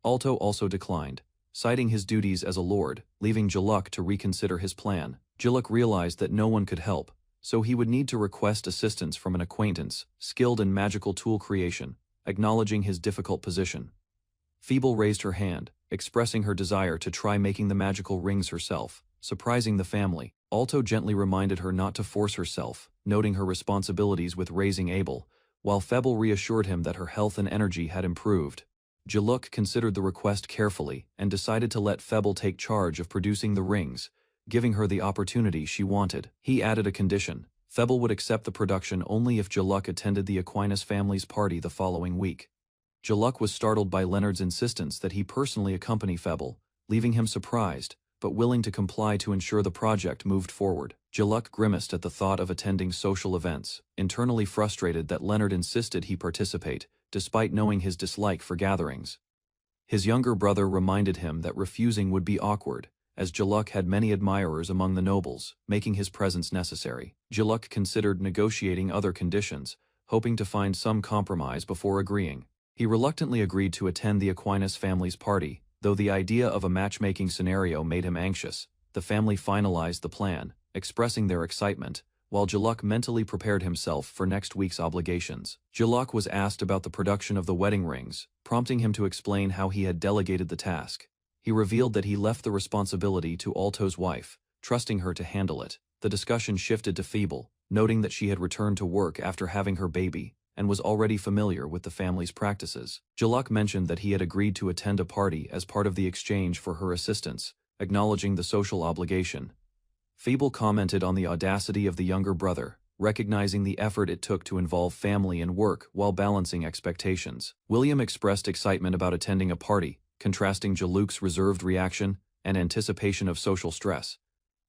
Alto also declined, citing his duties as a lord, leaving Jaluk to reconsider his plan. Jaluk realized that no one could help, so he would need to request assistance from an acquaintance, skilled in magical tool creation, acknowledging his difficult position. Feeble raised her hand, expressing her desire to try making the magical rings herself, surprising the family. Alto gently reminded her not to force herself, noting her responsibilities with raising Abel, while Febble reassured him that her health and energy had improved. Jaluk considered the request carefully and decided to let Febble take charge of producing the rings, giving her the opportunity she wanted. He added a condition: Febble would accept the production only if Jaluk attended the Aquinas family's party the following week. Jaluk was startled by Leonard's insistence that he personally accompany Febble, leaving him surprised, but willing to comply to ensure the project moved forward. Jaluk grimaced at the thought of attending social events, internally frustrated that Leonard insisted he participate, despite knowing his dislike for gatherings. His younger brother reminded him that refusing would be awkward, as Jaluk had many admirers among the nobles, making his presence necessary. Jaluk considered negotiating other conditions, hoping to find some compromise before agreeing. He reluctantly agreed to attend the Aquinas family's party, though the idea of a matchmaking scenario made him anxious. The family finalized the plan, expressing their excitement, while Jaluk mentally prepared himself for next week's obligations. Jaluk was asked about the production of the wedding rings, prompting him to explain how he had delegated the task. He revealed that he left the responsibility to Alto's wife, trusting her to handle it. The discussion shifted to Feeble, noting that she had returned to work after having her baby, and was already familiar with the family's practices. Jaluk mentioned that he had agreed to attend a party as part of the exchange for her assistance, acknowledging the social obligation. Feeble commented on the audacity of the younger brother, recognizing the effort it took to involve family and work while balancing expectations. William expressed excitement about attending a party, contrasting Jaluk's reserved reaction and anticipation of social stress.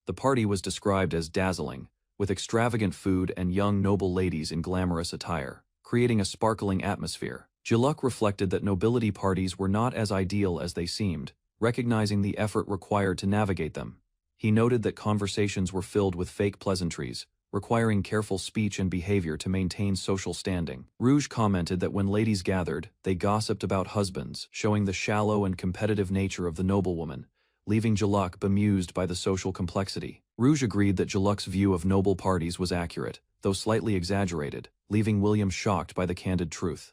The party was described as dazzling, with extravagant food and young noble ladies in glamorous attire, creating a sparkling atmosphere. Jaluk reflected that nobility parties were not as ideal as they seemed, recognizing the effort required to navigate them. He noted that conversations were filled with fake pleasantries, requiring careful speech and behavior to maintain social standing. Rouge commented that when ladies gathered, they gossiped about husbands, showing the shallow and competitive nature of the noblewoman, leaving Jaluk bemused by the social complexity. Rouge agreed that Jaluk's view of noble parties was accurate, though slightly exaggerated, leaving William shocked by the candid truth.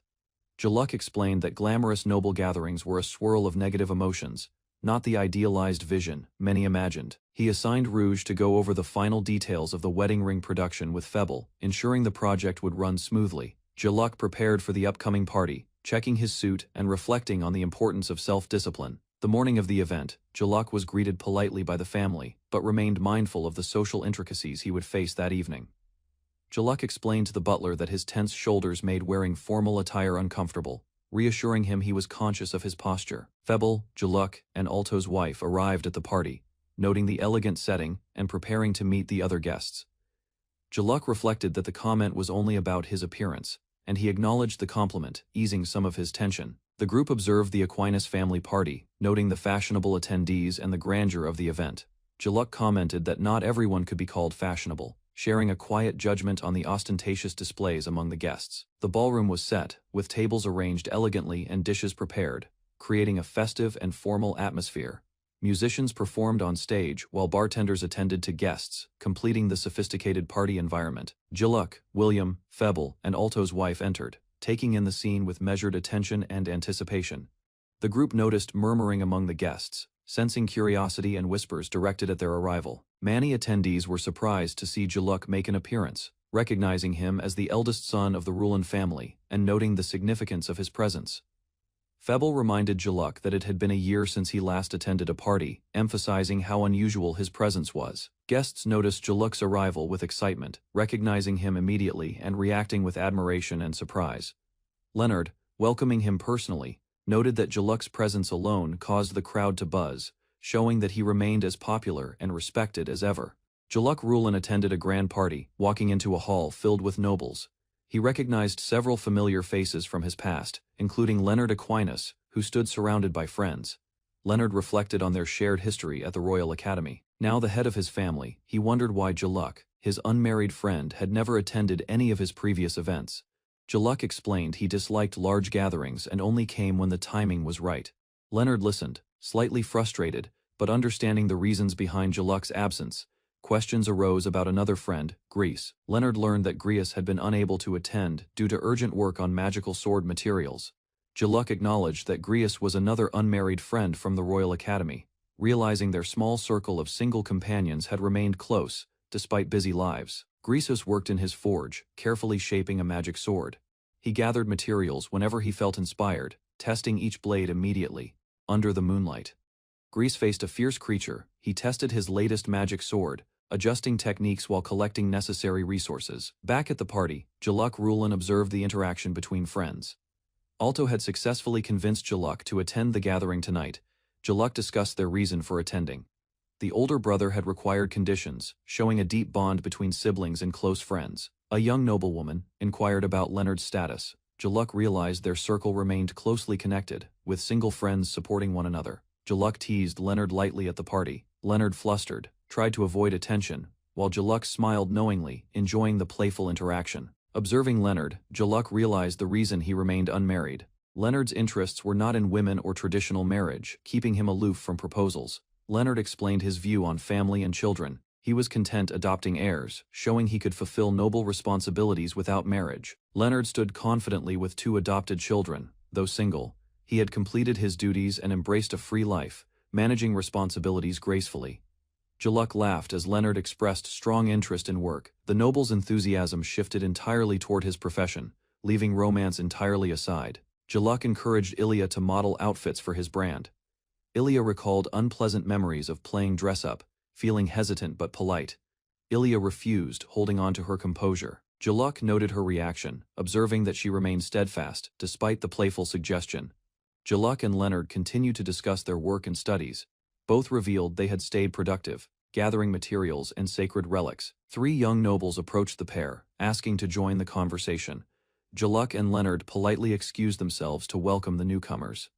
Jaluk explained that glamorous noble gatherings were a swirl of negative emotions, not the idealized vision many imagined. He assigned Rouge to go over the final details of the wedding ring production with Febble, ensuring the project would run smoothly. Jaluk prepared for the upcoming party, checking his suit and reflecting on the importance of self-discipline. The morning of the event, Jaluk was greeted politely by the family, but remained mindful of the social intricacies he would face that evening. Jaluk explained to the butler that his tense shoulders made wearing formal attire uncomfortable, reassuring him he was conscious of his posture. Febble, Jaluk, and Alto's wife arrived at the party, noting the elegant setting and preparing to meet the other guests. Jaluk reflected that the comment was only about his appearance, and he acknowledged the compliment, easing some of his tension. The group observed the Aquinas family party, noting the fashionable attendees and the grandeur of the event. Jaluk commented that not everyone could be called fashionable, sharing a quiet judgment on the ostentatious displays among the guests. The ballroom was set, with tables arranged elegantly and dishes prepared, creating a festive and formal atmosphere. Musicians performed on stage while bartenders attended to guests, completing the sophisticated party environment. Jaluk, William, Febble, and Alto's wife entered, taking in the scene with measured attention and anticipation. The group noticed murmuring among the guests, sensing curiosity and whispers directed at their arrival. Many attendees were surprised to see Jaluk make an appearance, recognizing him as the eldest son of the Rulin family and noting the significance of his presence. Febble reminded Jaluk that it had been a year since he last attended a party, emphasizing how unusual his presence was. Guests noticed Jaluk's arrival with excitement, recognizing him immediately and reacting with admiration and surprise. Leonard, welcoming him personally, noted that Jaluk's presence alone caused the crowd to buzz, showing that he remained as popular and respected as ever. Jaluk Rulin attended a grand party, walking into a hall filled with nobles. He recognized several familiar faces from his past, including Leonard Aquinas, who stood surrounded by friends. Leonard reflected on their shared history at the Royal Academy. Now the head of his family, he wondered why Jaluk, his unmarried friend, had never attended any of his previous events. Jaluk explained he disliked large gatherings and only came when the timing was right. Leonard listened, slightly frustrated, but understanding the reasons behind Jaluk's absence. Questions arose about another friend, Grease. Leonard learned that Grease had been unable to attend due to urgent work on magical sword materials. Jaluk acknowledged that Grease was another unmarried friend from the Royal Academy, realizing their small circle of single companions had remained close, despite busy lives. Greasus worked in his forge, carefully shaping a magic sword. He gathered materials whenever he felt inspired, testing each blade immediately, under the moonlight. Grease faced a fierce creature. He tested his latest magic sword, adjusting techniques while collecting necessary resources. Back at the party, Jaluk Rulin observed the interaction between friends. Alto had successfully convinced Jaluk to attend the gathering tonight. Jaluk discussed their reason for attending. The older brother had required conditions, showing a deep bond between siblings and close friends. A young noblewoman inquired about Leonard's status. Jaluk realized their circle remained closely connected, with single friends supporting one another. Jaluk teased Leonard lightly at the party. Leonard flustered, tried to avoid attention, while Jaluk smiled knowingly, enjoying the playful interaction. Observing Leonard, Jaluk realized the reason he remained unmarried. Leonard's interests were not in women or traditional marriage, keeping him aloof from proposals. Leonard explained his view on family and children. He was content adopting heirs, showing he could fulfill noble responsibilities without marriage. Leonard stood confidently with 2 adopted children. Though single, he had completed his duties and embraced a free life, managing responsibilities gracefully. Jaluk laughed as Leonard expressed strong interest in work. The noble's enthusiasm shifted entirely toward his profession, leaving romance entirely aside. Jaluk encouraged Ilya to model outfits for his brand. Ilya recalled unpleasant memories of playing dress-up, feeling hesitant but polite. Ilya refused, holding on to her composure. Jaluk noted her reaction, observing that she remained steadfast, despite the playful suggestion. Jaluk and Leonard continued to discuss their work and studies. Both revealed they had stayed productive, gathering materials and sacred relics. 3 young nobles approached the pair, asking to join the conversation. Jaluk and Leonard politely excused themselves to welcome the newcomers.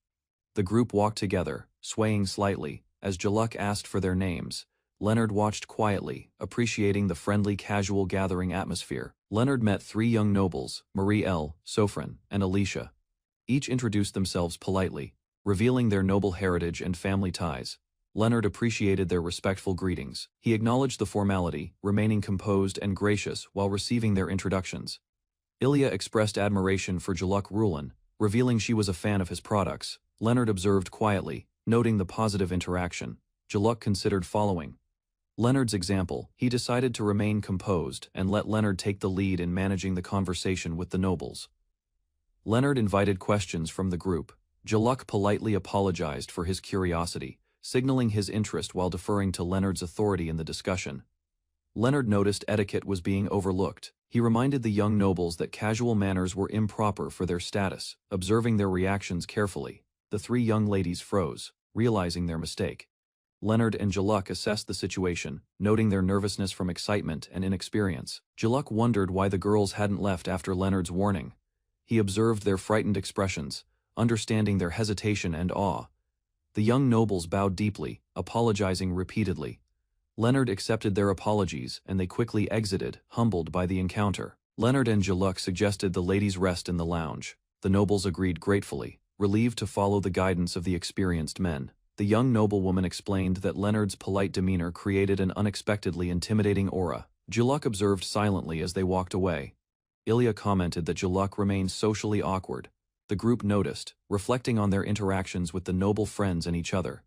The group walked together, swaying slightly, as Jaluk asked for their names. Leonard watched quietly, appreciating the friendly casual gathering atmosphere. Leonard met 3 young nobles, Marie L., Sofran, and Alicia. Each introduced themselves politely, revealing their noble heritage and family ties. Leonard appreciated their respectful greetings. He acknowledged the formality, remaining composed and gracious while receiving their introductions. Ilya expressed admiration for Jaluk Rulin, revealing she was a fan of his products. Leonard observed quietly, noting the positive interaction. Jaluk considered following Leonard's example. He decided to remain composed and let Leonard take the lead in managing the conversation with the nobles. Leonard invited questions from the group. Jaluk politely apologized for his curiosity, signaling his interest while deferring to Leonard's authority in the discussion. Leonard noticed etiquette was being overlooked. He reminded the young nobles that casual manners were improper for their status. Observing their reactions carefully, the 3 young ladies froze, realizing their mistake. Leonard and Jaluk assessed the situation, noting their nervousness from excitement and inexperience. Jaluk wondered why the girls hadn't left after Leonard's warning. He observed their frightened expressions, understanding their hesitation and awe. The young nobles bowed deeply, apologizing repeatedly. Leonard accepted their apologies and they quickly exited, humbled by the encounter. Leonard and Jaluk suggested the ladies rest in the lounge. The nobles agreed gratefully, relieved to follow the guidance of the experienced men. The young noblewoman explained that Leonard's polite demeanor created an unexpectedly intimidating aura. Jaluk observed silently as they walked away. Ilya commented that Jaluk remained socially awkward. The group noticed, reflecting on their interactions with the noble friends and each other.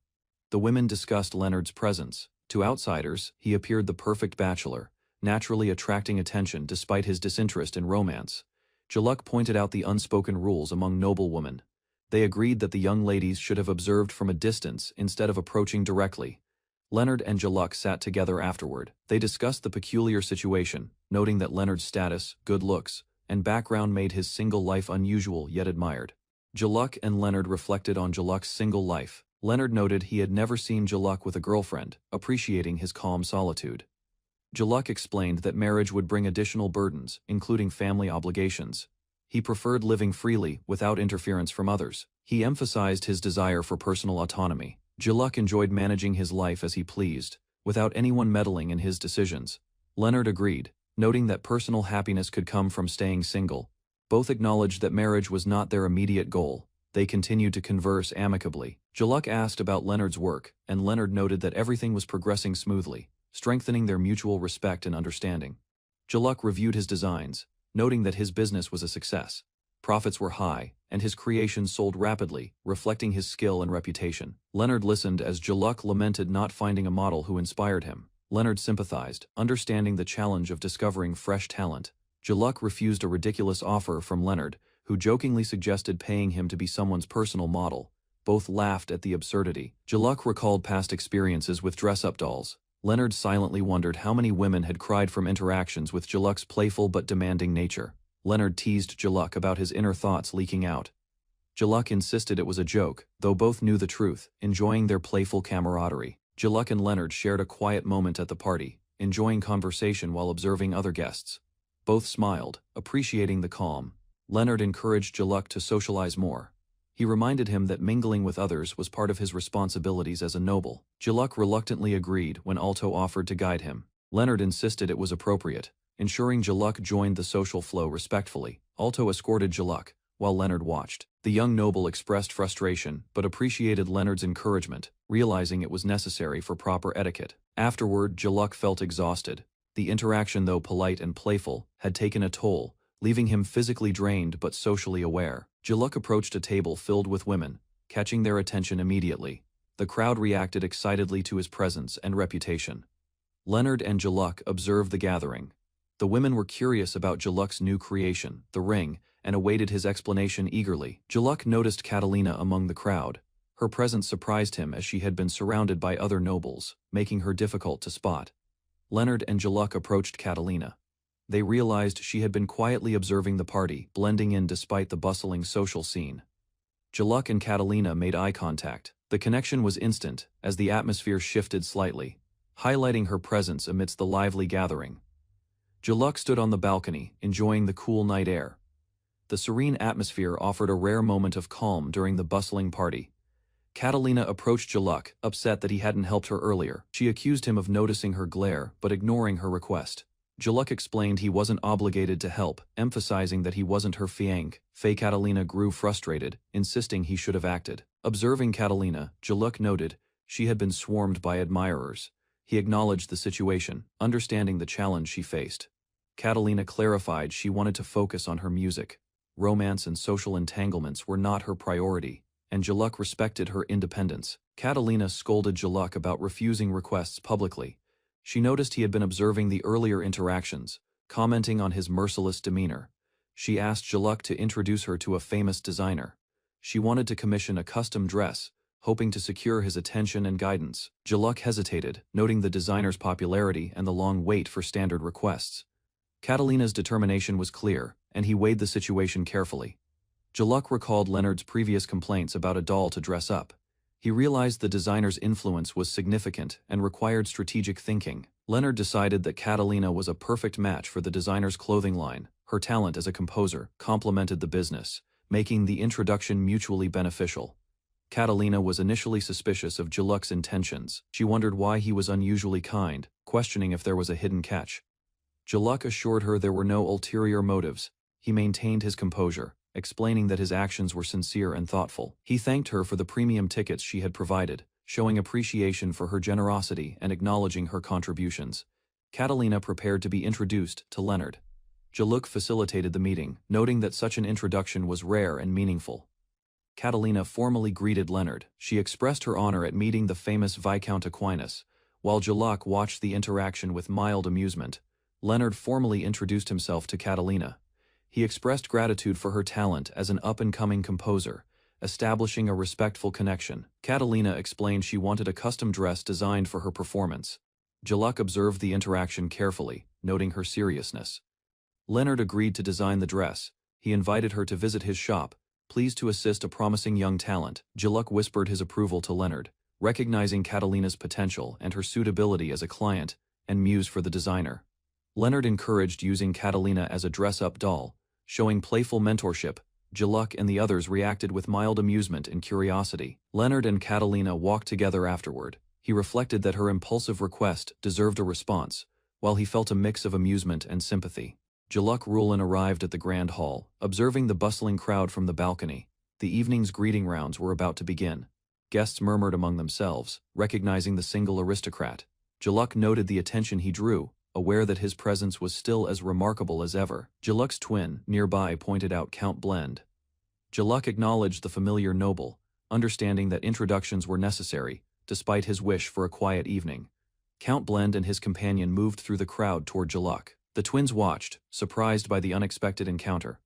The women discussed Leonard's presence. To outsiders, he appeared the perfect bachelor, naturally attracting attention despite his disinterest in romance. Jaluk pointed out the unspoken rules among noblewomen. They agreed that the young ladies should have observed from a distance instead of approaching directly. Leonard and Jaluk sat together afterward. They discussed the peculiar situation, noting that Leonard's status, good looks, and background made his single life unusual yet admired. Jaluk and Leonard reflected on Jaluk's single life. Leonard noted he had never seen Jaluk with a girlfriend, appreciating his calm solitude. Jaluk explained that marriage would bring additional burdens, including family obligations. He preferred living freely, without interference from others. He emphasized his desire for personal autonomy. Jaluk enjoyed managing his life as he pleased, without anyone meddling in his decisions. Leonard agreed, noting that personal happiness could come from staying single. Both acknowledged that marriage was not their immediate goal. They continued to converse amicably. Jaluk asked about Leonard's work, and Leonard noted that everything was progressing smoothly, strengthening their mutual respect and understanding. Jaluk reviewed his designs, noting that his business was a success. Profits were high, and his creations sold rapidly, reflecting his skill and reputation. Leonard listened as Jaluk lamented not finding a model who inspired him. Leonard sympathized, understanding the challenge of discovering fresh talent. Jaluk refused a ridiculous offer from Leonard, who jokingly suggested paying him to be someone's personal model. Both laughed at the absurdity. Jaluk recalled past experiences with dress-up dolls. Leonard silently wondered how many women had cried from interactions with Jaluk's playful but demanding nature. Leonard teased Jaluk about his inner thoughts leaking out. Jaluk insisted it was a joke, though both knew the truth, enjoying their playful camaraderie. Jaluk and Leonard shared a quiet moment at the party, enjoying conversation while observing other guests. Both smiled, appreciating the calm. Leonard encouraged Jaluk to socialize more. He reminded him that mingling with others was part of his responsibilities as a noble. Jaluk reluctantly agreed when Alto offered to guide him. Leonard insisted it was appropriate, ensuring Jaluk joined the social flow respectfully. Alto escorted Jaluk, while Leonard watched. The young noble expressed frustration, but appreciated Leonard's encouragement, realizing it was necessary for proper etiquette. Afterward, Jaluk felt exhausted. The interaction, though polite and playful, had taken a toll, leaving him physically drained but socially aware. Jaluk approached a table filled with women, catching their attention immediately. The crowd reacted excitedly to his presence and reputation. Leonard and Jaluk observed the gathering. The women were curious about Jaluk's new creation, the ring, and awaited his explanation eagerly. Jaluk noticed Catalina among the crowd. Her presence surprised him as she had been surrounded by other nobles, making her difficult to spot. Leonard and Jaluk approached Catalina. They realized she had been quietly observing the party, blending in despite the bustling social scene. Jaluk and Catalina made eye contact. The connection was instant, as the atmosphere shifted slightly, highlighting her presence amidst the lively gathering. Jaluk stood on the balcony, enjoying the cool night air. The serene atmosphere offered a rare moment of calm during the bustling party. Catalina approached Jaluk, upset that he hadn't helped her earlier. She accused him of noticing her glare, but ignoring her request. Jaluk explained he wasn't obligated to help, emphasizing that he wasn't her fiancé. Catalina grew frustrated, insisting he should have acted. Observing Catalina, Jaluk noted she had been swarmed by admirers. He acknowledged the situation, understanding the challenge she faced. Catalina clarified she wanted to focus on her music. Romance and social entanglements were not her priority, and Jaluk respected her independence. Catalina scolded Jaluk about refusing requests publicly. She noticed he had been observing the earlier interactions, commenting on his merciless demeanor. She asked Jaluk to introduce her to a famous designer. She wanted to commission a custom dress, hoping to secure his attention and guidance. Jaluk hesitated, noting the designer's popularity and the long wait for standard requests. Catalina's determination was clear, and he weighed the situation carefully. Jaluk recalled Leonard's previous complaints about a doll to dress up. He realized the designer's influence was significant and required strategic thinking. Leonard decided that Catalina was a perfect match for the designer's clothing line. Her talent as a composer complemented the business, making the introduction mutually beneficial. Catalina was initially suspicious of Jaluk's intentions. She wondered why he was unusually kind, questioning if there was a hidden catch. Jaluk assured her there were no ulterior motives. He maintained his composure, explaining that his actions were sincere and thoughtful. He thanked her for the premium tickets she had provided, showing appreciation for her generosity and acknowledging her contributions. Catalina prepared to be introduced to Leonard. Jaluk facilitated the meeting, noting that such an introduction was rare and meaningful. Catalina formally greeted Leonard. She expressed her honor at meeting the famous Viscount Aquinas. While Jaluk watched the interaction with mild amusement, Leonard formally introduced himself to Catalina. He expressed gratitude for her talent as an up-and-coming composer, establishing a respectful connection. Catalina explained she wanted a custom dress designed for her performance. Jaluk observed the interaction carefully, noting her seriousness. Leonard agreed to design the dress. He invited her to visit his shop, pleased to assist a promising young talent. Jaluk whispered his approval to Leonard, recognizing Catalina's potential and her suitability as a client and muse for the designer. Leonard encouraged using Catalina as a dress-up doll, showing playful mentorship. Jaluk and the others reacted with mild amusement and curiosity. Leonard and Catalina walked together afterward. He reflected that her impulsive request deserved a response, while he felt a mix of amusement and sympathy. Jaluk Rulin arrived at the grand hall, observing the bustling crowd from the balcony. The evening's greeting rounds were about to begin. Guests murmured among themselves, recognizing the single aristocrat. Jaluk noted the attention he drew, aware that his presence was still as remarkable as ever. Jaluk's twin, nearby, pointed out Count Blend. Jaluk acknowledged the familiar noble, understanding that introductions were necessary, despite his wish for a quiet evening. Count Blend and his companion moved through the crowd toward Jaluk. The twins watched, surprised by the unexpected encounter.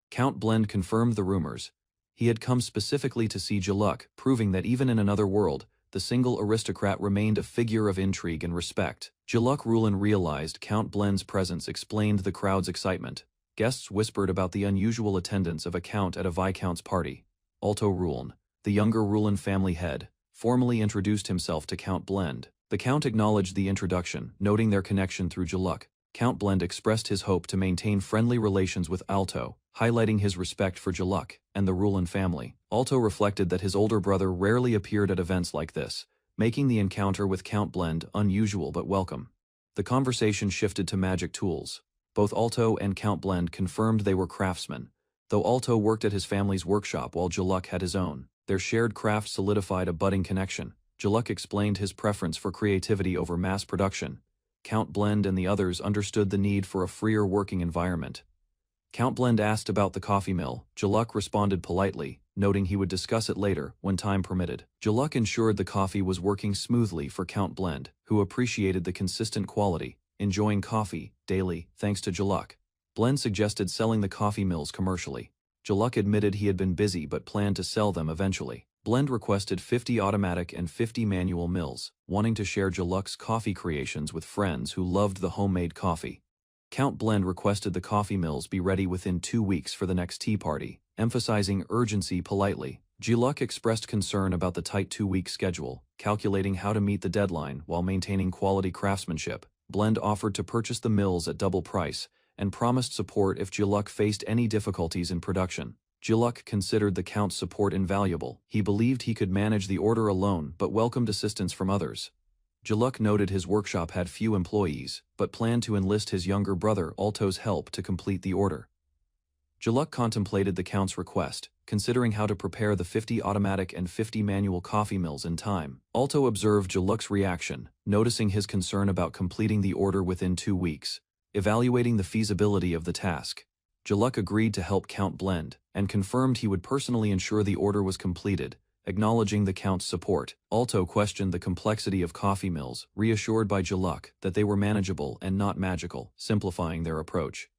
Count Blend confirmed the rumors. He had come specifically to see Jaluk, proving that even in another world, the single aristocrat remained a figure of intrigue and respect. Jaluk Rulin realized Count Blend's presence explained the crowd's excitement. Guests whispered about the unusual attendance of a count at a viscount's party. Alto Rulin, the younger Rulin family head, formally introduced himself to Count Blend. The count acknowledged the introduction, noting their connection through Jaluk. Count Blend expressed his hope to maintain friendly relations with Alto, highlighting his respect for Jaluk and the Rulin family. Alto reflected that his older brother rarely appeared at events like this, making the encounter with Count Blend unusual but welcome. The conversation shifted to magic tools. Both Alto and Count Blend confirmed they were craftsmen, though Alto worked at his family's workshop while Jaluk had his own. Their shared craft solidified a budding connection. Jaluk explained his preference for creativity over mass production. Count Blend and the others understood the need for a freer working environment. Count Blend asked about the coffee mill. Jaluk responded politely, noting he would discuss it later, when time permitted. Jaluk ensured the coffee was working smoothly for Count Blend, who appreciated the consistent quality, enjoying coffee daily thanks to Jaluk. Blend suggested selling the coffee mills commercially. Jaluk admitted he had been busy but planned to sell them eventually. Blend requested 50 automatic and 50 manual mills, wanting to share Jaluk's coffee creations with friends who loved the homemade coffee. Count Blend requested the coffee mills be ready within 2 weeks for the next tea party, emphasizing urgency politely. Jaluk expressed concern about the tight 2-week schedule, calculating how to meet the deadline while maintaining quality craftsmanship. Blend offered to purchase the mills at double price, and promised support if Jaluk faced any difficulties in production. Jaluk considered the Count's support invaluable. He believed he could manage the order alone but welcomed assistance from others. Jaluk noted his workshop had few employees, but planned to enlist his younger brother Alto's help to complete the order. Jaluk contemplated the Count's request, considering how to prepare the 50 automatic and 50 manual coffee mills in time. Alto observed Jaluk's reaction, noticing his concern about completing the order within 2 weeks. Evaluating the feasibility of the task, Jaluk agreed to help Count Blend, and confirmed he would personally ensure the order was completed, acknowledging the Count's support. Alto questioned the complexity of coffee mills, reassured by Jaluk that they were manageable and not magical, simplifying their approach.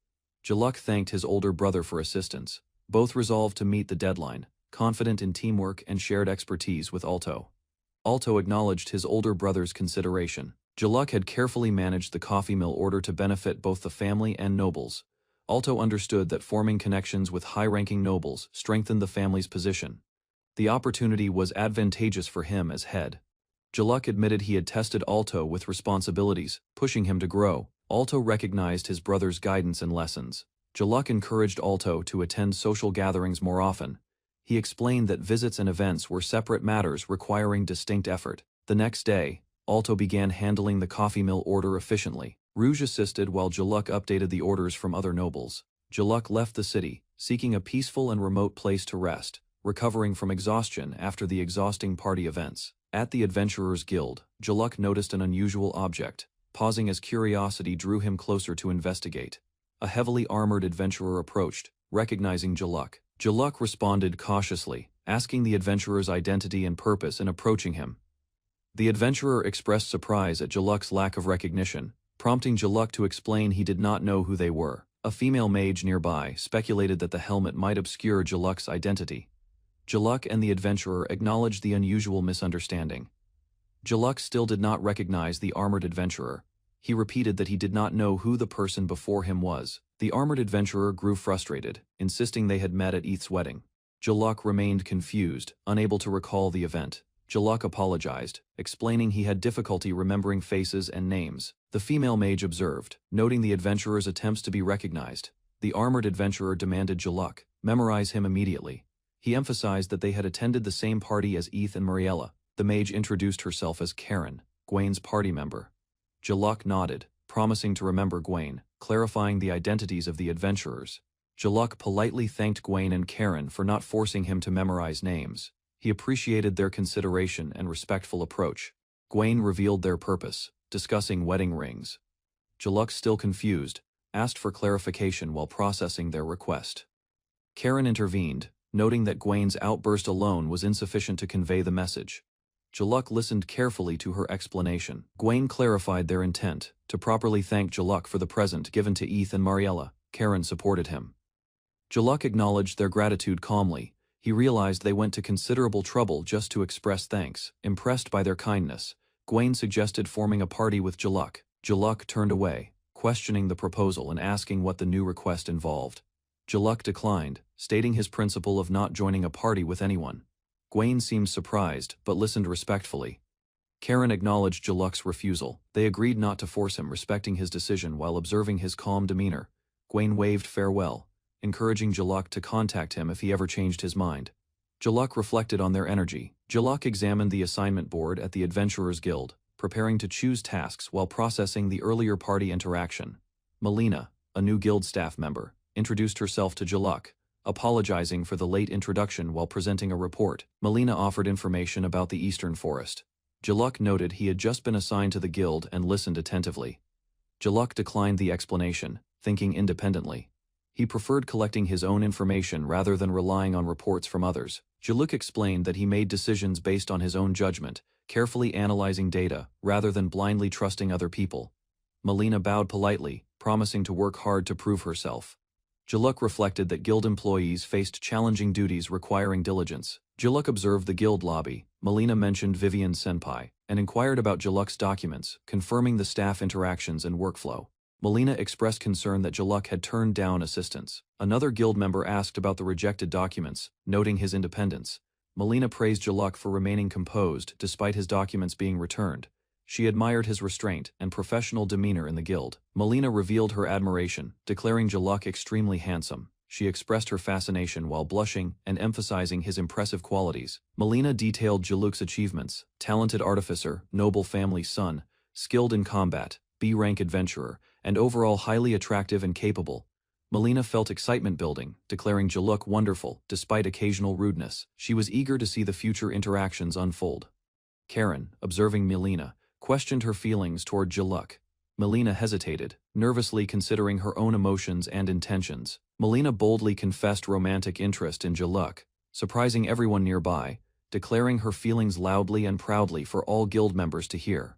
Jaluk thanked his older brother for assistance. Both resolved to meet the deadline, confident in teamwork and shared expertise with Alto. Alto acknowledged his older brother's consideration. Jaluk had carefully managed the coffee mill order to benefit both the family and nobles. Alto understood that forming connections with high-ranking nobles strengthened the family's position. The opportunity was advantageous for him as head. Jaluk admitted he had tested Alto with responsibilities, pushing him to grow. Alto recognized his brother's guidance and lessons. Jaluk encouraged Alto to attend social gatherings more often. He explained that visits and events were separate matters requiring distinct effort. The next day, Alto began handling the coffee mill order efficiently. Rouge assisted while Jaluk updated the orders from other nobles. Jaluk left the city, seeking a peaceful and remote place to rest, recovering from exhaustion after the exhausting party events. At the Adventurers Guild, Jaluk noticed an unusual object. Pausing as curiosity drew him closer to investigate. A heavily armored adventurer approached, recognizing Jaluk. Jaluk responded cautiously, asking the adventurer's identity and purpose in approaching him. The adventurer expressed surprise at Jaluk's lack of recognition, prompting Jaluk to explain he did not know who they were. A female mage nearby speculated that the helmet might obscure Jaluk's identity. Jaluk and the adventurer acknowledged the unusual misunderstanding. Jaluk still did not recognize the armored adventurer. He repeated that he did not know who the person before him was. The armored adventurer grew frustrated, insisting they had met at Eth's wedding. Jaluk remained confused, unable to recall the event. Jaluk apologized, explaining he had difficulty remembering faces and names. The female mage observed, noting the adventurer's attempts to be recognized. The armored adventurer demanded Jaluk memorize him immediately. He emphasized that they had attended the same party as Eth and Mariella. The mage introduced herself as Karen, Gwain's party member. Jaluk nodded, promising to remember Gwain, clarifying the identities of the adventurers. Jaluk politely thanked Gwain and Karen for not forcing him to memorize names. He appreciated their consideration and respectful approach. Gwain revealed their purpose, discussing wedding rings. Jaluk, still confused, asked for clarification while processing their request. Karen intervened, noting that Gwain's outburst alone was insufficient to convey the message. Jaluk listened carefully to her explanation. Gwain clarified their intent, to properly thank Jaluk for the present given to Eth and Mariella. Karen supported him. Jaluk acknowledged their gratitude calmly. He realized they went to considerable trouble just to express thanks. Impressed by their kindness, Gwain suggested forming a party with Jaluk. Jaluk turned away, questioning the proposal and asking what the new request involved. Jaluk declined, stating his principle of not joining a party with anyone. Gwain seemed surprised, but listened respectfully. Karen acknowledged Jaluk's refusal. They agreed not to force him, respecting his decision while observing his calm demeanor. Gwain waved farewell, encouraging Jaluk to contact him if he ever changed his mind. Jaluk reflected on their energy. Jaluk examined the assignment board at the Adventurers Guild, preparing to choose tasks while processing the earlier party interaction. Melina, a new guild staff member, introduced herself to Jaluk, apologizing for the late introduction while presenting a report. Melina offered information about the Eastern Forest. Jaluk noted he had just been assigned to the guild and listened attentively. Jaluk declined the explanation, thinking independently. He preferred collecting his own information rather than relying on reports from others. Jaluk explained that he made decisions based on his own judgment, carefully analyzing data rather than blindly trusting other people. Melina bowed politely, promising to work hard to prove herself. Jaluk reflected that guild employees faced challenging duties requiring diligence. Jaluk observed the guild lobby. Melina mentioned Vivian Senpai, and inquired about Jaluk's documents, confirming the staff interactions and workflow. Melina expressed concern that Jaluk had turned down assistance. Another guild member asked about the rejected documents, noting his independence. Melina praised Jaluk for remaining composed despite his documents being returned. She admired his restraint and professional demeanor in the guild. Melina revealed her admiration, declaring Jaluk extremely handsome. She expressed her fascination while blushing and emphasizing his impressive qualities. Melina detailed Jaluk's achievements: talented artificer, noble family son, skilled in combat, B-rank adventurer, and overall highly attractive and capable. Melina felt excitement building, declaring Jaluk wonderful despite occasional rudeness. She was eager to see the future interactions unfold. Karen, observing Melina, questioned her feelings toward Jaluk. Melina hesitated, nervously considering her own emotions and intentions. Melina boldly confessed romantic interest in Jaluk, surprising everyone nearby, declaring her feelings loudly and proudly for all guild members to hear.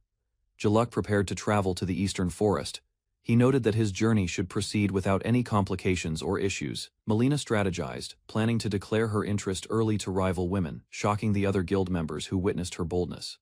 Jaluk prepared to travel to the Eastern Forest. He noted that his journey should proceed without any complications or issues. Melina strategized, planning to declare her interest early to rival women, shocking the other guild members who witnessed her boldness.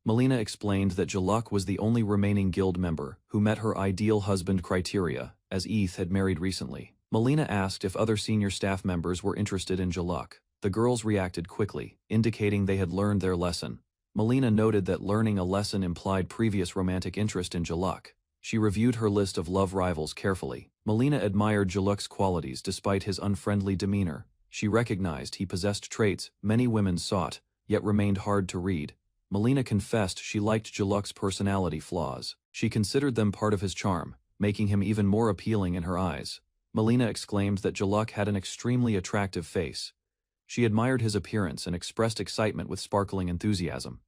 Melina explained that Jaluk was the only remaining guild member who met her ideal husband criteria, as Eth had married recently. Melina asked if other senior staff members were interested in Jaluk. The girls reacted quickly, indicating they had learned their lesson. Melina noted that learning a lesson implied previous romantic interest in Jaluk. She reviewed her list of love rivals carefully. Melina admired Jaluk's qualities despite his unfriendly demeanor. She recognized he possessed traits many women sought, yet remained hard to read. Melina confessed she liked Jaluk's personality flaws. She considered them part of his charm, making him even more appealing in her eyes. Melina exclaimed that Jaluk had an extremely attractive face. She admired his appearance and expressed excitement with sparkling enthusiasm.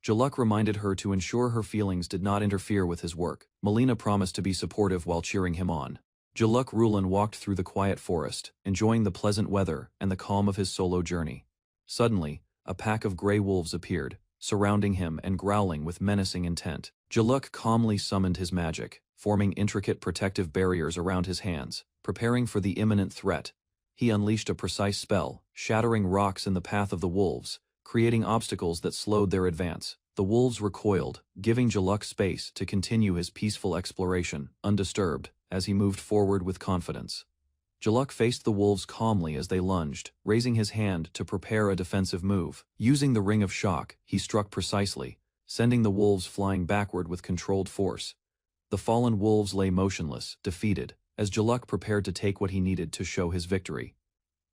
Jaluk reminded her to ensure her feelings did not interfere with his work. Melina promised to be supportive while cheering him on. Jaluk Rulin walked through the quiet forest, enjoying the pleasant weather and the calm of his solo journey. Suddenly, a pack of gray wolves appeared, surrounding him and growling with menacing intent. Jaluk calmly summoned his magic, forming intricate protective barriers around his hands, preparing for the imminent threat. He unleashed a precise spell, shattering rocks in the path of the wolves, creating obstacles that slowed their advance. The wolves recoiled, giving Jaluk space to continue his peaceful exploration, undisturbed, as he moved forward with confidence. Jaluk faced the wolves calmly as they lunged, raising his hand to prepare a defensive move. Using the Ring of Shock, he struck precisely, sending the wolves flying backward with controlled force. The fallen wolves lay motionless, defeated, as Jaluk prepared to take what he needed to show his victory.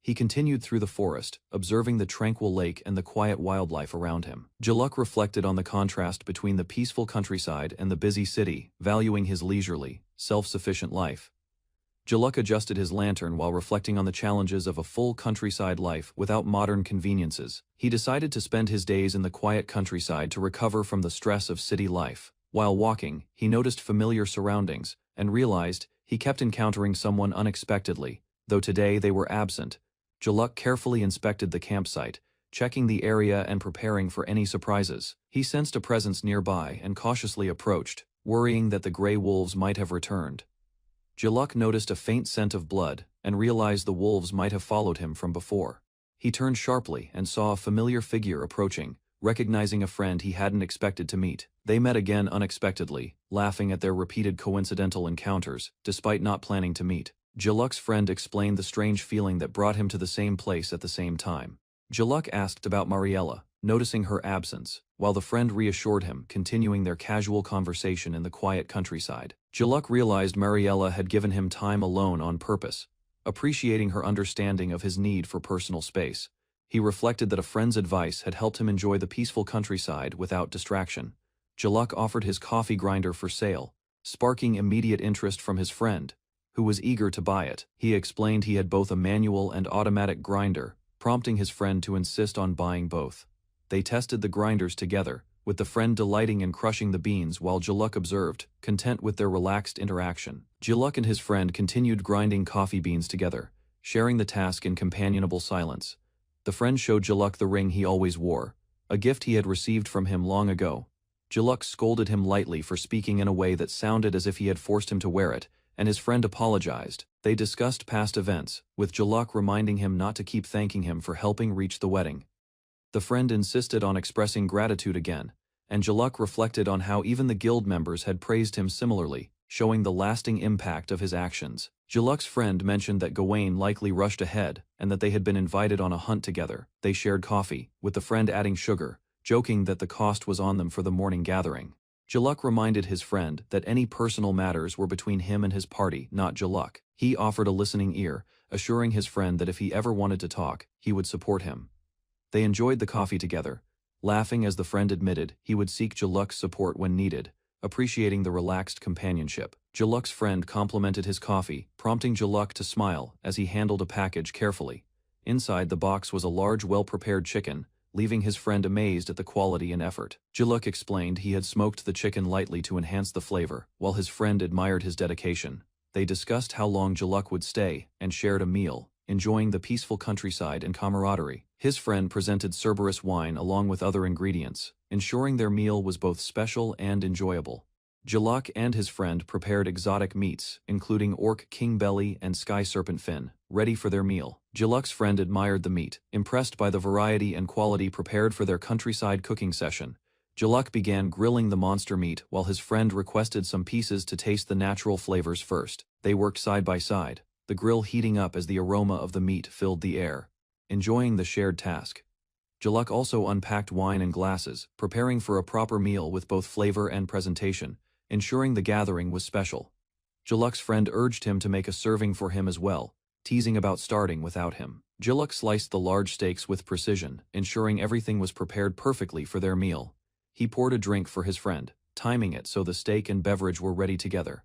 He continued through the forest, observing the tranquil lake and the quiet wildlife around him. Jaluk reflected on the contrast between the peaceful countryside and the busy city, valuing his leisurely, self-sufficient life. Jaluk adjusted his lantern while reflecting on the challenges of a full countryside life without modern conveniences. He decided to spend his days in the quiet countryside to recover from the stress of city life. While walking, he noticed familiar surroundings and realized he kept encountering someone unexpectedly, though today they were absent. Jaluk carefully inspected the campsite, checking the area and preparing for any surprises. He sensed a presence nearby and cautiously approached, worrying that the gray wolves might have returned. Jaluk noticed a faint scent of blood and realized the wolves might have followed him from before. He turned sharply and saw a familiar figure approaching, recognizing a friend he hadn't expected to meet. They met again unexpectedly, laughing at their repeated coincidental encounters, despite not planning to meet. Jaluk's friend explained the strange feeling that brought him to the same place at the same time. Jaluk asked about Mariella, noticing her absence, while the friend reassured him, continuing their casual conversation in the quiet countryside. Jaluk realized Mariella had given him time alone on purpose, appreciating her understanding of his need for personal space. He reflected that a friend's advice had helped him enjoy the peaceful countryside without distraction. Jaluk offered his coffee grinder for sale, sparking immediate interest from his friend, who was eager to buy it. He explained he had both a manual and automatic grinder, prompting his friend to insist on buying both. They tested the grinders together, with the friend delighting in crushing the beans while Jaluk observed, content with their relaxed interaction. Jaluk and his friend continued grinding coffee beans together, sharing the task in companionable silence. The friend showed Jaluk the ring he always wore, a gift he had received from him long ago. Jaluk scolded him lightly for speaking in a way that sounded as if he had forced him to wear it, and his friend apologized. They discussed past events, with Jaluk reminding him not to keep thanking him for helping reach the wedding. The friend insisted on expressing gratitude again, and Jaluk reflected on how even the guild members had praised him similarly, showing the lasting impact of his actions. Jaluk's friend mentioned that Gawain likely rushed ahead and that they had been invited on a hunt together. They shared coffee, with the friend adding sugar, joking that the cost was on them for the morning gathering. Jaluk reminded his friend that any personal matters were between him and his party, not Jaluk. He offered a listening ear, assuring his friend that if he ever wanted to talk, he would support him. They enjoyed the coffee together, laughing as the friend admitted he would seek Jaluk's support when needed, appreciating the relaxed companionship. Jaluk's friend complimented his coffee, prompting Jaluk to smile as he handled a package carefully. Inside the box was a large, well-prepared chicken, leaving his friend amazed at the quality and effort. Jaluk explained he had smoked the chicken lightly to enhance the flavor, while his friend admired his dedication. They discussed how long Jaluk would stay and shared a meal, enjoying the peaceful countryside and camaraderie. His friend presented Cerberus wine along with other ingredients, ensuring their meal was both special and enjoyable. Jaluk and his friend prepared exotic meats, including orc king belly and sky serpent fin, ready for their meal. Jaluk's friend admired the meat, impressed by the variety and quality prepared for their countryside cooking session. Jaluk began grilling the monster meat while his friend requested some pieces to taste the natural flavors first. They worked side by side, the grill heating up as the aroma of the meat filled the air, enjoying the shared task. Jaluk also unpacked wine and glasses, preparing for a proper meal with both flavor and presentation, ensuring the gathering was special. Jaluk's friend urged him to make a serving for him as well, teasing about starting without him. Jaluk sliced the large steaks with precision, ensuring everything was prepared perfectly for their meal. He poured a drink for his friend, timing it so the steak and beverage were ready together.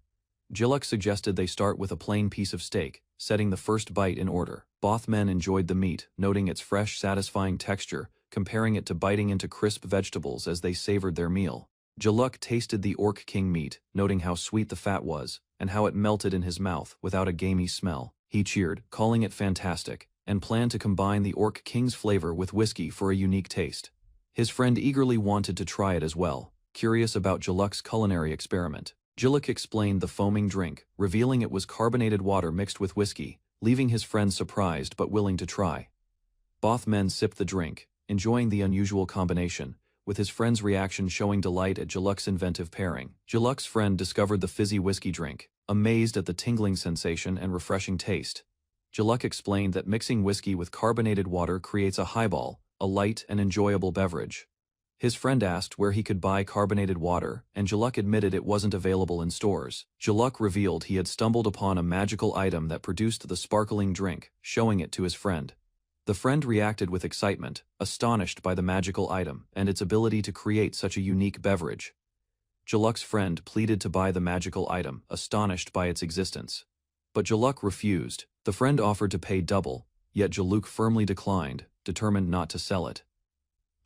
Jaluk suggested they start with a plain piece of steak, setting the first bite in order. Both men enjoyed the meat, noting its fresh, satisfying texture, comparing it to biting into crisp vegetables as they savored their meal. Jaluk tasted the orc king meat, noting how sweet the fat was, and how it melted in his mouth without a gamey smell. He cheered, calling it fantastic, and planned to combine the orc king's flavor with whiskey for a unique taste. His friend eagerly wanted to try it as well, curious about Jaluk's culinary experiment. Jaluk explained the foaming drink, revealing it was carbonated water mixed with whiskey, leaving his friend surprised but willing to try. Both men sipped the drink, enjoying the unusual combination, with his friend's reaction showing delight at Jaluk's inventive pairing. Jaluk's friend discovered the fizzy whiskey drink, amazed at the tingling sensation and refreshing taste. Jaluk explained that mixing whiskey with carbonated water creates a highball, a light and enjoyable beverage. His friend asked where he could buy carbonated water, and Jaluk admitted it wasn't available in stores. Jaluk revealed he had stumbled upon a magical item that produced the sparkling drink, showing it to his friend. The friend reacted with excitement, astonished by the magical item and its ability to create such a unique beverage. Jaluk's friend pleaded to buy the magical item, astonished by its existence. But Jaluk refused. The friend offered to pay double, yet Jaluk firmly declined, determined not to sell it.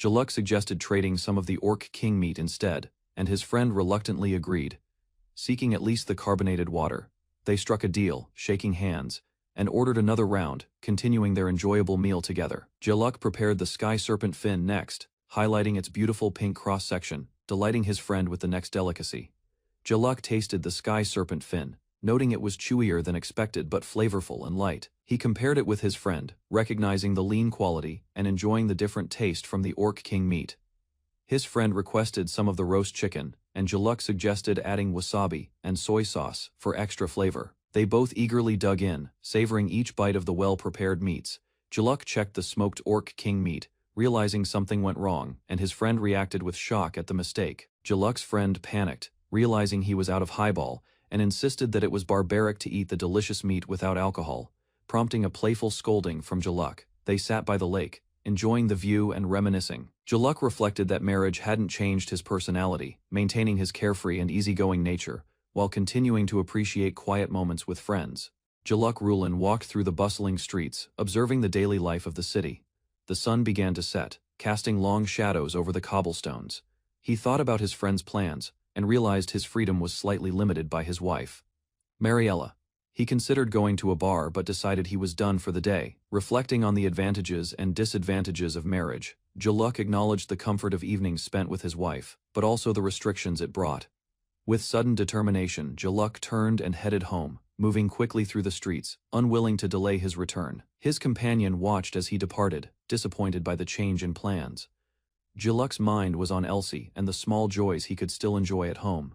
Jaluk suggested trading some of the Orc King meat instead, and his friend reluctantly agreed. Seeking at least the carbonated water, they struck a deal, shaking hands, and ordered another round, continuing their enjoyable meal together. Jaluk prepared the sky serpent fin next, highlighting its beautiful pink cross-section, delighting his friend with the next delicacy. Jaluk tasted the sky serpent fin, noting it was chewier than expected but flavorful and light. He compared it with his friend, recognizing the lean quality and enjoying the different taste from the Orc King meat. His friend requested some of the roast chicken, and Jaluk suggested adding wasabi and soy sauce for extra flavor. They both eagerly dug in, savoring each bite of the well-prepared meats. Jaluk checked the smoked Orc King meat, realizing something went wrong, and his friend reacted with shock at the mistake. Jaluk's friend panicked, realizing he was out of highball, and insisted that it was barbaric to eat the delicious meat without alcohol, prompting a playful scolding from Jaluk. They sat by the lake, enjoying the view and reminiscing. Jaluk reflected that marriage hadn't changed his personality, maintaining his carefree and easygoing nature, while continuing to appreciate quiet moments with friends. Jaluk Rulin walked through the bustling streets, observing the daily life of the city. The sun began to set, casting long shadows over the cobblestones. He thought about his friend's plans, and realized his freedom was slightly limited by his wife, Mariella. He considered going to a bar but decided he was done for the day. Reflecting on the advantages and disadvantages of marriage, Jaluk acknowledged the comfort of evenings spent with his wife, but also the restrictions it brought. With sudden determination, Jaluk turned and headed home, moving quickly through the streets, unwilling to delay his return. His companion watched as he departed, disappointed by the change in plans. Jaluk's mind was on Elsie and the small joys he could still enjoy at home.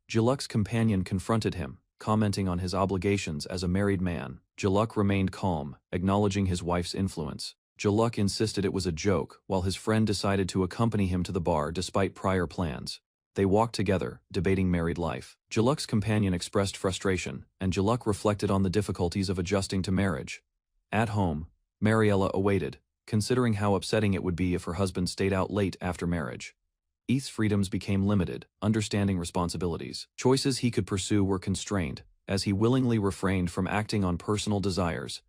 Jaluk's companion confronted him, commenting on his obligations as a married man. Jaluk remained calm, acknowledging his wife's influence. Jaluk insisted it was a joke, while his friend decided to accompany him to the bar despite prior plans. They walked together, debating married life. Jaluk's companion expressed frustration, and Jaluk reflected on the difficulties of adjusting to marriage. At home, Mariella awaited, considering how upsetting it would be if her husband stayed out late after marriage. Eth's freedoms became limited, understanding responsibilities. Choices he could pursue were constrained, as he willingly refrained from acting on personal desires.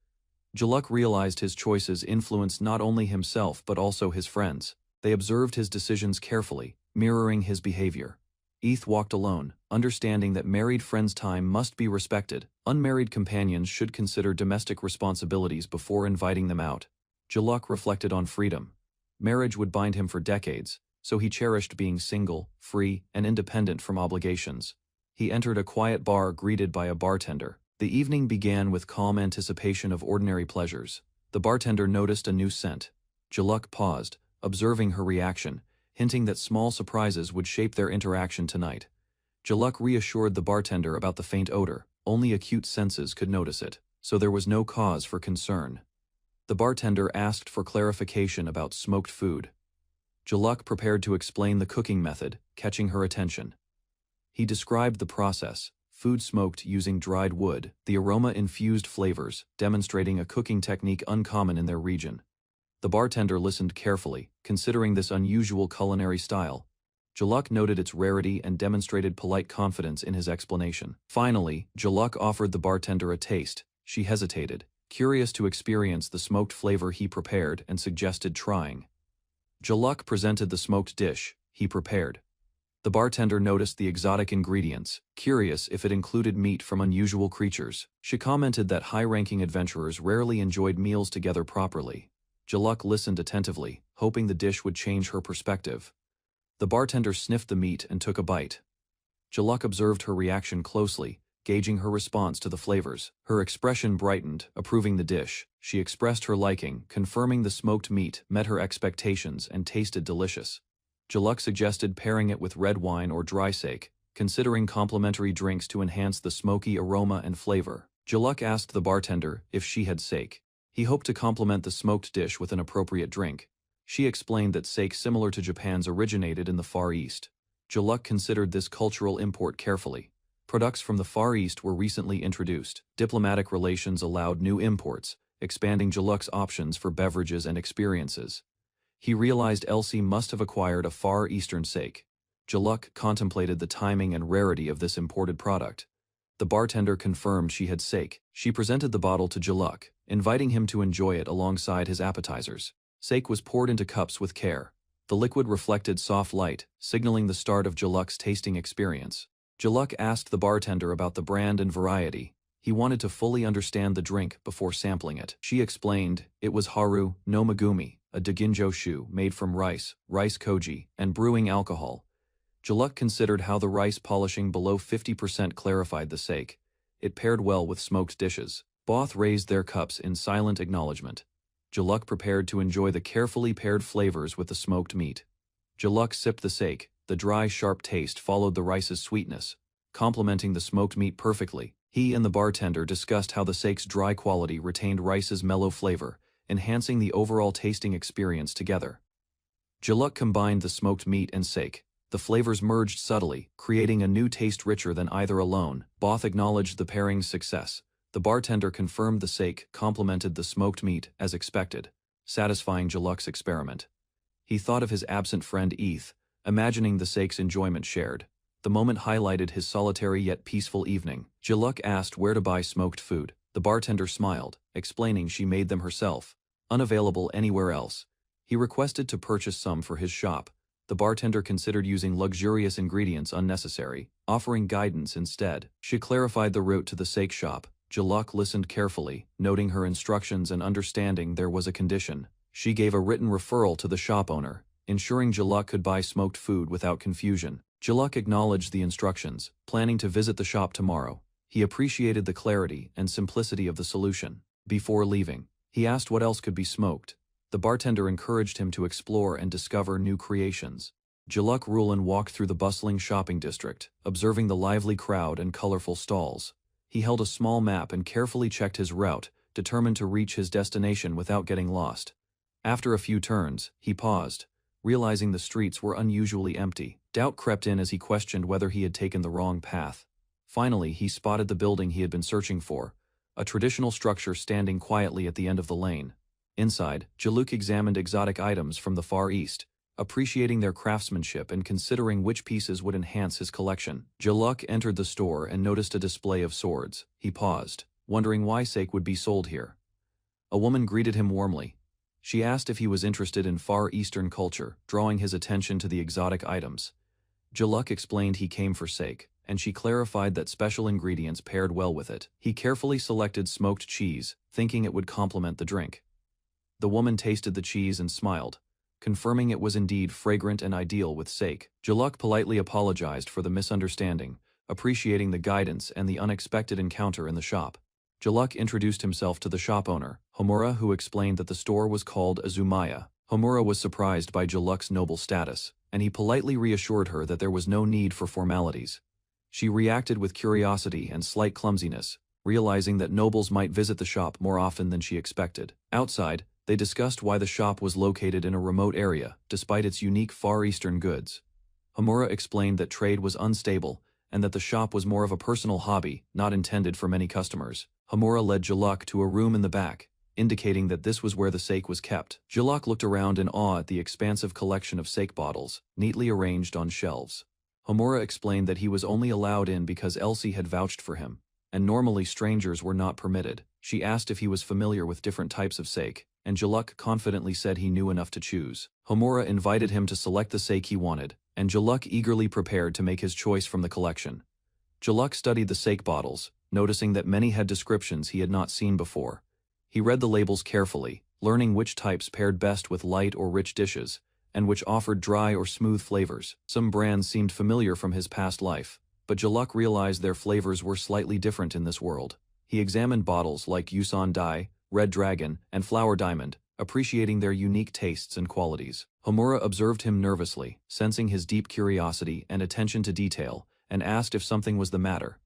Jaluk realized his choices influenced not only himself but also his friends. They observed his decisions carefully, mirroring his behavior. Eth walked alone, understanding that married friends' time must be respected. Unmarried companions should consider domestic responsibilities before inviting them out. Jaluk reflected on freedom. Marriage would bind him for decades, so he cherished being single, free, and independent from obligations. He entered a quiet bar greeted by a bartender. The evening began with calm anticipation of ordinary pleasures. The bartender noticed a new scent. Jaluk paused, observing her reaction, hinting that small surprises would shape their interaction tonight. Jaluk reassured the bartender about the faint odor. Only acute senses could notice it, so there was no cause for concern. The bartender asked for clarification about smoked food. Jaluk prepared to explain the cooking method, catching her attention. He described the process: food smoked using dried wood, the aroma-infused flavors, demonstrating a cooking technique uncommon in their region. The bartender listened carefully, considering this unusual culinary style. Jaluk noted its rarity and demonstrated polite confidence in his explanation. Finally, Jaluk offered the bartender a taste. She hesitated, curious to experience the smoked flavor he prepared, and suggested trying. Jaluk presented the smoked dish he prepared. The bartender noticed the exotic ingredients, curious if it included meat from unusual creatures. She commented that high-ranking adventurers rarely enjoyed meals together properly. Jaluk listened attentively, hoping the dish would change her perspective. The bartender sniffed the meat and took a bite. Jaluk observed her reaction closely, gauging her response to the flavors. Her expression brightened, approving the dish. She expressed her liking, confirming the smoked meat met her expectations and tasted delicious. Jaluk suggested pairing it with red wine or dry sake, considering complementary drinks to enhance the smoky aroma and flavor. Jaluk asked the bartender if she had sake. He hoped to complement the smoked dish with an appropriate drink. She explained that sake similar to Japan's originated in the Far East. Jaluk considered this cultural import carefully. Products from the Far East were recently introduced. Diplomatic relations allowed new imports, expanding Jaluk's options for beverages and experiences. He realized Elsie must have acquired a Far Eastern sake. Jaluk contemplated the timing and rarity of this imported product. The bartender confirmed she had sake. She presented the bottle to Jaluk, inviting him to enjoy it alongside his appetizers. Sake was poured into cups with care. The liquid reflected soft light, signaling the start of Jaluk's tasting experience. Jaluk asked the bartender about the brand and variety. He wanted to fully understand the drink before sampling it. She explained it was Haru no Megumi, a Daginjo shoe made from rice koji, and brewing alcohol. Jaluk considered how the rice polishing below 50% clarified the sake. It paired well with smoked dishes. Both raised their cups in silent acknowledgement. Jaluk prepared to enjoy the carefully paired flavors with the smoked meat. Jaluk sipped the sake. The dry, sharp taste followed the rice's sweetness, complementing the smoked meat perfectly. He and the bartender discussed how the sake's dry quality retained rice's mellow flavor, enhancing the overall tasting experience together. Jaluk combined the smoked meat and sake. The flavors merged subtly, creating a new taste richer than either alone. Both acknowledged the pairing's success. The bartender confirmed the sake complemented the smoked meat as expected, satisfying Jaluk's experiment. He thought of his absent friend Eth, imagining the sake's enjoyment shared. The moment highlighted his solitary yet peaceful evening. Jaluk asked where to buy smoked food. The bartender smiled, explaining she made them herself, unavailable anywhere else. He requested to purchase some for his shop. The bartender considered using luxurious ingredients unnecessary, offering guidance instead. She clarified the route to the sake shop. Jaluk listened carefully, noting her instructions and understanding there was a condition. She gave a written referral to the shop owner, ensuring Jaluk could buy smoked food without confusion. Jaluk acknowledged the instructions, planning to visit the shop tomorrow. He appreciated the clarity and simplicity of the solution. Before leaving, he asked what else could be smoked. The bartender encouraged him to explore and discover new creations. Jaluk Rulin walked through the bustling shopping district, observing the lively crowd and colorful stalls. He held a small map and carefully checked his route, determined to reach his destination without getting lost. After a few turns, he paused, realizing the streets were unusually empty. Doubt crept in as he questioned whether he had taken the wrong path. Finally, he spotted the building he had been searching for, a traditional structure standing quietly at the end of the lane. Inside, Jaluk examined exotic items from the Far East, appreciating their craftsmanship and considering which pieces would enhance his collection. Jaluk entered the store and noticed a display of swords. He paused, wondering why sake would be sold here. A woman greeted him warmly. She asked if he was interested in Far Eastern culture, drawing his attention to the exotic items. Jaluk explained he came for sake, and she clarified that special ingredients paired well with it. He carefully selected smoked cheese, thinking it would complement the drink. The woman tasted the cheese and smiled, confirming it was indeed fragrant and ideal with sake. Jaluk politely apologized for the misunderstanding, appreciating the guidance and the unexpected encounter in the shop. Jaluk introduced himself to the shop owner, Homura, who explained that the store was called Azumaya. Homura was surprised by Jaluk's noble status, and he politely reassured her that there was no need for formalities. She reacted with curiosity and slight clumsiness, realizing that nobles might visit the shop more often than she expected. Outside, they discussed why the shop was located in a remote area, despite its unique Far Eastern goods. Homura explained that trade was unstable, and that the shop was more of a personal hobby, not intended for many customers. Homura led Jaluk to a room in the back, indicating that this was where the sake was kept. Jaluk looked around in awe at the expansive collection of sake bottles, neatly arranged on shelves. Homura explained that he was only allowed in because Elsie had vouched for him, and normally strangers were not permitted. She asked if he was familiar with different types of sake, and Jaluk confidently said he knew enough to choose. Homura invited him to select the sake he wanted, and Jaluk eagerly prepared to make his choice from the collection. Jaluk studied the sake bottles, noticing that many had descriptions he had not seen before. He read the labels carefully, learning which types paired best with light or rich dishes, and which offered dry or smooth flavors. Some brands seemed familiar from his past life. But Jaluk realized their flavors were slightly different in this world. He examined bottles like Yusan Dai, Red Dragon, and Flower Diamond, appreciating their unique tastes and qualities. Homura observed him nervously, sensing his deep curiosity and attention to detail, and asked if something was the matter.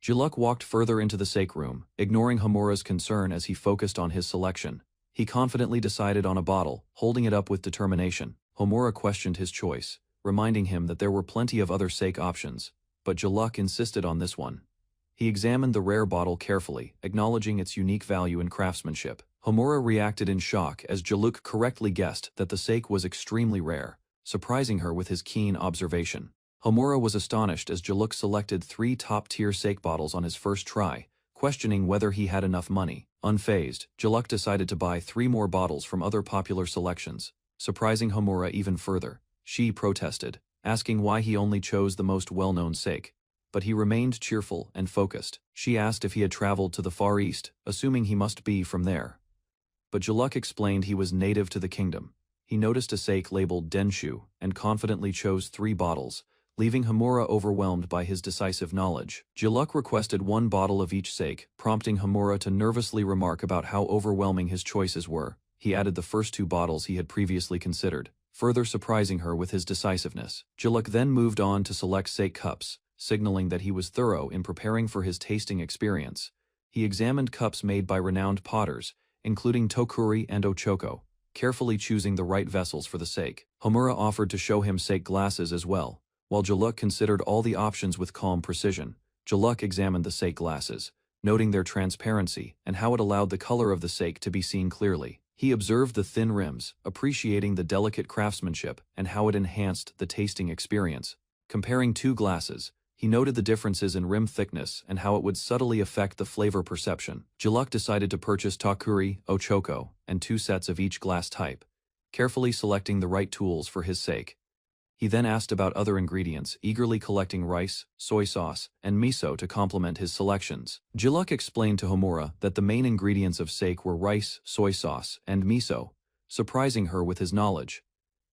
Jaluk walked further into the sake room, ignoring Homura's concern as he focused on his selection. He confidently decided on a bottle, holding it up with determination. Homura questioned his choice, reminding him that there were plenty of other sake options, but Jaluk insisted on this one. He examined the rare bottle carefully, acknowledging its unique value in craftsmanship. Homura reacted in shock as Jaluk correctly guessed that the sake was extremely rare, surprising her with his keen observation. Homura was astonished as Jaluk selected 3 top-tier sake bottles on his first try, questioning whether he had enough money. Unfazed, Jaluk decided to buy 3 more bottles from other popular selections, surprising Homura even further. She protested, asking why he only chose the most well-known sake. But he remained cheerful and focused. She asked if he had traveled to the Far East, assuming he must be from there. But Jaluk explained he was native to the kingdom. He noticed a sake labeled Denshu and confidently chose 3 bottles, leaving Homura overwhelmed by his decisive knowledge. Jaluk requested 1 bottle of each sake, prompting Homura to nervously remark about how overwhelming his choices were. He added the first 2 bottles he had previously considered, further surprising her with his decisiveness. Jaluk then moved on to select sake cups, signaling that he was thorough in preparing for his tasting experience. He examined cups made by renowned potters, including Tokuri and Ochoko, carefully choosing the right vessels for the sake. Homura offered to show him sake glasses as well. While Jaluk considered all the options with calm precision, Jaluk examined the sake glasses, noting their transparency and how it allowed the color of the sake to be seen clearly. He observed the thin rims, appreciating the delicate craftsmanship and how it enhanced the tasting experience. Comparing 2 glasses, he noted the differences in rim thickness and how it would subtly affect the flavor perception. Jaluk decided to purchase Tokuri, Ochoko, and 2 sets of each glass type, carefully selecting the right tools for his sake. He then asked about other ingredients, eagerly collecting rice, soy sauce, and miso to complement his selections. Jaluk explained to Homura that the main ingredients of sake were rice, soy sauce, and miso, surprising her with his knowledge.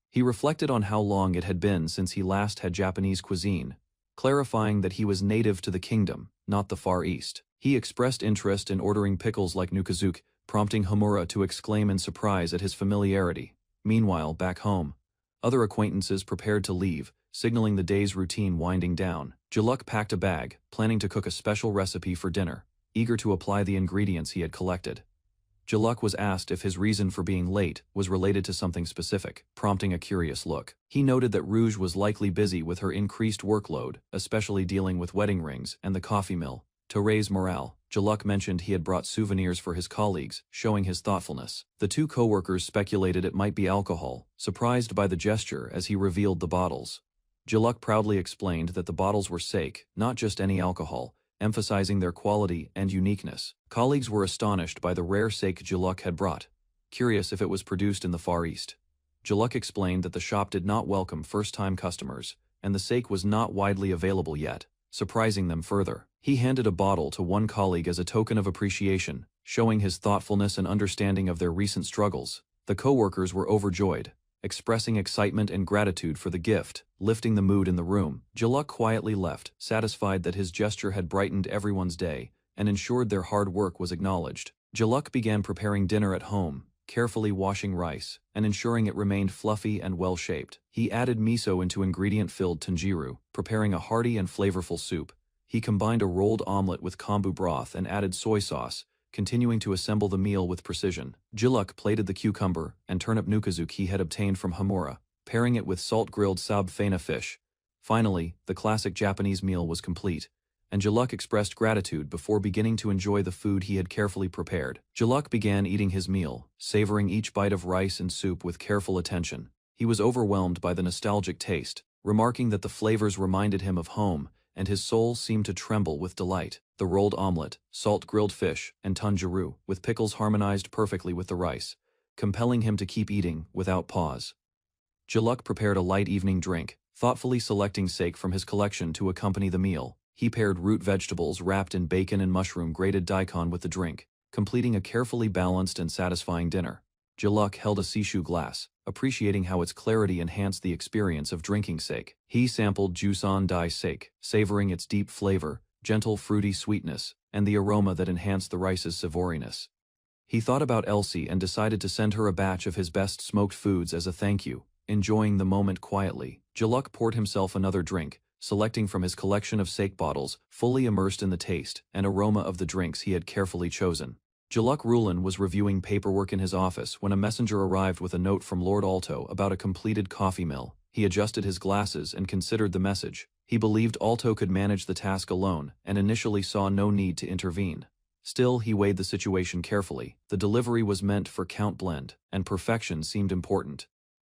He reflected on how long it had been since he last had Japanese cuisine, clarifying that he was native to the kingdom, not the Far East. He expressed interest in ordering pickles like nukazuke, prompting Homura to exclaim in surprise at his familiarity. Meanwhile, back home, other acquaintances prepared to leave, signaling the day's routine winding down. Jaluk packed a bag, planning to cook a special recipe for dinner, eager to apply the ingredients he had collected. Jaluk was asked if his reason for being late was related to something specific, prompting a curious look. He noted that Rouge was likely busy with her increased workload, especially dealing with wedding rings and the coffee mill. To raise morale, Jaluk mentioned he had brought souvenirs for his colleagues, showing his thoughtfulness. The 2 co-workers speculated it might be alcohol, surprised by the gesture as he revealed the bottles. Jaluk proudly explained that the bottles were sake, not just any alcohol, emphasizing their quality and uniqueness. Colleagues were astonished by the rare sake Jaluk had brought, curious if it was produced in the Far East. Jaluk explained that the shop did not welcome first-time customers, and the sake was not widely available yet, surprising them further. He handed a bottle to one colleague as a token of appreciation, showing his thoughtfulness and understanding of their recent struggles. The co-workers were overjoyed, expressing excitement and gratitude for the gift, lifting the mood in the room. Jaluk quietly left, satisfied that his gesture had brightened everyone's day and ensured their hard work was acknowledged. Jaluk began preparing dinner at home, carefully washing rice and ensuring it remained fluffy and well-shaped. He added miso into ingredient-filled tanjiru, preparing a hearty and flavorful soup. He combined a rolled omelet with kombu broth and added soy sauce, continuing to assemble the meal with precision. Jaluk plated the cucumber and turnip nukazuke he had obtained from Homura, pairing it with salt-grilled sabfena fish. Finally, the classic Japanese meal was complete, and Jaluk expressed gratitude before beginning to enjoy the food he had carefully prepared. Jaluk began eating his meal, savoring each bite of rice and soup with careful attention. He was overwhelmed by the nostalgic taste, remarking that the flavors reminded him of home, and his soul seemed to tremble with delight. The rolled omelet, salt-grilled fish, and tanjiru, with pickles harmonized perfectly with the rice, compelling him to keep eating without pause. Jaluk prepared a light evening drink, thoughtfully selecting sake from his collection to accompany the meal. He paired root vegetables wrapped in bacon and mushroom grated daikon with the drink, completing a carefully balanced and satisfying dinner. Jaluk held a sishu glass, appreciating how its clarity enhanced the experience of drinking sake. He sampled Jusan Dai sake, savoring its deep flavor, gentle fruity sweetness, and the aroma that enhanced the rice's savouriness. He thought about Elsie and decided to send her a batch of his best smoked foods as a thank you. Enjoying the moment quietly, Jaluk poured himself another drink, selecting from his collection of sake bottles, fully immersed in the taste and aroma of the drinks he had carefully chosen. Jaluk Rulin was reviewing paperwork in his office when a messenger arrived with a note from Lord Alto about a completed coffee mill. He adjusted his glasses and considered the message. He believed Alto could manage the task alone and initially saw no need to intervene. Still, he weighed the situation carefully. The delivery was meant for Count Blend, and perfection seemed important.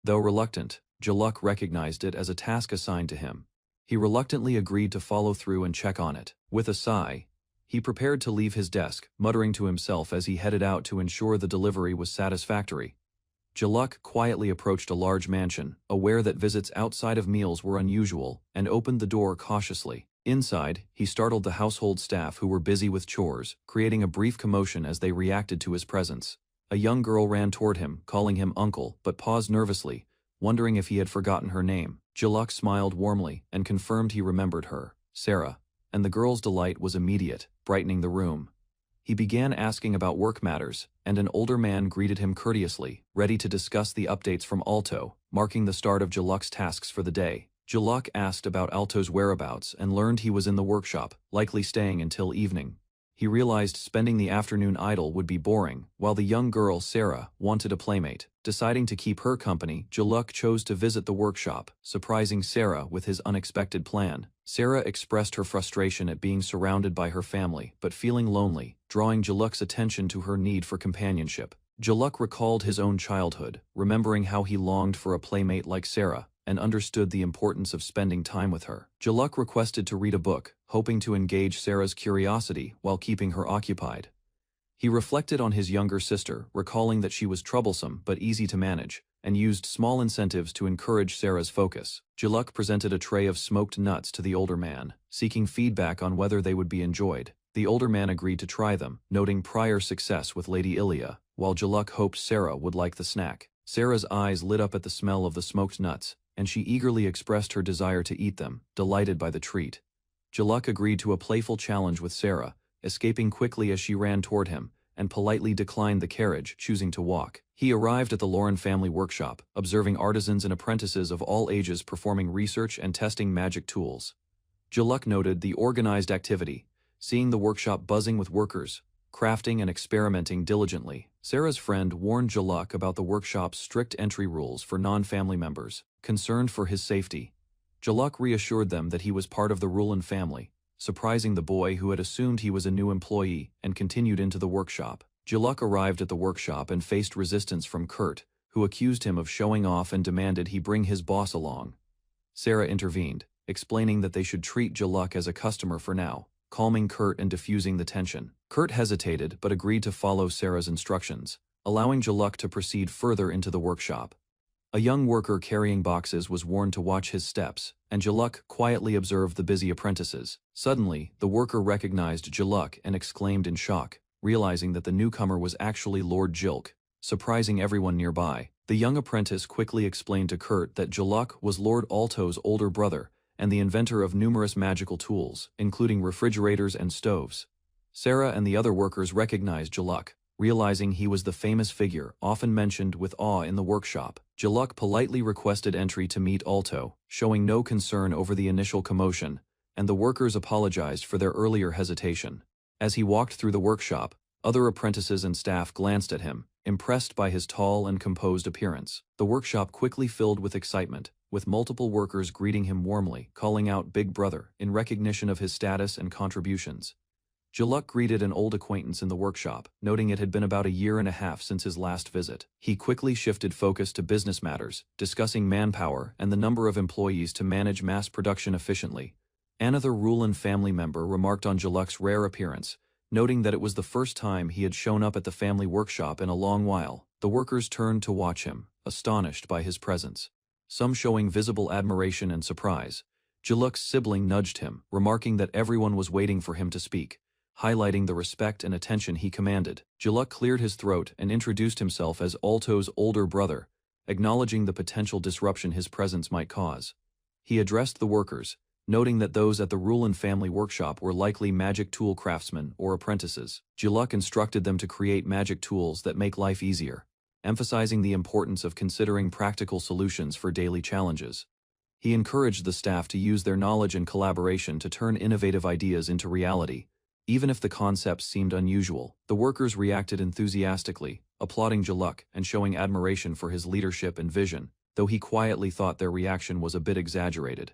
Though reluctant, Jaluk recognized it as a task assigned to him. He reluctantly agreed to follow through and check on it. With a sigh, he prepared to leave his desk, muttering to himself as he headed out to ensure the delivery was satisfactory. Jaluk quietly approached a large mansion, aware that visits outside of meals were unusual, and opened the door cautiously. Inside, he startled the household staff who were busy with chores, creating a brief commotion as they reacted to his presence. A young girl ran toward him, calling him uncle, but paused nervously, wondering if he had forgotten her name. Jaluk smiled warmly and confirmed he remembered her, Sarah, and the girl's delight was immediate, brightening the room. He began asking about work matters, and an older man greeted him courteously, ready to discuss the updates from Alto, marking the start of Jaluk's tasks for the day. Jaluk asked about Alto's whereabouts and learned he was in the workshop, likely staying until evening. He realized spending the afternoon idle would be boring, while the young girl, Sarah, wanted a playmate. Deciding to keep her company, Jaluk chose to visit the workshop, surprising Sarah with his unexpected plan. Sarah expressed her frustration at being surrounded by her family, but feeling lonely, drawing Jaluk's attention to her need for companionship. Jaluk recalled his own childhood, remembering how he longed for a playmate like Sarah, and understood the importance of spending time with her. Jaluk requested to read a book, hoping to engage Sarah's curiosity while keeping her occupied. He reflected on his younger sister, recalling that she was troublesome but easy to manage, and used small incentives to encourage Sarah's focus. Jaluk presented a tray of smoked nuts to the older man, seeking feedback on whether they would be enjoyed. The older man agreed to try them, noting prior success with Lady Ilya, while Jaluk hoped Sarah would like the snack. Sarah's eyes lit up at the smell of the smoked nuts, and she eagerly expressed her desire to eat them, delighted by the treat. Jaluk agreed to a playful challenge with Sarah, escaping quickly as she ran toward him, and politely declined the carriage, choosing to walk. He arrived at the Lauren family workshop, observing artisans and apprentices of all ages performing research and testing magic tools. Jaluk noted the organized activity, seeing the workshop buzzing with workers, crafting and experimenting diligently. Sarah's friend warned Jaluk about the workshop's strict entry rules for non-family members. Concerned for his safety, Jaluk reassured them that he was part of the Rulin family, surprising the boy who had assumed he was a new employee and continued into the workshop. Jaluk arrived at the workshop and faced resistance from Kurt, who accused him of showing off and demanded he bring his boss along. Sarah intervened, explaining that they should treat Jaluk as a customer for now, calming Kurt and diffusing the tension. Kurt hesitated but agreed to follow Sarah's instructions, allowing Jaluk to proceed further into the workshop. A young worker carrying boxes was warned to watch his steps, and Jaluk quietly observed the busy apprentices. Suddenly, the worker recognized Jaluk and exclaimed in shock, realizing that the newcomer was actually Lord Jilk, surprising everyone nearby. The young apprentice quickly explained to Kurt that Jaluk was Lord Alto's older brother and the inventor of numerous magical tools, including refrigerators and stoves. Sarah and the other workers recognized Jaluk, realizing he was the famous figure often mentioned with awe in the workshop. Jaluk politely requested entry to meet Alto, showing no concern over the initial commotion, and the workers apologized for their earlier hesitation. As he walked through the workshop, other apprentices and staff glanced at him, impressed by his tall and composed appearance. The workshop quickly filled with excitement, with multiple workers greeting him warmly, calling out Big Brother in recognition of his status and contributions. Jaluk greeted an old acquaintance in the workshop, noting it had been about a year and a half since his last visit. He quickly shifted focus to business matters, discussing manpower and the number of employees to manage mass production efficiently. Another Rulin family member remarked on Jaluk's rare appearance, noting that it was the first time he had shown up at the family workshop in a long while. The workers turned to watch him, astonished by his presence, some showing visible admiration and surprise. Jaluk's sibling nudged him, remarking that everyone was waiting for him to speak. highlighting the respect and attention he commanded. Jaluk cleared his throat and introduced himself as Alto's older brother, acknowledging the potential disruption his presence might cause. He addressed the workers, noting that those at the Rulin family workshop were likely magic tool craftsmen or apprentices. Jaluk instructed them to create magic tools that make life easier, emphasizing the importance of considering practical solutions for daily challenges. He encouraged the staff to use their knowledge and collaboration to turn innovative ideas into reality, even if the concepts seemed unusual. The workers reacted enthusiastically, applauding Jaluk and showing admiration for his leadership and vision, though he quietly thought their reaction was a bit exaggerated.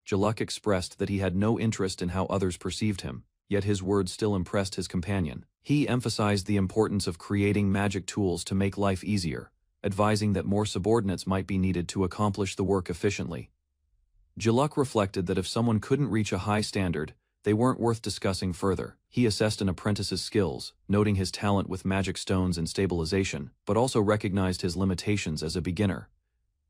Jaluk expressed that he had no interest in how others perceived him, yet his words still impressed his companion. He emphasized the importance of creating magic tools to make life easier, advising that more subordinates might be needed to accomplish the work efficiently. Jaluk reflected that if someone couldn't reach a high standard, they weren't worth discussing further. He assessed an apprentice's skills, noting his talent with magic stones and stabilization, but also recognized his limitations as a beginner.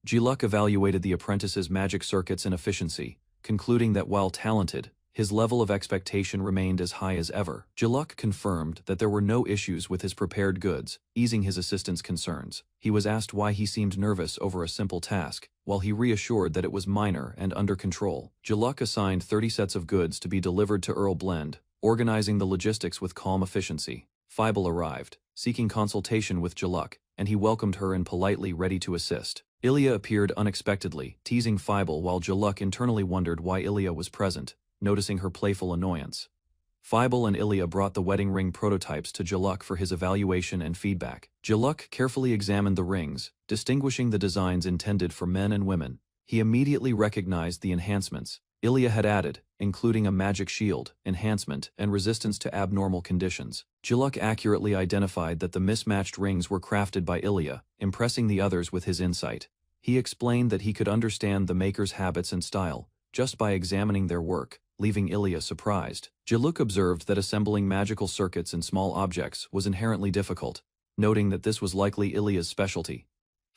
Jaluk evaluated the apprentice's magic circuits and efficiency, concluding that while talented, his level of expectation remained as high as ever. Jaluk confirmed that there were no issues with his prepared goods, easing his assistant's concerns. He was asked why he seemed nervous over a simple task, while he reassured that it was minor and under control. Jaluk assigned 30 sets of goods to be delivered to Earl Blend, organizing the logistics with calm efficiency. Fievel arrived, seeking consultation with Jaluk, and he welcomed her and politely ready to assist. Ilya appeared unexpectedly, teasing Fievel while Jaluk internally wondered why Ilya was present, noticing her playful annoyance. Fievel and Ilya brought the wedding ring prototypes to Jaluk for his evaluation and feedback. Jaluk carefully examined the rings, distinguishing the designs intended for men and women. He immediately recognized the enhancements Ilya had added, including a magic shield, enhancement, and resistance to abnormal conditions. Jaluk accurately identified that the mismatched rings were crafted by Ilya, impressing the others with his insight. He explained that he could understand the maker's habits and style, just by examining their work, leaving Ilya surprised. Jaluk observed that assembling magical circuits in small objects was inherently difficult, noting that this was likely Ilya's specialty.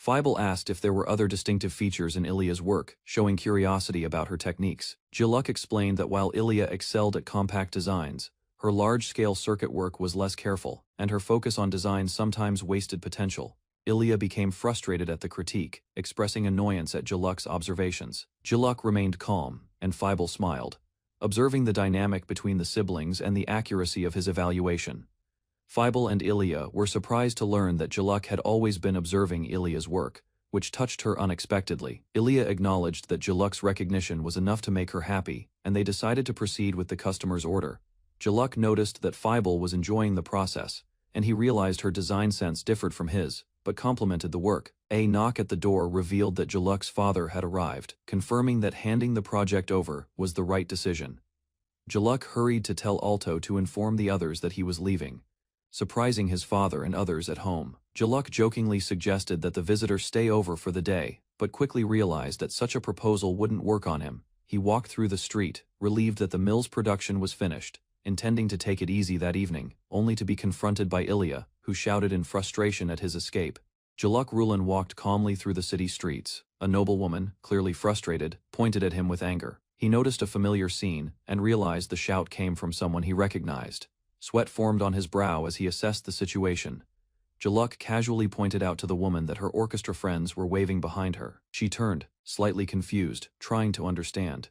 Fievel asked if there were other distinctive features in Ilya's work, showing curiosity about her techniques. Jaluk explained that while Ilya excelled at compact designs, her large-scale circuit work was less careful, and her focus on design sometimes wasted potential. Ilya became frustrated at the critique, expressing annoyance at Jaluk's observations. Jaluk remained calm, and Fievel smiled, observing the dynamic between the siblings and the accuracy of his evaluation. Fievel and Ilya were surprised to learn that Jaluk had always been observing Ilya's work, which touched her unexpectedly. Ilya acknowledged that Jaluk's recognition was enough to make her happy, and they decided to proceed with the customer's order. Jaluk noticed that Fievel was enjoying the process, and he realized her design sense differed from his, but complimented the work. A knock at the door revealed that Jaluk's father had arrived, confirming that handing the project over was the right decision. Jaluk hurried to tell Alto to inform the others that he was leaving, surprising his father and others at home. Jaluk jokingly suggested that the visitor stay over for the day, but quickly realized that such a proposal wouldn't work on him. He walked through the street, relieved that the mill's production was finished, intending to take it easy that evening, only to be confronted by Ilya, who shouted in frustration at his escape. Jaluk Rulin walked calmly through the city streets. A noblewoman, clearly frustrated, pointed at him with anger. He noticed a familiar scene, and realized the shout came from someone he recognized. Sweat formed on his brow as he assessed the situation. Jaluk casually pointed out to the woman that her orchestra friends were waving behind her. She turned, slightly confused, trying to understand.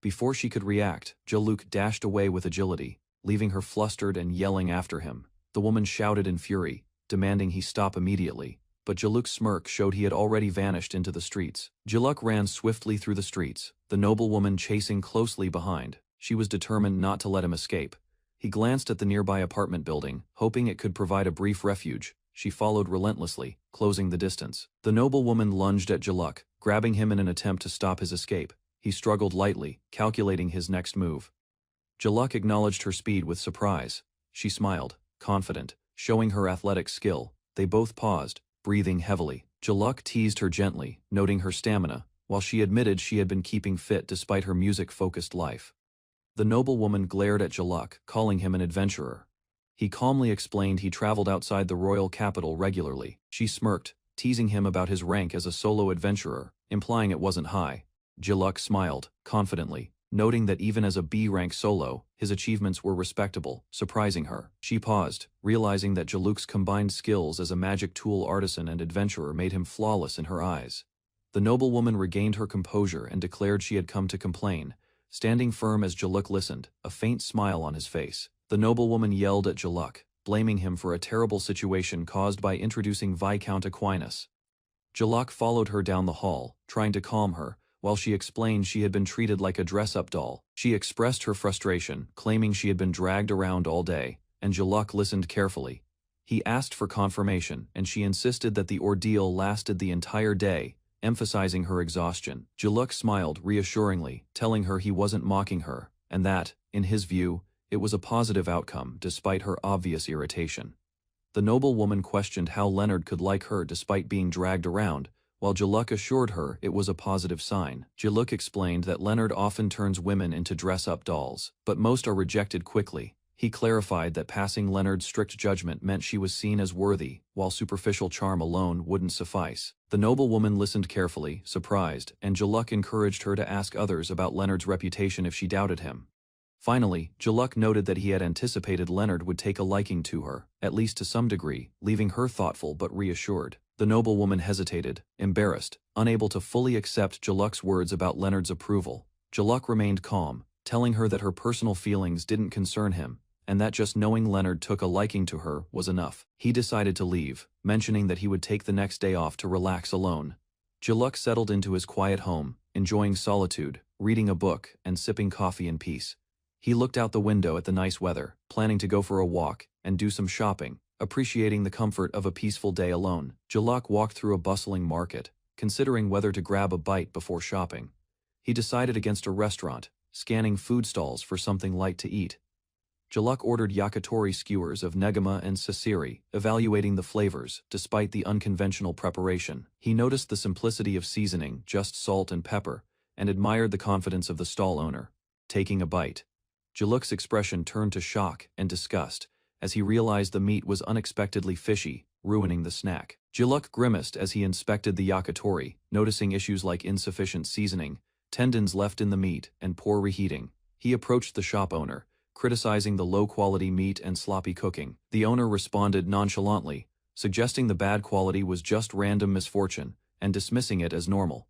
Before she could react, Jaluk dashed away with agility, leaving her flustered and yelling after him. The woman shouted in fury, demanding he stop immediately, but Jaluk's smirk showed he had already vanished into the streets. Jaluk ran swiftly through the streets, the noblewoman chasing closely behind. She was determined not to let him escape. He glanced at the nearby apartment building, hoping it could provide a brief refuge. She followed relentlessly, closing the distance. The noblewoman lunged at Jaluk, grabbing him in an attempt to stop his escape. He struggled lightly, calculating his next move. Jaluk acknowledged her speed with surprise. She smiled, confident, showing her athletic skill. They both paused, breathing heavily. Jaluk teased her gently, noting her stamina, while she admitted she had been keeping fit despite her music-focused life. The noblewoman glared at Jaluk, calling him an adventurer. He calmly explained he traveled outside the royal capital regularly. She smirked, teasing him about his rank as a solo adventurer, implying it wasn't high. Jaluk smiled, confidently, noting that even as a B-rank solo, his achievements were respectable, surprising her. She paused, realizing that Jaluk's combined skills as a magic tool artisan and adventurer made him flawless in her eyes. The noblewoman regained her composure and declared she had come to complain, standing firm as Jaluk listened, a faint smile on his face. The noblewoman yelled at Jaluk, blaming him for a terrible situation caused by introducing Viscount Aquinas. Jaluk followed her down the hall, trying to calm her, while she explained she had been treated like a dress-up doll. She expressed her frustration, claiming she had been dragged around all day, and Jaluk listened carefully. He asked for confirmation, and she insisted that the ordeal lasted the entire day, emphasizing her exhaustion. Jaluk smiled reassuringly, telling her he wasn't mocking her, and that, in his view, it was a positive outcome despite her obvious irritation. The noblewoman questioned how Leonard could like her despite being dragged around, while Jaluk assured her it was a positive sign. Jaluk explained that Leonard often turns women into dress-up dolls, but most are rejected quickly. He clarified that passing Leonard's strict judgment meant she was seen as worthy, while superficial charm alone wouldn't suffice. The noblewoman listened carefully, surprised, and Jaluk encouraged her to ask others about Leonard's reputation if she doubted him. Finally, Jaluk noted that he had anticipated Leonard would take a liking to her, at least to some degree, leaving her thoughtful but reassured. The noblewoman hesitated, embarrassed, unable to fully accept Jaluk's words about Leonard's approval. Jaluk remained calm, telling her that her personal feelings didn't concern him, and that just knowing Leonard took a liking to her was enough. He decided to leave, mentioning that he would take the next day off to relax alone. Jaluk settled into his quiet home, enjoying solitude, reading a book, and sipping coffee in peace. He looked out the window at the nice weather, planning to go for a walk and do some shopping, appreciating the comfort of a peaceful day alone. Jaluk walked through a bustling market, considering whether to grab a bite before shopping. He decided against a restaurant, scanning food stalls for something light to eat. Jaluk ordered yakitori skewers of negama and sasiri, evaluating the flavors, despite the unconventional preparation. He noticed the simplicity of seasoning, just salt and pepper, and admired the confidence of the stall owner. Taking a bite, Jaluk's expression turned to shock and disgust, as he realized the meat was unexpectedly fishy, ruining the snack. Jaluk grimaced as he inspected the yakitori, noticing issues like insufficient seasoning, tendons left in the meat, and poor reheating. He approached the shop owner, criticizing the low-quality meat and sloppy cooking. The owner responded nonchalantly, suggesting the bad quality was just random misfortune, and dismissing it as normal.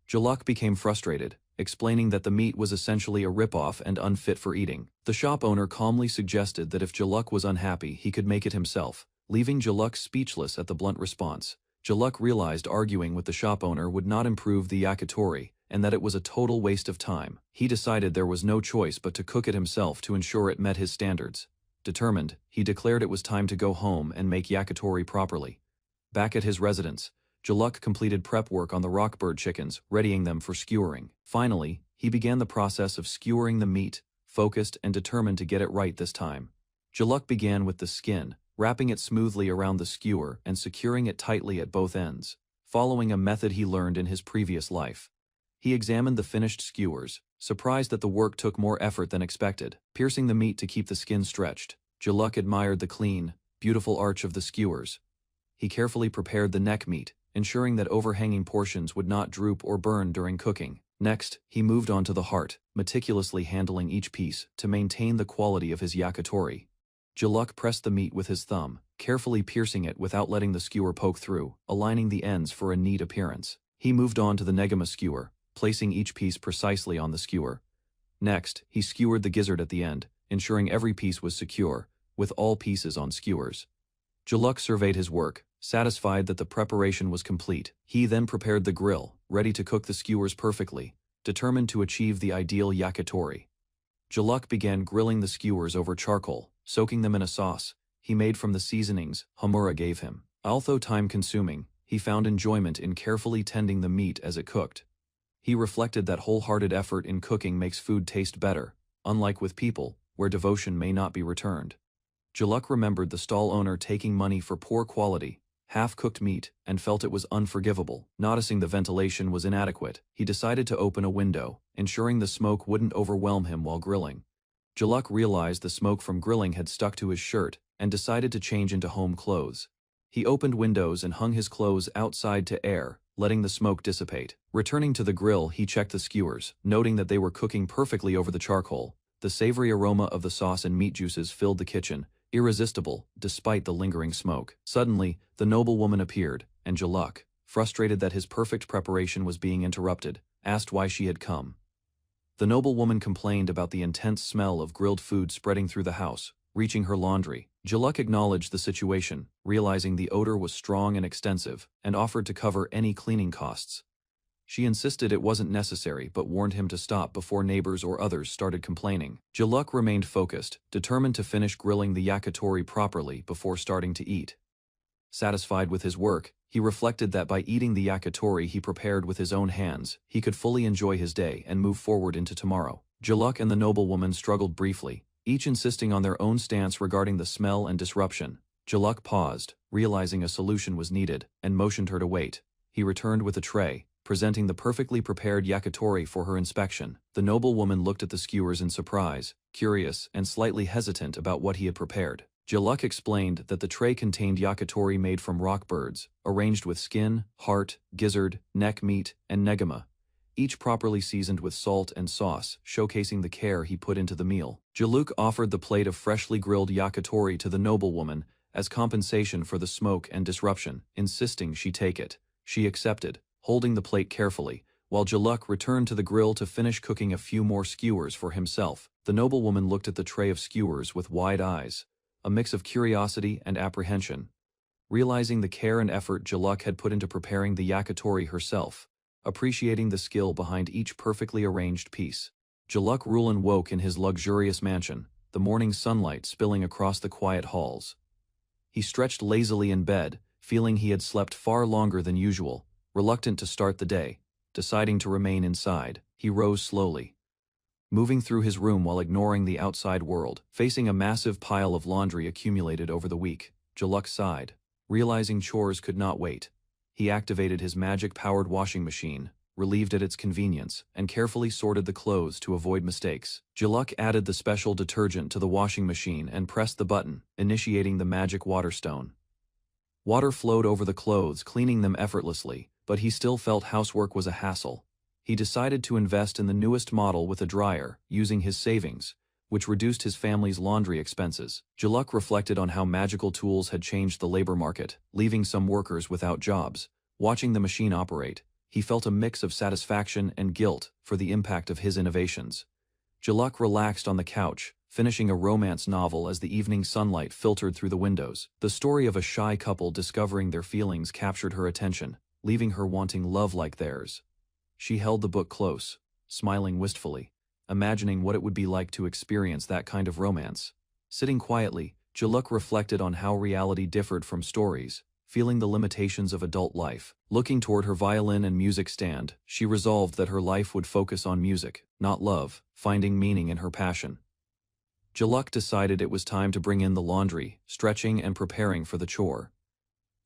Jaluk became frustrated, explaining that the meat was essentially a rip-off and unfit for eating. The shop owner calmly suggested that if Jaluk was unhappy, he could make it himself, leaving Jaluk speechless at the blunt response. Jaluk realized arguing with the shop owner would not improve the yakitori, and that it was a total waste of time. He decided there was no choice but to cook it himself to ensure it met his standards. Determined, he declared it was time to go home and make yakitori properly. Back at his residence, Jaluk completed prep work on the rockbird chickens, readying them for skewering. Finally, he began the process of skewering the meat, focused and determined to get it right this time. Jaluk began with the skin, wrapping it smoothly around the skewer and securing it tightly at both ends, following a method he learned in his previous life. He examined the finished skewers, surprised that the work took more effort than expected. Piercing the meat to keep the skin stretched, Jaluk admired the clean, beautiful arch of the skewers. He carefully prepared the neck meat, ensuring that overhanging portions would not droop or burn during cooking. Next, he moved on to the heart, meticulously handling each piece to maintain the quality of his yakitori. Jaluk pressed the meat with his thumb, carefully piercing it without letting the skewer poke through, aligning the ends for a neat appearance. He moved on to the negama skewer, placing each piece precisely on the skewer. Next, he skewered the gizzard at the end, ensuring every piece was secure, with all pieces on skewers. Jaluk surveyed his work, satisfied that the preparation was complete. He then prepared the grill, ready to cook the skewers perfectly, determined to achieve the ideal yakitori. Jaluk began grilling the skewers over charcoal, soaking them in a sauce he made from the seasonings Hamura gave him. Although time-consuming, he found enjoyment in carefully tending the meat as it cooked. He reflected that wholehearted effort in cooking makes food taste better, unlike with people, where devotion may not be returned. Jaluk remembered the stall owner taking money for poor quality, half-cooked meat, and felt it was unforgivable. Noticing the ventilation was inadequate, he decided to open a window, ensuring the smoke wouldn't overwhelm him while grilling. Jaluk realized the smoke from grilling had stuck to his shirt, and decided to change into home clothes. He opened windows and hung his clothes outside to air, letting the smoke dissipate. Returning to the grill, he checked the skewers, noting that they were cooking perfectly over the charcoal. The savory aroma of the sauce and meat juices filled the kitchen, irresistible despite the lingering smoke. Suddenly, the noblewoman appeared, and Jaluk, frustrated that his perfect preparation was being interrupted, asked why she had come. The noblewoman complained about the intense smell of grilled food spreading through the house, reaching her laundry. Jaluk acknowledged the situation, realizing the odor was strong and extensive, and offered to cover any cleaning costs. She insisted it wasn't necessary but warned him to stop before neighbors or others started complaining. Jaluk remained focused, determined to finish grilling the yakitori properly before starting to eat. Satisfied with his work, he reflected that by eating the yakitori he prepared with his own hands, he could fully enjoy his day and move forward into tomorrow. Jaluk and the noblewoman struggled briefly, each insisting on their own stance regarding the smell and disruption. Jaluk paused, realizing a solution was needed, and motioned her to wait. He returned with a tray, presenting the perfectly prepared yakitori for her inspection. The noblewoman looked at the skewers in surprise, curious and slightly hesitant about what he had prepared. Jaluk explained that the tray contained yakitori made from rock birds, arranged with skin, heart, gizzard, neck meat, and negama, each properly seasoned with salt and sauce, showcasing the care he put into the meal. Jaluk offered the plate of freshly grilled yakitori to the noblewoman as compensation for the smoke and disruption, insisting she take it. She accepted, holding the plate carefully, while Jaluk returned to the grill to finish cooking a few more skewers for himself. The noblewoman looked at the tray of skewers with wide eyes, a mix of curiosity and apprehension. Realizing the care and effort Jaluk had put into preparing the yakitori herself, appreciating the skill behind each perfectly arranged piece. Jaluk Rulin woke in his luxurious mansion, the morning sunlight spilling across the quiet halls. He stretched lazily in bed, feeling he had slept far longer than usual. Reluctant to start the day, deciding to remain inside, he rose slowly, moving through his room while ignoring the outside world. Facing a massive pile of laundry accumulated over the week, Jaluk sighed, realizing chores could not wait. He activated his magic-powered washing machine, relieved at its convenience, and carefully sorted the clothes to avoid mistakes. Jaluk added the special detergent to the washing machine and pressed the button, initiating the magic water stone. Water flowed over the clothes, cleaning them effortlessly, but he still felt housework was a hassle. He decided to invest in the newest model with a dryer, using his savings, which reduced his family's laundry expenses. Jaluk reflected on how magical tools had changed the labor market, leaving some workers without jobs. Watching the machine operate, he felt a mix of satisfaction and guilt for the impact of his innovations. Jaluk relaxed on the couch, finishing a romance novel as the evening sunlight filtered through the windows. The story of a shy couple discovering their feelings captured her attention, leaving her wanting love like theirs. She held the book close, smiling wistfully, imagining what it would be like to experience that kind of romance. Sitting quietly, Jaluk reflected on how reality differed from stories, feeling the limitations of adult life. Looking toward her violin and music stand, she resolved that her life would focus on music, not love, finding meaning in her passion. Jaluk decided it was time to bring in the laundry, stretching and preparing for the chore.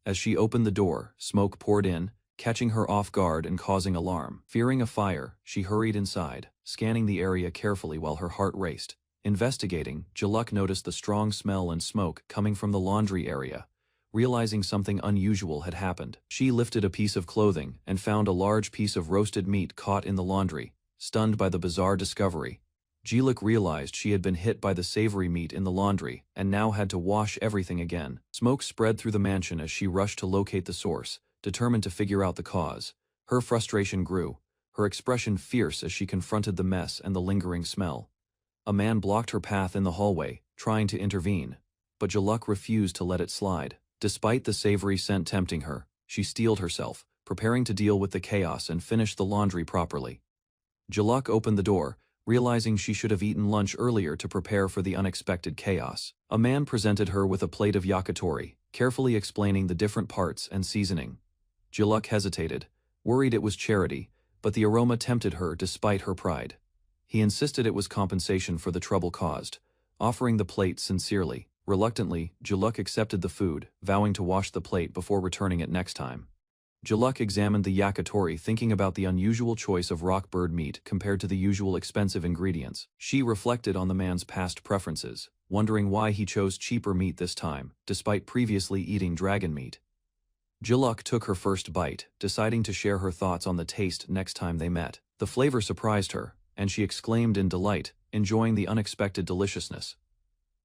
As she opened the door, smoke poured in, catching her off guard and causing alarm. Fearing a fire, she hurried inside, scanning the area carefully while her heart raced. Investigating, Jaluk noticed the strong smell and smoke coming from the laundry area. Realizing something unusual had happened, she lifted a piece of clothing and found a large piece of roasted meat caught in the laundry. Stunned by the bizarre discovery, Jaluk realized she had been hit by the savory meat in the laundry and now had to wash everything again. Smoke spread through the mansion as she rushed to locate the source, determined to figure out the cause. Her frustration grew, her expression fierce as she confronted the mess and the lingering smell. A man blocked her path in the hallway, trying to intervene, but Jaluk refused to let it slide. Despite the savory scent tempting her, she steeled herself, preparing to deal with the chaos and finish the laundry properly. Jaluk opened the door, realizing she should have eaten lunch earlier to prepare for the unexpected chaos. A man presented her with a plate of yakitori, carefully explaining the different parts and seasoning. Jaluk hesitated, worried it was charity, but the aroma tempted her despite her pride. He insisted it was compensation for the trouble caused, offering the plate sincerely. Reluctantly, Jaluk accepted the food, vowing to wash the plate before returning it next time. Jaluk examined the yakitori, thinking about the unusual choice of rock bird meat compared to the usual expensive ingredients. She reflected on the man's past preferences, wondering why he chose cheaper meat this time, despite previously eating dragon meat. Jiluk took her first bite, deciding to share her thoughts on the taste next time they met. The flavor surprised her, and she exclaimed in delight, enjoying the unexpected deliciousness.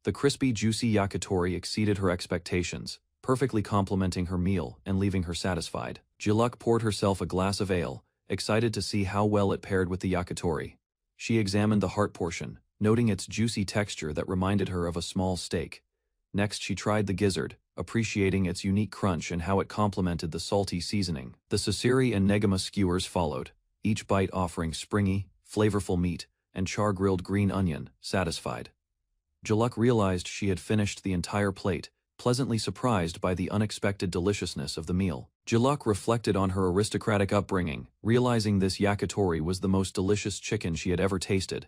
The crispy, juicy yakitori exceeded her expectations, perfectly complementing her meal and leaving her satisfied. Jiluk poured herself a glass of ale, excited to see how well it paired with the yakitori. She examined the heart portion, noting its juicy texture that reminded her of a small steak. Next she tried the gizzard, appreciating its unique crunch and how it complemented the salty seasoning. The sasiri and negama skewers followed, each bite offering springy, flavorful meat and char-grilled green onion. Satisfied, Jiluk realized she had finished the entire plate, pleasantly surprised by the unexpected deliciousness of the meal. Jiluk reflected on her aristocratic upbringing, realizing this yakitori was the most delicious chicken she had ever tasted.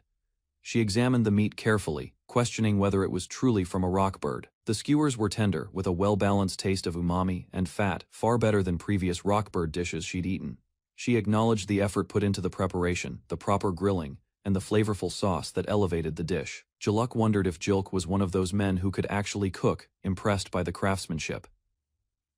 She examined the meat carefully, questioning whether it was truly from a rock bird. The skewers were tender, with a well-balanced taste of umami and fat, far better than previous rock bird dishes she'd eaten. She acknowledged the effort put into the preparation, the proper grilling, and the flavorful sauce that elevated the dish. Jiluk wondered if Jilk was one of those men who could actually cook, impressed by the craftsmanship.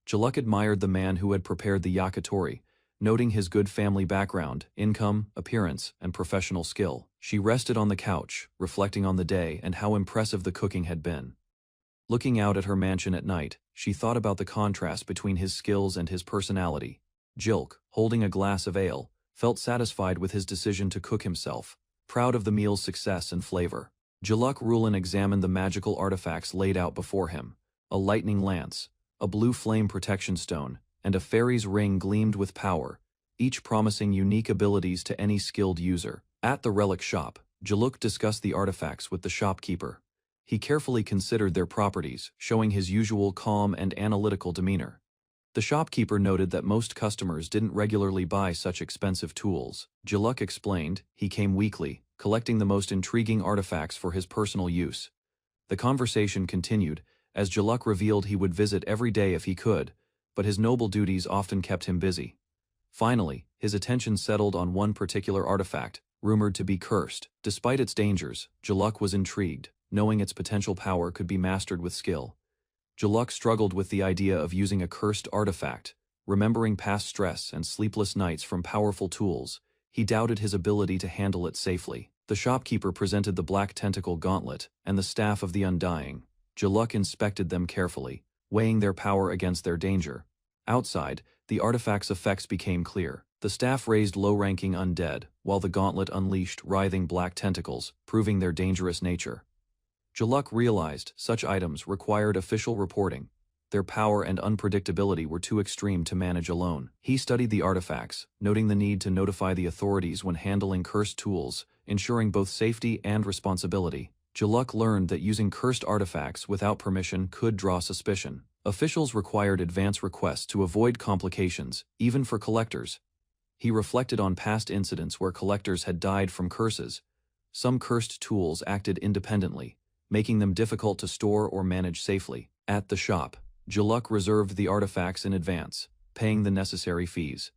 Jiluk admired the man who had prepared the yakitori, noting his good family background, income, appearance, and professional skill. She rested on the couch, reflecting on the day and how impressive the cooking had been. Looking out at her mansion at night, she thought about the contrast between his skills and his personality. Jilk, holding a glass of ale, felt satisfied with his decision to cook himself, proud of the meal's success and flavor. Jiluk Rulin examined the magical artifacts laid out before him. A lightning lance, a blue flame protection stone, and a fairy's ring gleamed with power, each promising unique abilities to any skilled user. At the relic shop, Jiluk discussed the artifacts with the shopkeeper. He carefully considered their properties, showing his usual calm and analytical demeanor. The shopkeeper noted that most customers didn't regularly buy such expensive tools. Jiluk explained he came weekly, collecting the most intriguing artifacts for his personal use. The conversation continued, as Jiluk revealed he would visit every day if he could, but his noble duties often kept him busy. Finally, his attention settled on one particular artifact, rumored to be cursed. Despite its dangers, Jiluk was intrigued, knowing its potential power could be mastered with skill. Jiluk struggled with the idea of using a cursed artifact. Remembering past stress and sleepless nights from powerful tools, he doubted his ability to handle it safely. The shopkeeper presented the black tentacle gauntlet and the staff of the Undying. Jiluk inspected them carefully, weighing their power against their danger. Outside, the artifact's effects became clear. The staff raised low-ranking undead, while the gauntlet unleashed writhing black tentacles, proving their dangerous nature. Jiluk realized such items required official reporting. Their power and unpredictability were too extreme to manage alone. He studied the artifacts, noting the need to notify the authorities when handling cursed tools, ensuring both safety and responsibility. Jiluk learned that using cursed artifacts without permission could draw suspicion. Officials required advance requests to avoid complications, even for collectors. He reflected on past incidents where collectors had died from curses. Some cursed tools acted independently, making them difficult to store or manage safely. At the shop, Jiluk reserved the artifacts in advance, paying the necessary fees.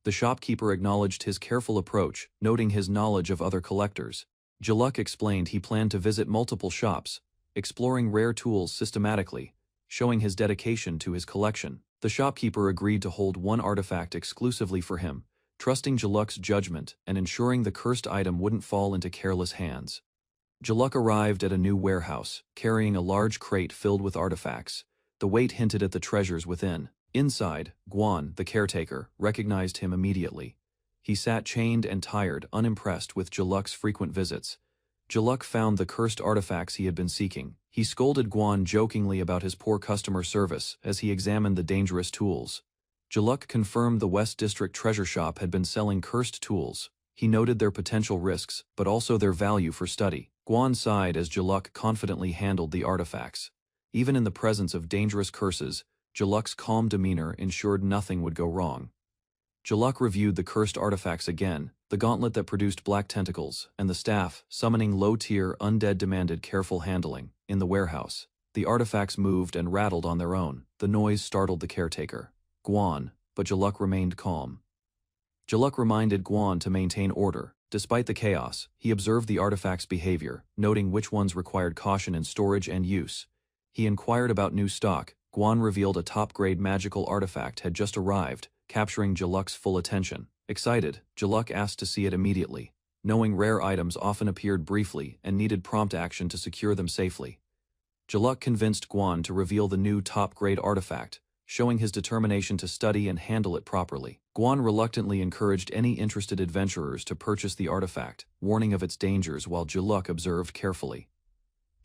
The shopkeeper acknowledged his careful approach, noting his knowledge of other collectors. Jiluk explained he planned to visit multiple shops, exploring rare tools systematically, showing his dedication to his collection. The shopkeeper agreed to hold one artifact exclusively for him, trusting Jiluk's judgment and ensuring the cursed item wouldn't fall into careless hands. Jiluk arrived at a new warehouse, carrying a large crate filled with artifacts. The weight hinted at the treasures within. Inside, Guan, the caretaker, recognized him immediately. He sat chained and tired, unimpressed with Jiluk's frequent visits. Jiluk found the cursed artifacts he had been seeking. He scolded Guan jokingly about his poor customer service as he examined the dangerous tools. Jiluk confirmed the West District treasure shop had been selling cursed tools. He noted their potential risks, but also their value for study. Guan sighed as Jiluk confidently handled the artifacts. Even in the presence of dangerous curses, Jiluk's calm demeanor ensured nothing would go wrong. Jiluk reviewed the cursed artifacts again. The gauntlet that produced black tentacles, and the staff, summoning low-tier undead demanded careful handling. In the warehouse, the artifacts moved and rattled on their own. The noise startled the caretaker, Guan, but Jiluk remained calm. Jiluk reminded Guan to maintain order. Despite the chaos, he observed the artifacts' behavior, noting which ones required caution in storage and use. He inquired about new stock, Guan revealed a top-grade magical artifact had just arrived, capturing Jaluk's full attention. Excited, Jaluk asked to see it immediately, knowing rare items often appeared briefly and needed prompt action to secure them safely. Jaluk convinced Guan to reveal the new top-grade artifact, showing his determination to study and handle it properly. Guan reluctantly encouraged any interested adventurers to purchase the artifact, warning of its dangers while Jaluk observed carefully.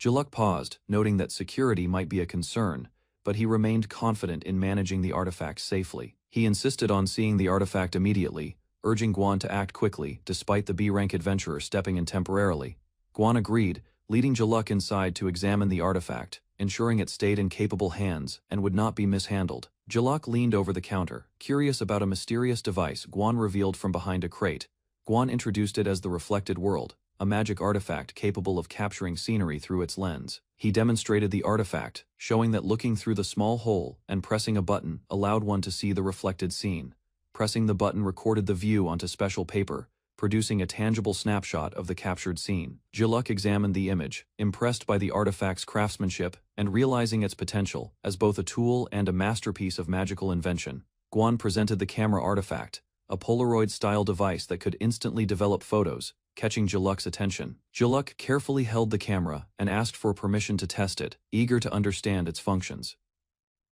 Jaluk paused, noting that security might be a concern, but he remained confident in managing the artifact safely. He insisted on seeing the artifact immediately, urging Guan to act quickly despite the B-rank adventurer stepping in temporarily. Guan agreed, leading Jaluk inside to examine the artifact, ensuring it stayed in capable hands and would not be mishandled. Jaluk leaned over the counter, curious about a mysterious device Guan revealed from behind a crate. Guan introduced it as the Reflected World, a magic artifact capable of capturing scenery through its lens. He demonstrated the artifact, showing that looking through the small hole and pressing a button allowed one to see the reflected scene. Pressing the button recorded the view onto special paper, producing a tangible snapshot of the captured scene. Jaluk examined the image, impressed by the artifact's craftsmanship and realizing its potential as both a tool and a masterpiece of magical invention. Guan presented the camera artifact, a Polaroid-style device that could instantly develop photos, catching Jaluk's attention. Jaluk carefully held the camera and asked for permission to test it, eager to understand its functions.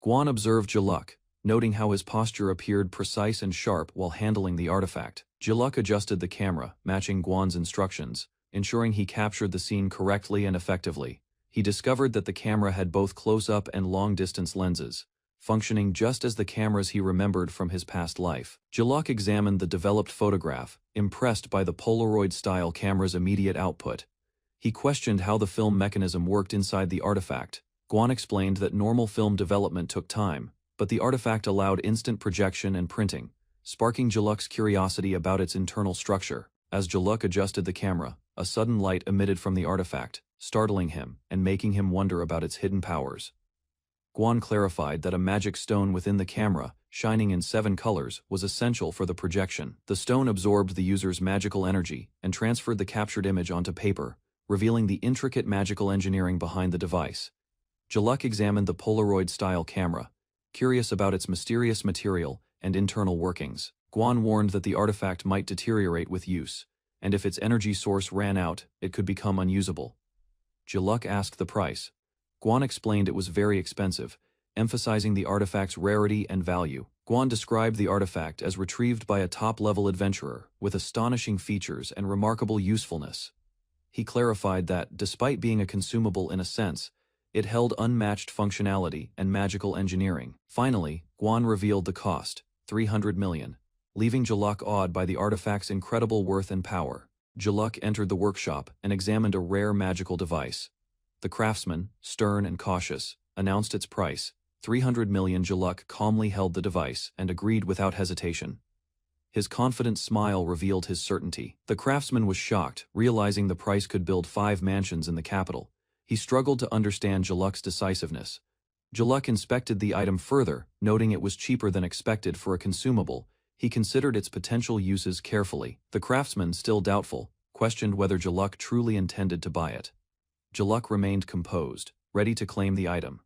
Guan observed Jaluk, noting how his posture appeared precise and sharp while handling the artifact. Jaluk adjusted the camera, matching Guan's instructions, ensuring he captured the scene correctly and effectively. He discovered that the camera had both close-up and long-distance lenses, functioning just as the cameras he remembered from his past life. Jaluk examined the developed photograph, impressed by the Polaroid-style camera's immediate output. He questioned how the film mechanism worked inside the artifact. Guan explained that normal film development took time, but the artifact allowed instant projection and printing, sparking Jaluk's curiosity about its internal structure. As Jaluk adjusted the camera, a sudden light emitted from the artifact, startling him and making him wonder about its hidden powers. Guan clarified that a magic stone within the camera, shining in 7 colors, was essential for the projection. The stone absorbed the user's magical energy and transferred the captured image onto paper, revealing the intricate magical engineering behind the device. Jaluk examined the Polaroid-style camera, curious about its mysterious material and internal workings. Guan warned that the artifact might deteriorate with use, and if its energy source ran out, it could become unusable. Jaluk asked the price. Guan explained it was very expensive, emphasizing the artifact's rarity and value. Guan described the artifact as retrieved by a top-level adventurer with astonishing features and remarkable usefulness. He clarified that, despite being a consumable in a sense, it held unmatched functionality and magical engineering. Finally, Guan revealed the cost, 300 million, leaving Jaluk awed by the artifact's incredible worth and power. Jaluk entered the workshop and examined a rare magical device. The craftsman, stern and cautious, announced its price, 300 million. Jaluk calmly held the device and agreed without hesitation. His confident smile revealed his certainty. The craftsman was shocked, realizing the price could build 5 mansions in the capital. He struggled to understand Jaluk's decisiveness. Jaluk inspected the item further, noting it was cheaper than expected for a consumable. He considered its potential uses carefully. The craftsman, still doubtful, questioned whether Jaluk truly intended to buy it. Jaluk remained composed, ready to claim the item.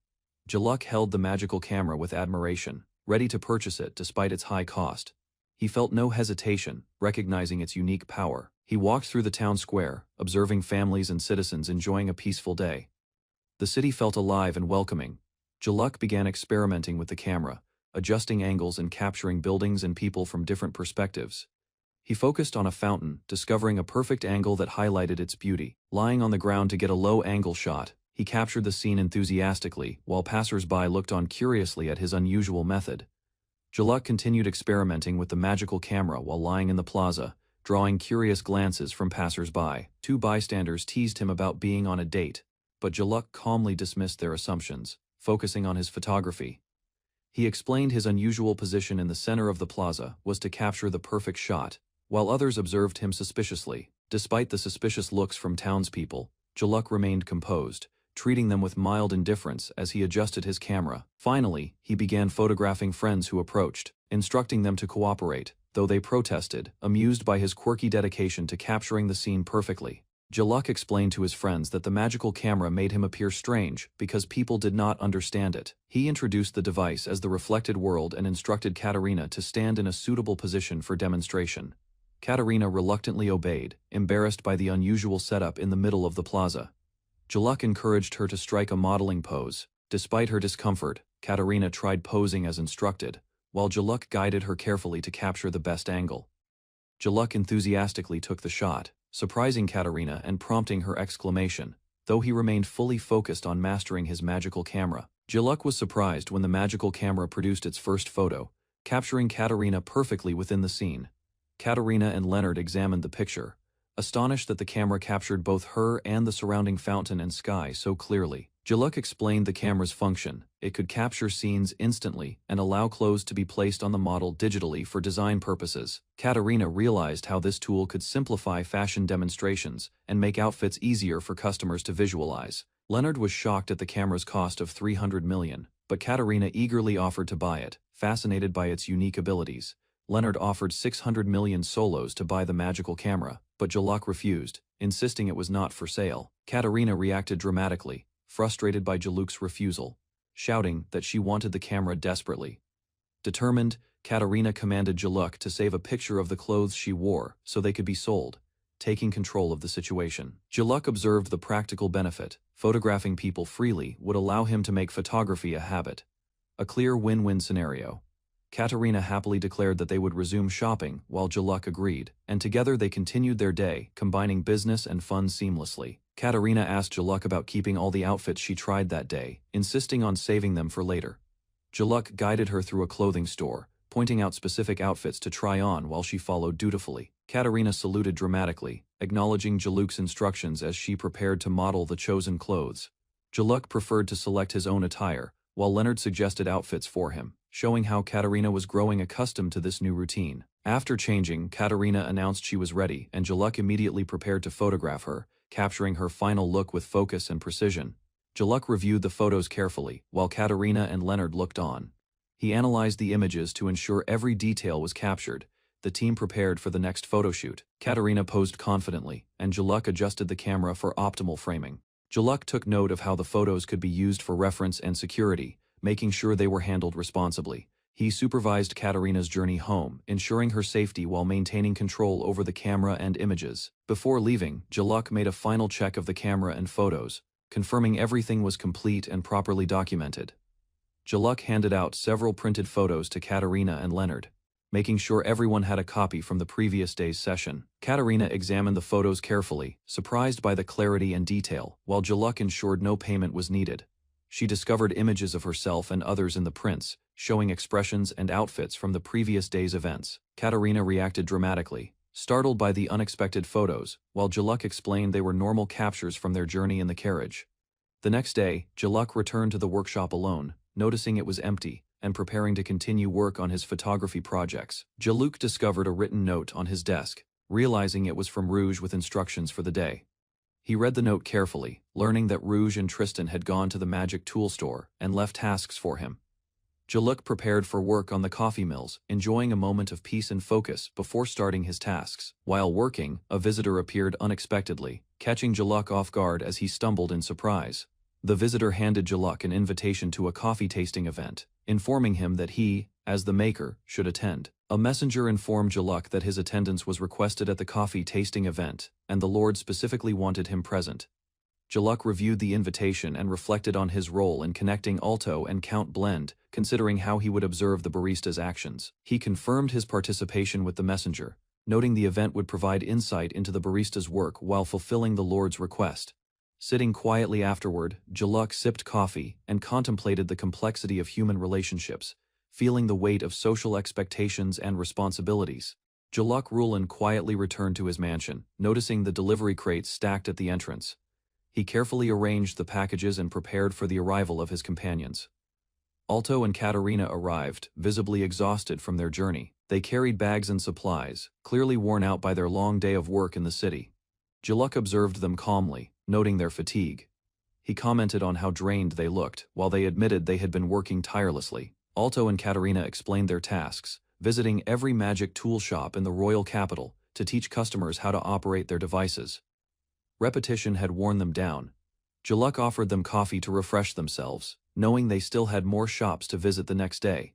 Jaluk held the magical camera with admiration, ready to purchase it despite its high cost. He felt no hesitation, recognizing its unique power. He walked through the town square, observing families and citizens enjoying a peaceful day. The city felt alive and welcoming. Jaluk began experimenting with the camera, adjusting angles and capturing buildings and people from different perspectives. He focused on a fountain, discovering a perfect angle that highlighted its beauty. Lying on the ground to get a low-angle shot, he captured the scene enthusiastically, while passers-by looked on curiously at his unusual method. Jaluk continued experimenting with the magical camera while lying in the plaza, drawing curious glances from passers-by. 2 bystanders teased him about being on a date, but Jaluk calmly dismissed their assumptions, focusing on his photography. He explained his unusual position in the center of the plaza was to capture the perfect shot, while others observed him suspiciously. Despite the suspicious looks from townspeople, Jaluk remained composed, treating them with mild indifference as he adjusted his camera. Finally, he began photographing friends who approached, instructing them to cooperate, though they protested, amused by his quirky dedication to capturing the scene perfectly. Jaluk explained to his friends that the magical camera made him appear strange because people did not understand it. He introduced the device as the reflected world and instructed Katerina to stand in a suitable position for demonstration. Katerina reluctantly obeyed, embarrassed by the unusual setup in the middle of the plaza. Jaluk encouraged her to strike a modeling pose. Despite her discomfort, Katerina tried posing as instructed, while Jaluk guided her carefully to capture the best angle. Jaluk enthusiastically took the shot, surprising Katerina and prompting her exclamation, though he remained fully focused on mastering his magical camera. Jaluk was surprised when the magical camera produced its first photo, capturing Katerina perfectly within the scene. Katerina and Leonard examined the picture, astonished that the camera captured both her and the surrounding fountain and sky so clearly. Jaluk explained the camera's function. It could capture scenes instantly and allow clothes to be placed on the model digitally for design purposes. Katerina realized how this tool could simplify fashion demonstrations and make outfits easier for customers to visualize. Leonard was shocked at the camera's cost of $300 million, but Katerina eagerly offered to buy it, fascinated by its unique abilities. Leonard offered 600 million solos to buy the magical camera, but Jaluk refused, insisting it was not for sale. Katerina reacted dramatically, frustrated by Jaluk's refusal, shouting that she wanted the camera desperately. Determined, Katerina commanded Jaluk to save a picture of the clothes she wore so they could be sold, taking control of the situation. Jaluk observed the practical benefit. Photographing people freely would allow him to make photography a habit. A clear win-win scenario. Katerina happily declared that they would resume shopping while Jaluk agreed, and together they continued their day, combining business and fun seamlessly. Katerina asked Jaluk about keeping all the outfits she tried that day, insisting on saving them for later. Jaluk guided her through a clothing store, pointing out specific outfits to try on while she followed dutifully. Katerina saluted dramatically, acknowledging Jaluk's instructions as she prepared to model the chosen clothes. Jaluk preferred to select his own attire, while Leonard suggested outfits for him, showing how Katerina was growing accustomed to this new routine. After changing, Katerina announced she was ready, and Jaluk immediately prepared to photograph her, capturing her final look with focus and precision. Jaluk reviewed the photos carefully, while Katerina and Leonard looked on. He analyzed the images to ensure every detail was captured. The team prepared for the next photoshoot. Katerina posed confidently, and Jaluk adjusted the camera for optimal framing. Jaluk took note of how the photos could be used for reference and security, making sure they were handled responsibly. He supervised Katerina's journey home, ensuring her safety while maintaining control over the camera and images. Before leaving, Jaluk made a final check of the camera and photos, confirming everything was complete and properly documented. Jaluk handed out several printed photos to Katerina and Leonard, making sure everyone had a copy from the previous day's session. Katerina examined the photos carefully, surprised by the clarity and detail, while Jaluk ensured no payment was needed. She discovered images of herself and others in the prints, showing expressions and outfits from the previous day's events. Katerina reacted dramatically, startled by the unexpected photos, while Jaluk explained they were normal captures from their journey in the carriage. The next day, Jaluk returned to the workshop alone, noticing it was empty, and preparing to continue work on his photography projects. Jaluk discovered a written note on his desk, realizing it was from Rouge with instructions for the day. He read the note carefully, learning that Rouge and Tristan had gone to the magic tool store and left tasks for him. Jaluk prepared for work on the coffee mills, enjoying a moment of peace and focus before starting his tasks. While working, a visitor appeared unexpectedly, catching Jaluk off guard as he stumbled in surprise. The visitor handed Jaluk an invitation to a coffee tasting event, informing him that he, as the maker, should attend. A messenger informed Jaluk that his attendance was requested at the coffee tasting event, and the Lord specifically wanted him present. Jaluk reviewed the invitation and reflected on his role in connecting Alto and Count Blend, considering how he would observe the barista's actions. He confirmed his participation with the messenger, noting the event would provide insight into the barista's work while fulfilling the Lord's request. Sitting quietly afterward, Jaluk sipped coffee and contemplated the complexity of human relationships, feeling the weight of social expectations and responsibilities. Jaluk Rulin quietly returned to his mansion, noticing the delivery crates stacked at the entrance. He carefully arranged the packages and prepared for the arrival of his companions. Alto and Katerina arrived, visibly exhausted from their journey. They carried bags and supplies, clearly worn out by their long day of work in the city. Jaluk observed them calmly, noting their fatigue. He commented on how drained they looked, while they admitted they had been working tirelessly. Alto and Katerina explained their tasks, visiting every magic tool shop in the royal capital to teach customers how to operate their devices. Repetition had worn them down. Jaluk offered them coffee to refresh themselves, knowing they still had more shops to visit the next day.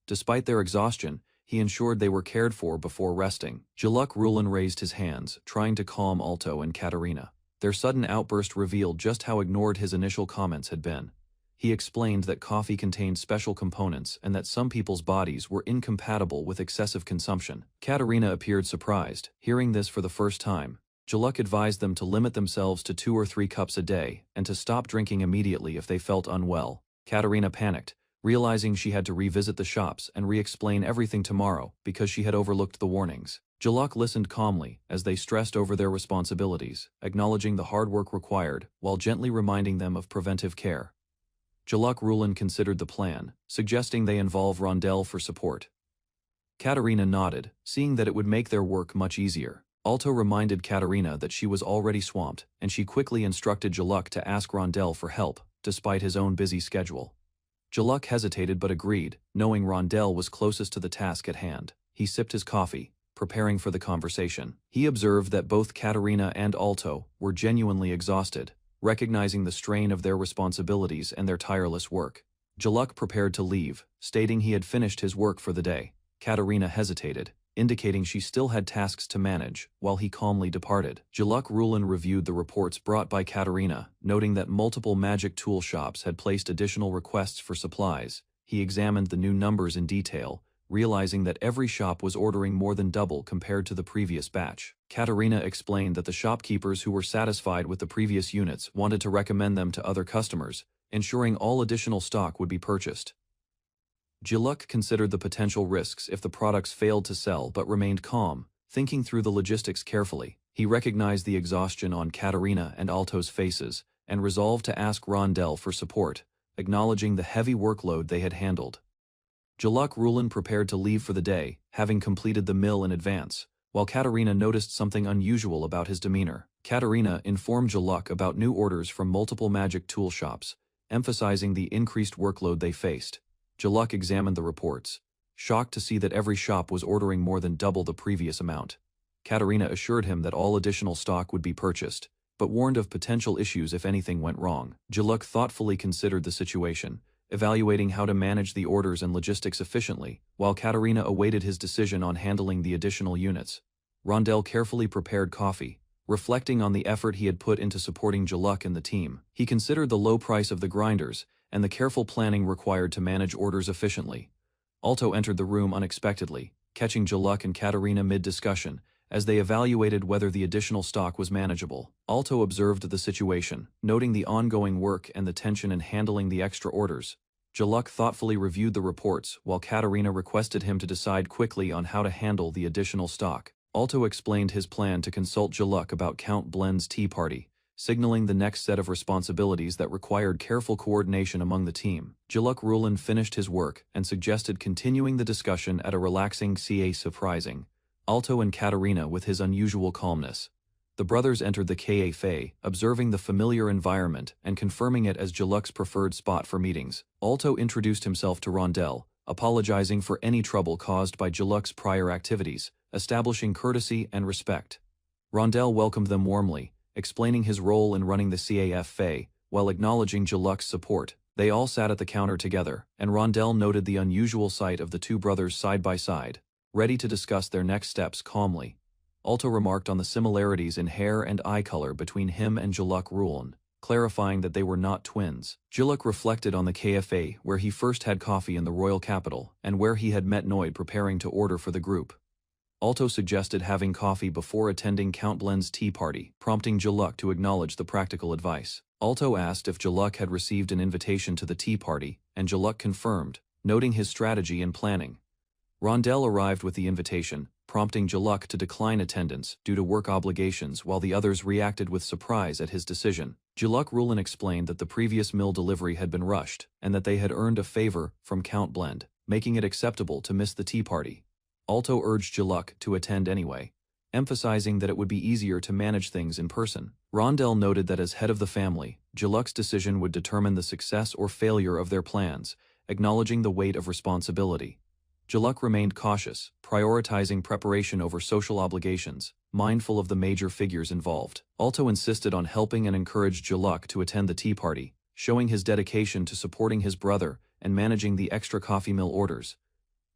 Despite their exhaustion, he ensured they were cared for before resting. Jaluk Rulin raised his hands, trying to calm Alto and Katarina. Their sudden outburst revealed just how ignored his initial comments had been. He explained that coffee contained special components and that some people's bodies were incompatible with excessive consumption. Katarina appeared surprised, hearing this for the first time. Jaluk advised them to limit themselves to 2 or 3 cups a day and to stop drinking immediately if they felt unwell. Katarina panicked, realizing she had to revisit the shops and re-explain everything tomorrow because she had overlooked the warnings. Jaluk listened calmly as they stressed over their responsibilities, acknowledging the hard work required while gently reminding them of preventive care. Jaluk Rulin considered the plan, suggesting they involve Rondel for support. Katarina nodded, seeing that it would make their work much easier. Alto reminded Katarina that she was already swamped, and she quickly instructed Jaluk to ask Rondel for help, despite his own busy schedule. Jaluk hesitated but agreed, knowing Rondel was closest to the task at hand. He sipped his coffee, preparing for the conversation. He observed that both Katarina and Alto were genuinely exhausted, recognizing the strain of their responsibilities and their tireless work. Jaluk prepared to leave, stating he had finished his work for the day. Katarina hesitated, indicating she still had tasks to manage, while he calmly departed. Jaluk Rulin reviewed the reports brought by Katarina, noting that multiple magic tool shops had placed additional requests for supplies. He examined the new numbers in detail, realizing that every shop was ordering more than double compared to the previous batch. Katarina explained that the shopkeepers who were satisfied with the previous units wanted to recommend them to other customers, ensuring all additional stock would be purchased. Jaluk considered the potential risks if the products failed to sell but remained calm, thinking through the logistics carefully. He recognized the exhaustion on Katarina and Alto's faces and resolved to ask Rondel for support, acknowledging the heavy workload they had handled. Jaluk Rulin prepared to leave for the day, having completed the mill in advance, while Katarina noticed something unusual about his demeanor. Katarina informed Jaluk about new orders from multiple magic tool shops, emphasizing the increased workload they faced. Jaluk examined the reports, shocked to see that every shop was ordering more than double the previous amount. Katarina assured him that all additional stock would be purchased, but warned of potential issues if anything went wrong. Jaluk thoughtfully considered the situation, evaluating how to manage the orders and logistics efficiently, while Katarina awaited his decision on handling the additional units. Rondel carefully prepared coffee, reflecting on the effort he had put into supporting Jaluk and the team. He considered the low price of the grinders and the careful planning required to manage orders efficiently. Alto entered the room unexpectedly, catching Jaluk and Katarina mid-discussion, as they evaluated whether the additional stock was manageable. Alto observed the situation, noting the ongoing work and the tension in handling the extra orders. Jaluk thoughtfully reviewed the reports, while Katarina requested him to decide quickly on how to handle the additional stock. Alto explained his plan to consult Jaluk about Count Blend's tea party, signaling the next set of responsibilities that required careful coordination among the team. Jaluk Rulin finished his work and suggested continuing the discussion at a relaxing CA surprising Alto and Katarina with his unusual calmness. The brothers entered the cafe, observing the familiar environment and confirming it as Jaluk's preferred spot for meetings. Alto introduced himself to Rondel, apologizing for any trouble caused by Jaluk's prior activities, establishing courtesy and respect. Rondel welcomed them warmly, explaining his role in running the cafe, while acknowledging Jaluk's support. They all sat at the counter together, and Rondel noted the unusual sight of the two brothers side by side, ready to discuss their next steps calmly. Alto remarked on the similarities in hair and eye color between him and Jaluk Rulin, clarifying that they were not twins. Jaluk reflected on the cafe where he first had coffee in the royal capital, and where he had met Noid preparing to order for the group. Alto suggested having coffee before attending Count Blend's tea party, prompting Jaluk to acknowledge the practical advice. Alto asked if Jaluk had received an invitation to the tea party, and Jaluk confirmed, noting his strategy and planning. Rondel arrived with the invitation, prompting Jaluk to decline attendance due to work obligations, while the others reacted with surprise at his decision. Jaluk Rulin explained that the previous mill delivery had been rushed, and that they had earned a favor from Count Blend, making it acceptable to miss the tea party. Alto urged Jaluk to attend anyway, emphasizing that it would be easier to manage things in person. Rondel noted that as head of the family, Jaluk's decision would determine the success or failure of their plans, acknowledging the weight of responsibility. Jaluk remained cautious, prioritizing preparation over social obligations, mindful of the major figures involved. Alto insisted on helping and encouraged Jaluk to attend the tea party, showing his dedication to supporting his brother and managing the extra coffee mill orders.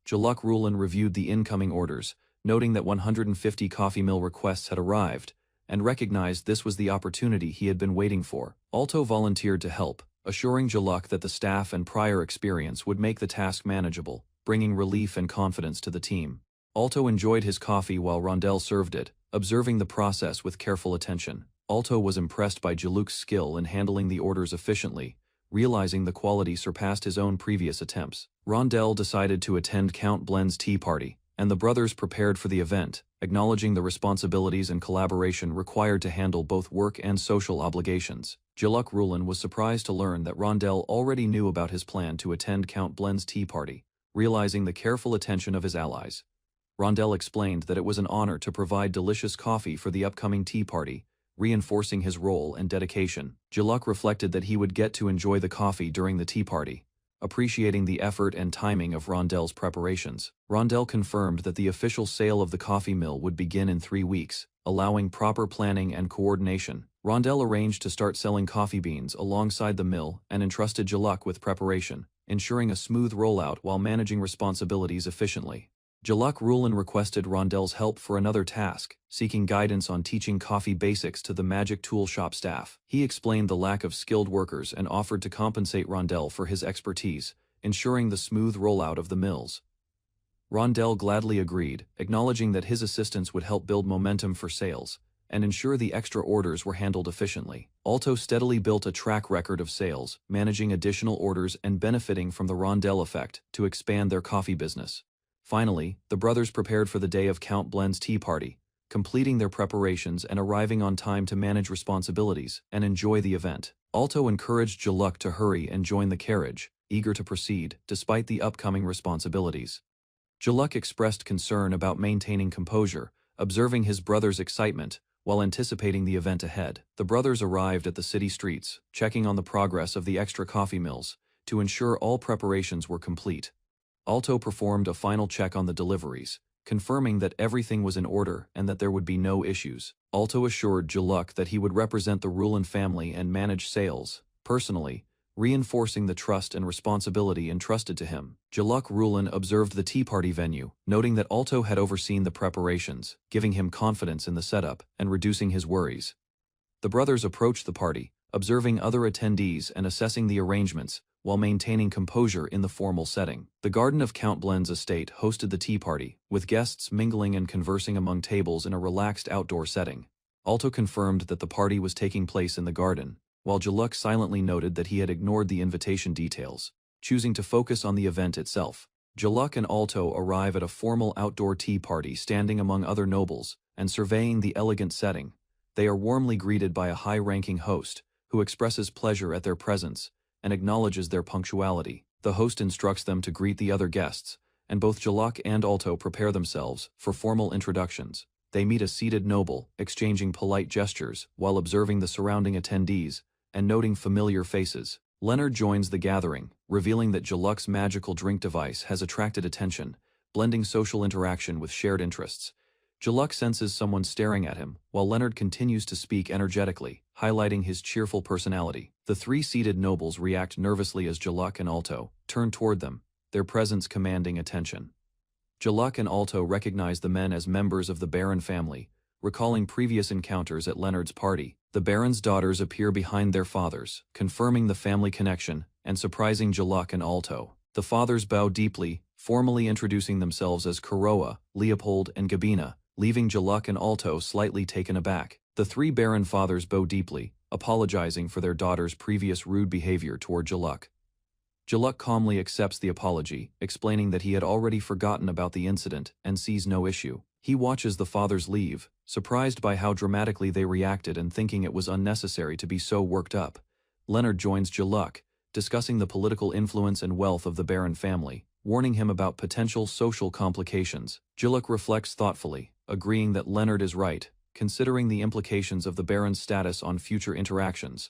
Jaluk Rulin reviewed the incoming orders, noting that 150 coffee mill requests had arrived, and recognized this was the opportunity he had been waiting for. Alto volunteered to help, assuring Jaluk that the staff and prior experience would make the task manageable, bringing relief and confidence to the team. Alto enjoyed his coffee while Rondell served it, observing the process with careful attention. Alto was impressed by Jaluk's skill in handling the orders efficiently, realizing the quality surpassed his own previous attempts. Rondell decided to attend Count Blend's tea party, and the brothers prepared for the event, acknowledging the responsibilities and collaboration required to handle both work and social obligations. Jaluk Rulin was surprised to learn that Rondell already knew about his plan to attend Count Blend's tea party, realizing the careful attention of his allies. Rondell explained that it was an honor to provide delicious coffee for the upcoming tea party, reinforcing his role and dedication. Jaluk reflected that he would get to enjoy the coffee during the tea party, appreciating the effort and timing of Rondell's preparations. Rondell confirmed that the official sale of the coffee mill would begin in 3 weeks, allowing proper planning and coordination. Rondell arranged to start selling coffee beans alongside the mill and entrusted Jaluk with preparation, ensuring a smooth rollout while managing responsibilities efficiently. Jaluk Rulin requested Rondell's help for another task, seeking guidance on teaching coffee basics to the magic tool shop staff. He explained the lack of skilled workers and offered to compensate Rondell for his expertise, ensuring the smooth rollout of the mills. Rondell gladly agreed, acknowledging that his assistance would help build momentum for sales and ensure the extra orders were handled efficiently. Alto steadily built a track record of sales, managing additional orders and benefiting from the Rondell effect to expand their coffee business. Finally, the brothers prepared for the day of Count Blend's tea party, completing their preparations and arriving on time to manage responsibilities and enjoy the event. Alto encouraged Jaluk to hurry and join the carriage, eager to proceed despite the upcoming responsibilities. Jaluk expressed concern about maintaining composure, observing his brother's excitement while anticipating the event ahead. The brothers arrived at the city streets, checking on the progress of the extra coffee mills to ensure all preparations were complete. Alto performed a final check on the deliveries, confirming that everything was in order and that there would be no issues. Alto assured Jaluk that he would represent the Rulin family and manage sales, personally, reinforcing the trust and responsibility entrusted to him. Jaluk Rulin observed the tea party venue, noting that Alto had overseen the preparations, giving him confidence in the setup and reducing his worries. The brothers approached the party, observing other attendees and assessing the arrangements, while maintaining composure in the formal setting. The garden of Count Blend's estate hosted the tea party, with guests mingling and conversing among tables in a relaxed outdoor setting. Alto confirmed that the party was taking place in the garden, while Jaluk silently noted that he had ignored the invitation details, choosing to focus on the event itself. Jaluk and Alto arrive at a formal outdoor tea party standing among other nobles, and surveying the elegant setting. They are warmly greeted by a high-ranking host, who expresses pleasure at their presence and acknowledges their punctuality. The host instructs them to greet the other guests, and both Jaluk and Alto prepare themselves for formal introductions. They meet a seated noble, exchanging polite gestures while observing the surrounding attendees and noting familiar faces. Leonard joins the gathering, revealing that Jaluk's magical drink device has attracted attention, blending social interaction with shared interests. Jaluk senses someone staring at him, while Leonard continues to speak energetically, highlighting his cheerful personality. The three seated nobles react nervously as Jaluk and Alto turn toward them, their presence commanding attention. Jaluk and Alto recognize the men as members of the Baron family, recalling previous encounters at Leonard's party. The Baron's daughters appear behind their fathers, confirming the family connection and surprising Jaluk and Alto. The fathers bow deeply, formally introducing themselves as Kuroa, Leopold, and Gabina, leaving Jaluk and Alto slightly taken aback. The three Baron fathers bow deeply, apologizing for their daughter's previous rude behavior toward Jaluk. Jaluk calmly accepts the apology, explaining that he had already forgotten about the incident and sees no issue. He watches the fathers leave, surprised by how dramatically they reacted and thinking it was unnecessary to be so worked up. Leonard joins Jaluk, discussing the political influence and wealth of the Baron family, warning him about potential social complications. Jaluk reflects thoughtfully, agreeing that Leonard is right, considering the implications of the Baron's status on future interactions.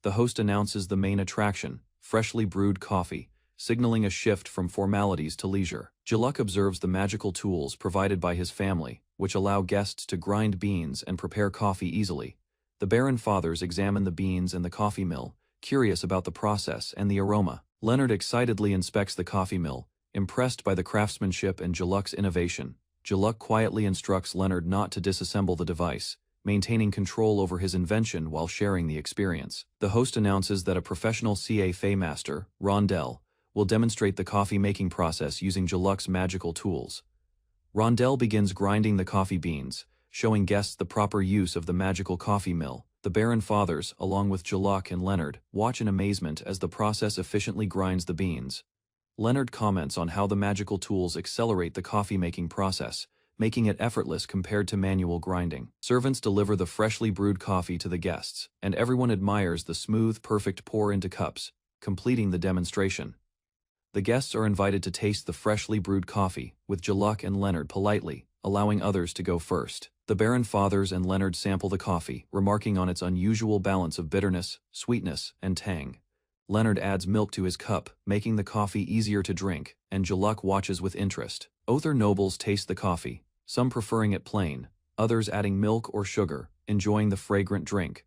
The host announces the main attraction, freshly brewed coffee, signaling a shift from formalities to leisure. Jaluk observes the magical tools provided by his family, which allow guests to grind beans and prepare coffee easily. The Baron fathers examine the beans and the coffee mill, curious about the process and the aroma. Leonard excitedly inspects the coffee mill, impressed by the craftsmanship and Jaluk's innovation. Jaluk quietly instructs Leonard not to disassemble the device, maintaining control over his invention while sharing the experience. The host announces that a professional CA master, Rondell, will demonstrate the coffee-making process using Jaluk's magical tools. Rondell begins grinding the coffee beans, showing guests the proper use of the magical coffee mill. The Baron fathers, along with Jaluk and Leonard, watch in amazement as the process efficiently grinds the beans. Leonard comments on how the magical tools accelerate the coffee-making process, making it effortless compared to manual grinding. Servants deliver the freshly brewed coffee to the guests, and everyone admires the smooth, perfect pour into cups, completing the demonstration. The guests are invited to taste the freshly brewed coffee, with Jaluk and Leonard politely, allowing others to go first. The Baron fathers and Leonard sample the coffee, remarking on its unusual balance of bitterness, sweetness, and tang. Leonard adds milk to his cup, making the coffee easier to drink, and Jaluk watches with interest. Other nobles taste the coffee, some preferring it plain, others adding milk or sugar, enjoying the fragrant drink.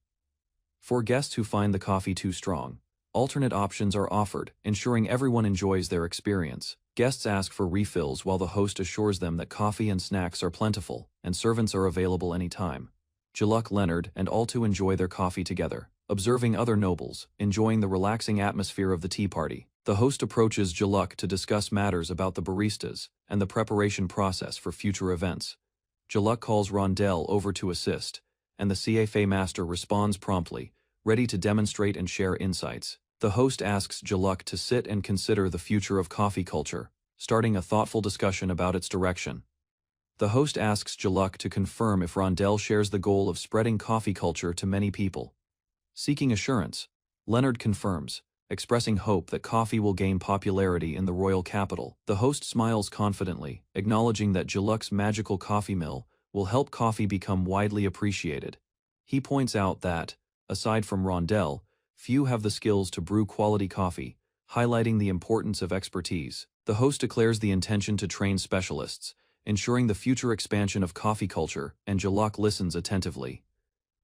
For guests who find the coffee too strong, alternate options are offered, ensuring everyone enjoys their experience. Guests ask for refills while the host assures them that coffee and snacks are plentiful, and servants are available anytime. Jaluk, Leonard, and all two enjoy their coffee together, observing other nobles, enjoying the relaxing atmosphere of the tea party. The host approaches Jaluk to discuss matters about the baristas and the preparation process for future events. Jaluk calls Rondell over to assist, and the CFA master responds promptly, ready to demonstrate and share insights. The host asks Jaluk to sit and consider the future of coffee culture, starting a thoughtful discussion about its direction. The host asks Jaluk to confirm if Rondell shares the goal of spreading coffee culture to many people. Seeking assurance, Leonard confirms, expressing hope that coffee will gain popularity in the royal capital. The host smiles confidently, acknowledging that Jaluk's magical coffee mill will help coffee become widely appreciated. He points out that, aside from Rondell, few have the skills to brew quality coffee, highlighting the importance of expertise. The host declares the intention to train specialists, ensuring the future expansion of coffee culture, and Jaluk listens attentively.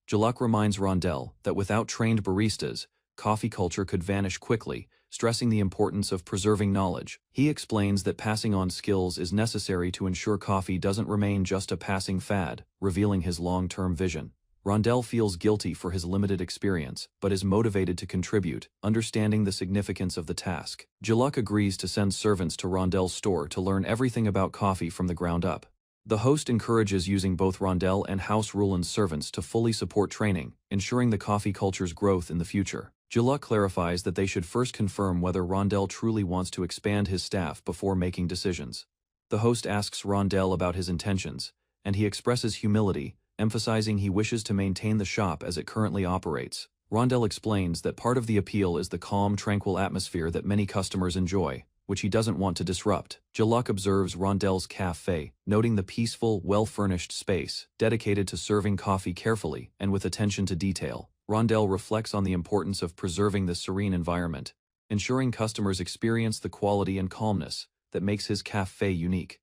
Jaluk reminds Rondell that without trained baristas, coffee culture could vanish quickly, stressing the importance of preserving knowledge. He explains that passing on skills is necessary to ensure coffee doesn't remain just a passing fad, revealing his long-term vision. Rondell feels guilty for his limited experience, but is motivated to contribute, understanding the significance of the task. Jaluk agrees to send servants to Rondell's store to learn everything about coffee from the ground up. The host encourages using both Rondell and House Ruland's servants to fully support training, ensuring the coffee culture's growth in the future. Jaluk clarifies that they should first confirm whether Rondell truly wants to expand his staff before making decisions. The host asks Rondell about his intentions, and he expresses humility, emphasizing he wishes to maintain the shop as it currently operates. Rondell explains that part of the appeal is the calm, tranquil atmosphere that many customers enjoy, which he doesn't want to disrupt. Jaluk observes Rondell's cafe, noting the peaceful, well-furnished space, dedicated to serving coffee carefully and with attention to detail. Rondell reflects on the importance of preserving this serene environment, ensuring customers experience the quality and calmness that makes his cafe unique.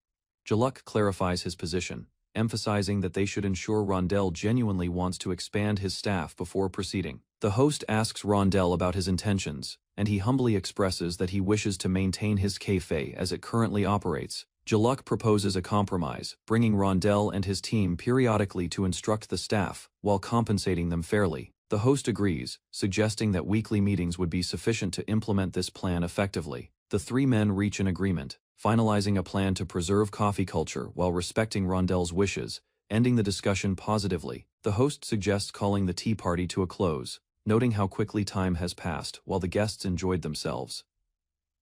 Jaluk clarifies his position, emphasizing that they should ensure Rondell genuinely wants to expand his staff before proceeding. The host asks Rondell about his intentions, and he humbly expresses that he wishes to maintain his cafe as it currently operates. Jaluk proposes a compromise, bringing Rondell and his team periodically to instruct the staff, while compensating them fairly. The host agrees, suggesting that weekly meetings would be sufficient to implement this plan effectively. The three men reach an agreement, finalizing a plan to preserve coffee culture while respecting Rondell's wishes, ending the discussion positively. The host suggests calling the tea party to a close, noting how quickly time has passed while the guests enjoyed themselves.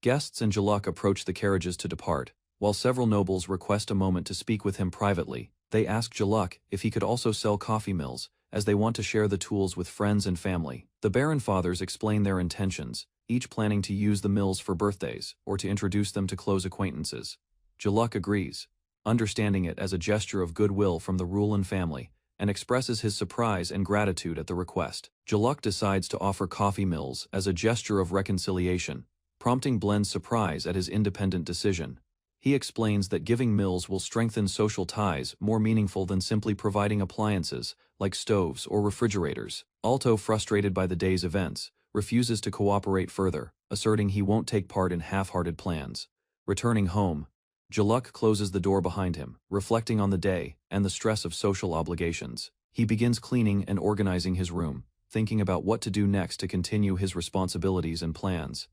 Guests and Jaluk approach the carriages to depart, while several nobles request a moment to speak with him privately. They ask Jaluk if he could also sell coffee mills, as they want to share the tools with friends and family. The Baron fathers explain their intentions, each planning to use the mills for birthdays or to introduce them to close acquaintances. Jaluk agrees, understanding it as a gesture of goodwill from the Ruland family, and expresses his surprise and gratitude at the request. Jaluk decides to offer coffee mills as a gesture of reconciliation, prompting Blen's surprise at his independent decision. He explains that giving meals will strengthen social ties more meaningful than simply providing appliances, like stoves or refrigerators. Alto, frustrated by the day's events, refuses to cooperate further, asserting he won't take part in half-hearted plans. Returning home, Jaluk closes the door behind him, reflecting on the day and the stress of social obligations. He begins cleaning and organizing his room, thinking about what to do next to continue his responsibilities and plans.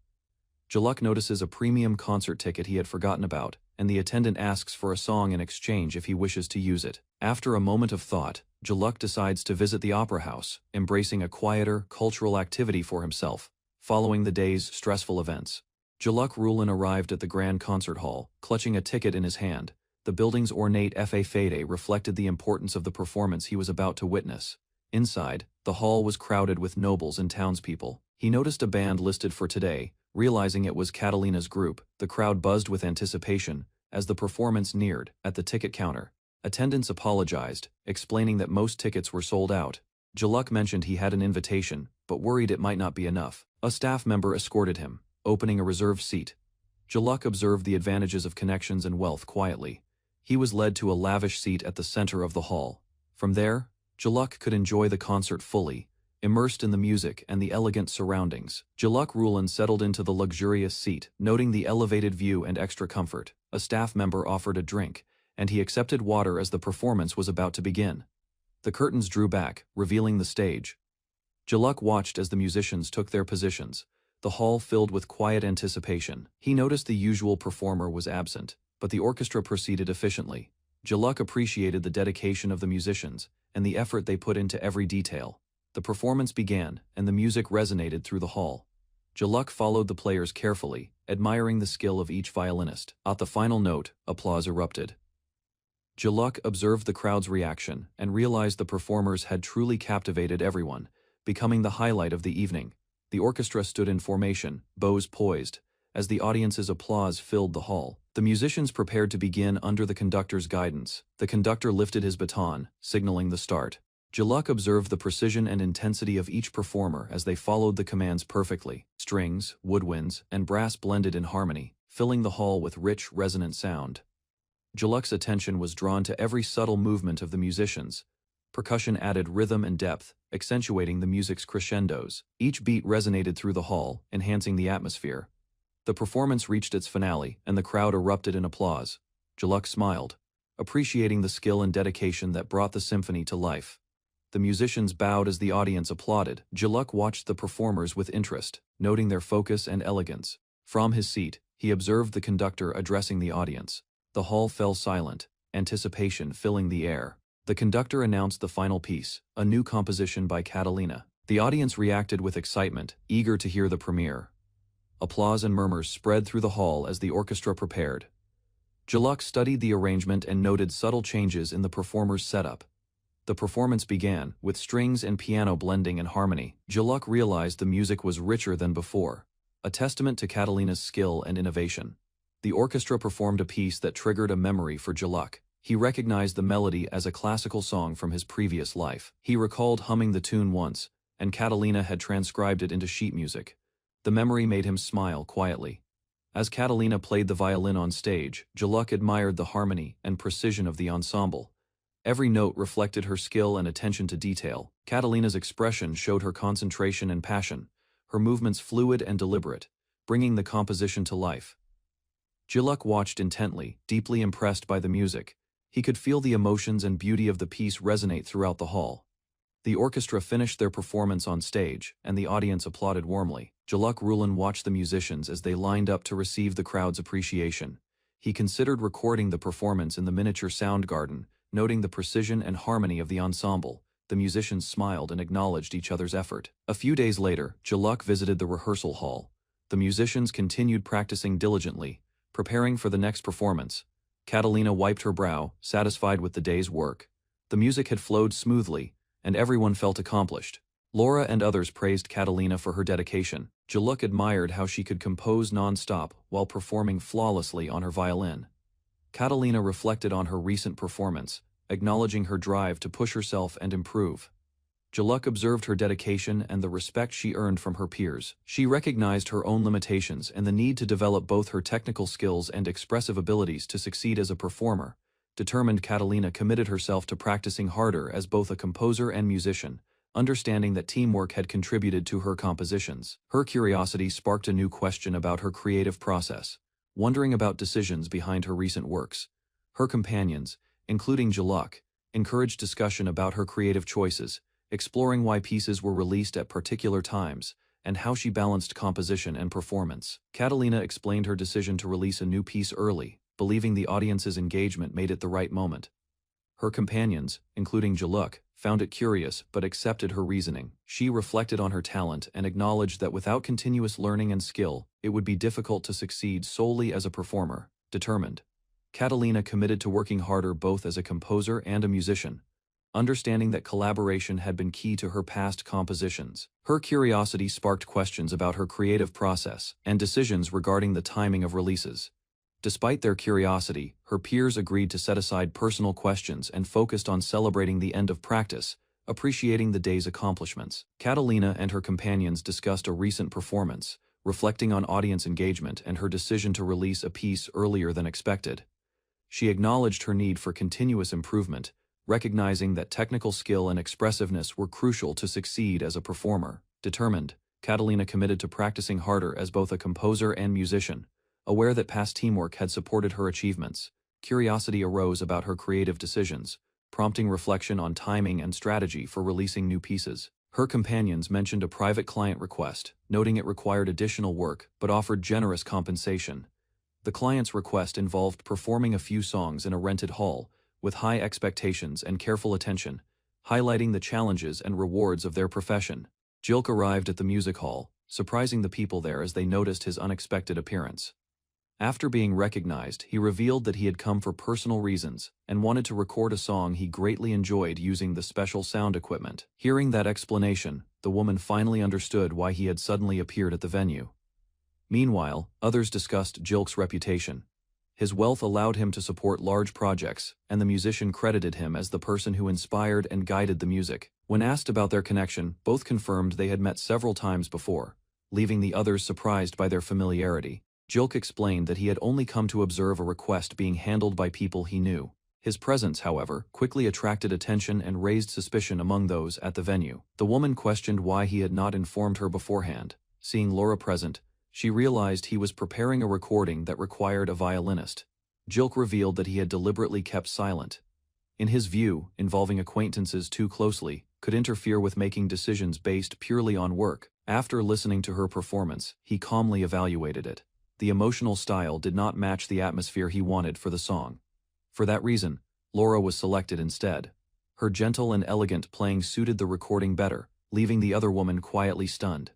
Jaluk notices a premium concert ticket he had forgotten about, and the attendant asks for a song in exchange if he wishes to use it. After a moment of thought, Jaluk decides to visit the opera house, embracing a quieter, cultural activity for himself, following the day's stressful events. Jaluk Rulin arrived at the grand concert hall, clutching a ticket in his hand. The building's ornate fa fade reflected the importance of the performance he was about to witness. Inside, the hall was crowded with nobles and townspeople. He noticed a band listed for today. Realizing it was Catalina's group, the crowd buzzed with anticipation as the performance neared. At the ticket counter, attendants apologized, explaining that most tickets were sold out. Jaluk mentioned he had an invitation, but worried it might not be enough. A staff member escorted him, opening a reserved seat. Jaluk observed the advantages of connections and wealth quietly. He was led to a lavish seat at the center of the hall. From there, Jaluk could enjoy the concert fully, immersed in the music and the elegant surroundings. Jaluk Rulin settled into the luxurious seat, noting the elevated view and extra comfort. A staff member offered a drink, and he accepted water as the performance was about to begin. The curtains drew back, revealing the stage. Jaluk watched as the musicians took their positions, the hall filled with quiet anticipation. He noticed the usual performer was absent, but the orchestra proceeded efficiently. Jaluk appreciated the dedication of the musicians and the effort they put into every detail. The performance began, and the music resonated through the hall. Jaluk followed the players carefully, admiring the skill of each violinist. At the final note, applause erupted. Jaluk observed the crowd's reaction and realized the performers had truly captivated everyone, becoming the highlight of the evening. The orchestra stood in formation, bows poised, as the audience's applause filled the hall. The musicians prepared to begin under the conductor's guidance. The conductor lifted his baton, signaling the start. Jaluk observed the precision and intensity of each performer as they followed the commands perfectly. Strings, woodwinds, and brass blended in harmony, filling the hall with rich, resonant sound. Jaluk's attention was drawn to every subtle movement of the musicians. Percussion added rhythm and depth, accentuating the music's crescendos. Each beat resonated through the hall, enhancing the atmosphere. The performance reached its finale, and the crowd erupted in applause. Jaluk smiled, appreciating the skill and dedication that brought the symphony to life. The musicians bowed as the audience applauded. Jaluk watched the performers with interest, noting their focus and elegance. From his seat, he observed the conductor addressing the audience. The hall fell silent, anticipation filling the air. The conductor announced the final piece, a new composition by Catalina. The audience reacted with excitement, eager to hear the premiere. Applause and murmurs spread through the hall as the orchestra prepared. Jaluk studied the arrangement and noted subtle changes in the performer's setup. The performance began, with strings and piano blending in harmony. Jaluk realized the music was richer than before, a testament to Catalina's skill and innovation. The orchestra performed a piece that triggered a memory for Jaluk. He recognized the melody as a classical song from his previous life. He recalled humming the tune once, and Catalina had transcribed it into sheet music. The memory made him smile quietly. As Catalina played the violin on stage, Jaluk admired the harmony and precision of the ensemble. Every note reflected her skill and attention to detail. Catalina's expression showed her concentration and passion, her movements fluid and deliberate, bringing the composition to life. Jaluk watched intently, deeply impressed by the music. He could feel the emotions and beauty of the piece resonate throughout the hall. The orchestra finished their performance on stage, and the audience applauded warmly. Jaluk Rulin watched the musicians as they lined up to receive the crowd's appreciation. He considered recording the performance in the miniature sound garden, noting the precision and harmony of the ensemble. The musicians smiled and acknowledged each other's effort. A few days later, Jaluk visited the rehearsal hall. The musicians continued practicing diligently, preparing for the next performance. Catalina wiped her brow, satisfied with the day's work. The music had flowed smoothly, and everyone felt accomplished. Laura and others praised Catalina for her dedication. Jaluk admired how she could compose non-stop while performing flawlessly on her violin. Catalina reflected on her recent performance, acknowledging her drive to push herself and improve. Jaluk observed her dedication and the respect she earned from her peers. She recognized her own limitations and the need to develop both her technical skills and expressive abilities to succeed as a performer. Determined, Catalina committed herself to practicing harder as both a composer and musician, understanding that teamwork had contributed to her compositions. Her curiosity sparked a new question about her creative process, wondering about decisions behind her recent works. Her companions, including Jaluk, encouraged discussion about her creative choices, exploring why pieces were released at particular times, and how she balanced composition and performance. Catalina explained her decision to release a new piece early, believing the audience's engagement made it the right moment. Her companions, including Jaluk, found it curious but accepted her reasoning. She reflected on her talent and acknowledged that without continuous learning and skill, it would be difficult to succeed solely as a performer. Determined, Catalina committed to working harder both as a composer and a musician, understanding that collaboration had been key to her past compositions. Her curiosity sparked questions about her creative process and decisions regarding the timing of releases. Despite their curiosity, her peers agreed to set aside personal questions and focused on celebrating the end of practice, appreciating the day's accomplishments. Catalina and her companions discussed a recent performance, reflecting on audience engagement and her decision to release a piece earlier than expected. She acknowledged her need for continuous improvement, recognizing that technical skill and expressiveness were crucial to succeed as a performer. Determined, Catalina committed to practicing harder as both a composer and musician, aware that past teamwork had supported her achievements. Curiosity arose about her creative decisions, prompting reflection on timing and strategy for releasing new pieces. Her companions mentioned a private client request, noting it required additional work but offered generous compensation. The client's request involved performing a few songs in a rented hall, with high expectations and careful attention, highlighting the challenges and rewards of their profession. Jaluk arrived at the music hall, surprising the people there as they noticed his unexpected appearance. After being recognized, he revealed that he had come for personal reasons and wanted to record a song he greatly enjoyed using the special sound equipment. Hearing that explanation, the woman finally understood why he had suddenly appeared at the venue. Meanwhile, others discussed Jaluk's reputation. His wealth allowed him to support large projects, and the musician credited him as the person who inspired and guided the music. When asked about their connection, both confirmed they had met several times before, leaving the others surprised by their familiarity. Jaluk explained that he had only come to observe a request being handled by people he knew. His presence, however, quickly attracted attention and raised suspicion among those at the venue. The woman questioned why he had not informed her beforehand. Seeing Laura present, she realized he was preparing a recording that required a violinist. Jaluk revealed that he had deliberately kept silent. In his view, involving acquaintances too closely could interfere with making decisions based purely on work. After listening to her performance, he calmly evaluated it. The emotional style did not match the atmosphere he wanted for the song. For that reason, Laura was selected instead. Her gentle and elegant playing suited the recording better, leaving the other woman quietly stunned.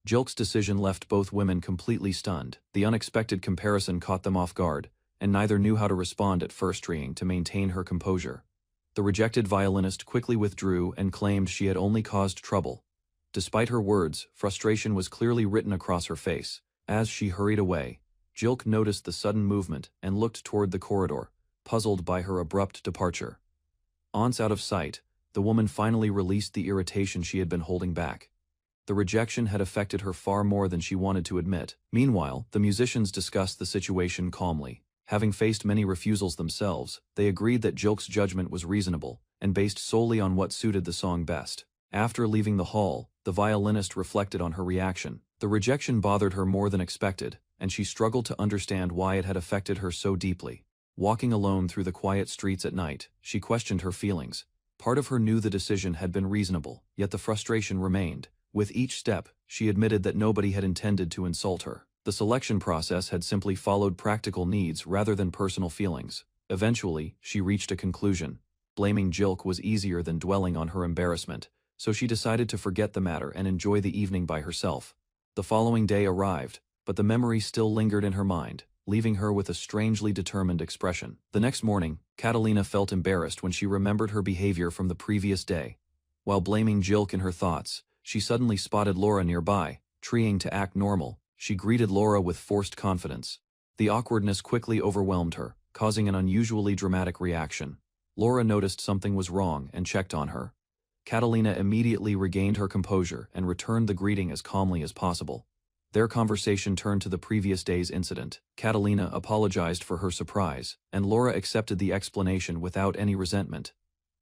Jaluk's decision left both women completely stunned. The unexpected comparison caught them off guard, and neither knew how to respond at first, trying to maintain her composure. The rejected violinist quickly withdrew and claimed she had only caused trouble. Despite her words, frustration was clearly written across her face. As she hurried away, Jaluk noticed the sudden movement and looked toward the corridor, puzzled by her abrupt departure. Once out of sight, the woman finally released the irritation she had been holding back. The rejection had affected her far more than she wanted to admit. Meanwhile, the musicians discussed the situation calmly. Having faced many refusals themselves, they agreed that Jaluk's judgment was reasonable and based solely on what suited the song best. After leaving the hall, the violinist reflected on her reaction. The rejection bothered her more than expected, and she struggled to understand why it had affected her so deeply. Walking alone through the quiet streets at night, she questioned her feelings. Part of her knew the decision had been reasonable, yet the frustration remained. With each step, she admitted that nobody had intended to insult her. The selection process had simply followed practical needs rather than personal feelings. Eventually, she reached a conclusion. Blaming Jaluk was easier than dwelling on her embarrassment, so she decided to forget the matter and enjoy the evening by herself. The following day arrived, but the memory still lingered in her mind, leaving her with a strangely determined expression. The next morning, Catalina felt embarrassed when she remembered her behavior from the previous day. While blaming Jaluk in her thoughts, she suddenly spotted Laura nearby. Trying to act normal, she greeted Laura with forced confidence. The awkwardness quickly overwhelmed her, causing an unusually dramatic reaction. Laura noticed something was wrong and checked on her. Catalina immediately regained her composure and returned the greeting as calmly as possible. Their conversation turned to the previous day's incident. Catalina apologized for her surprise, and Laura accepted the explanation without any resentment.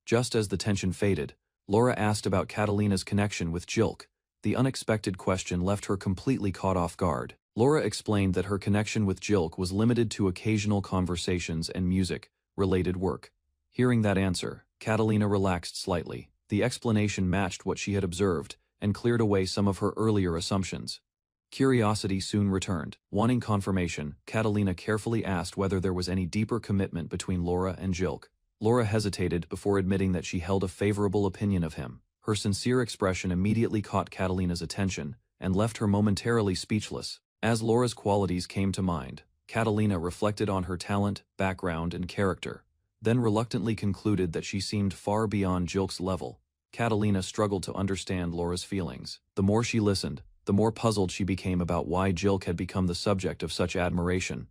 Just as the tension faded, Laura asked about Catalina's connection with Jilk. The unexpected question left her completely caught off guard. Laura explained that her connection with Jilk was limited to occasional conversations and music-related work. Hearing that answer, Catalina relaxed slightly. The explanation matched what she had observed and cleared away some of her earlier assumptions. Curiosity soon returned. Wanting confirmation, Catalina carefully asked whether there was any deeper commitment between Laura and Jilk. Laura hesitated before admitting that she held a favorable opinion of him. Her sincere expression immediately caught Catalina's attention and left her momentarily speechless. As Laura's qualities came to mind, Catalina reflected on her talent, background, and character, then reluctantly concluded that she seemed far beyond Jilk's level. Catalina struggled to understand Laura's feelings. The more she listened, the more puzzled she became about why Jilk had become the subject of such admiration.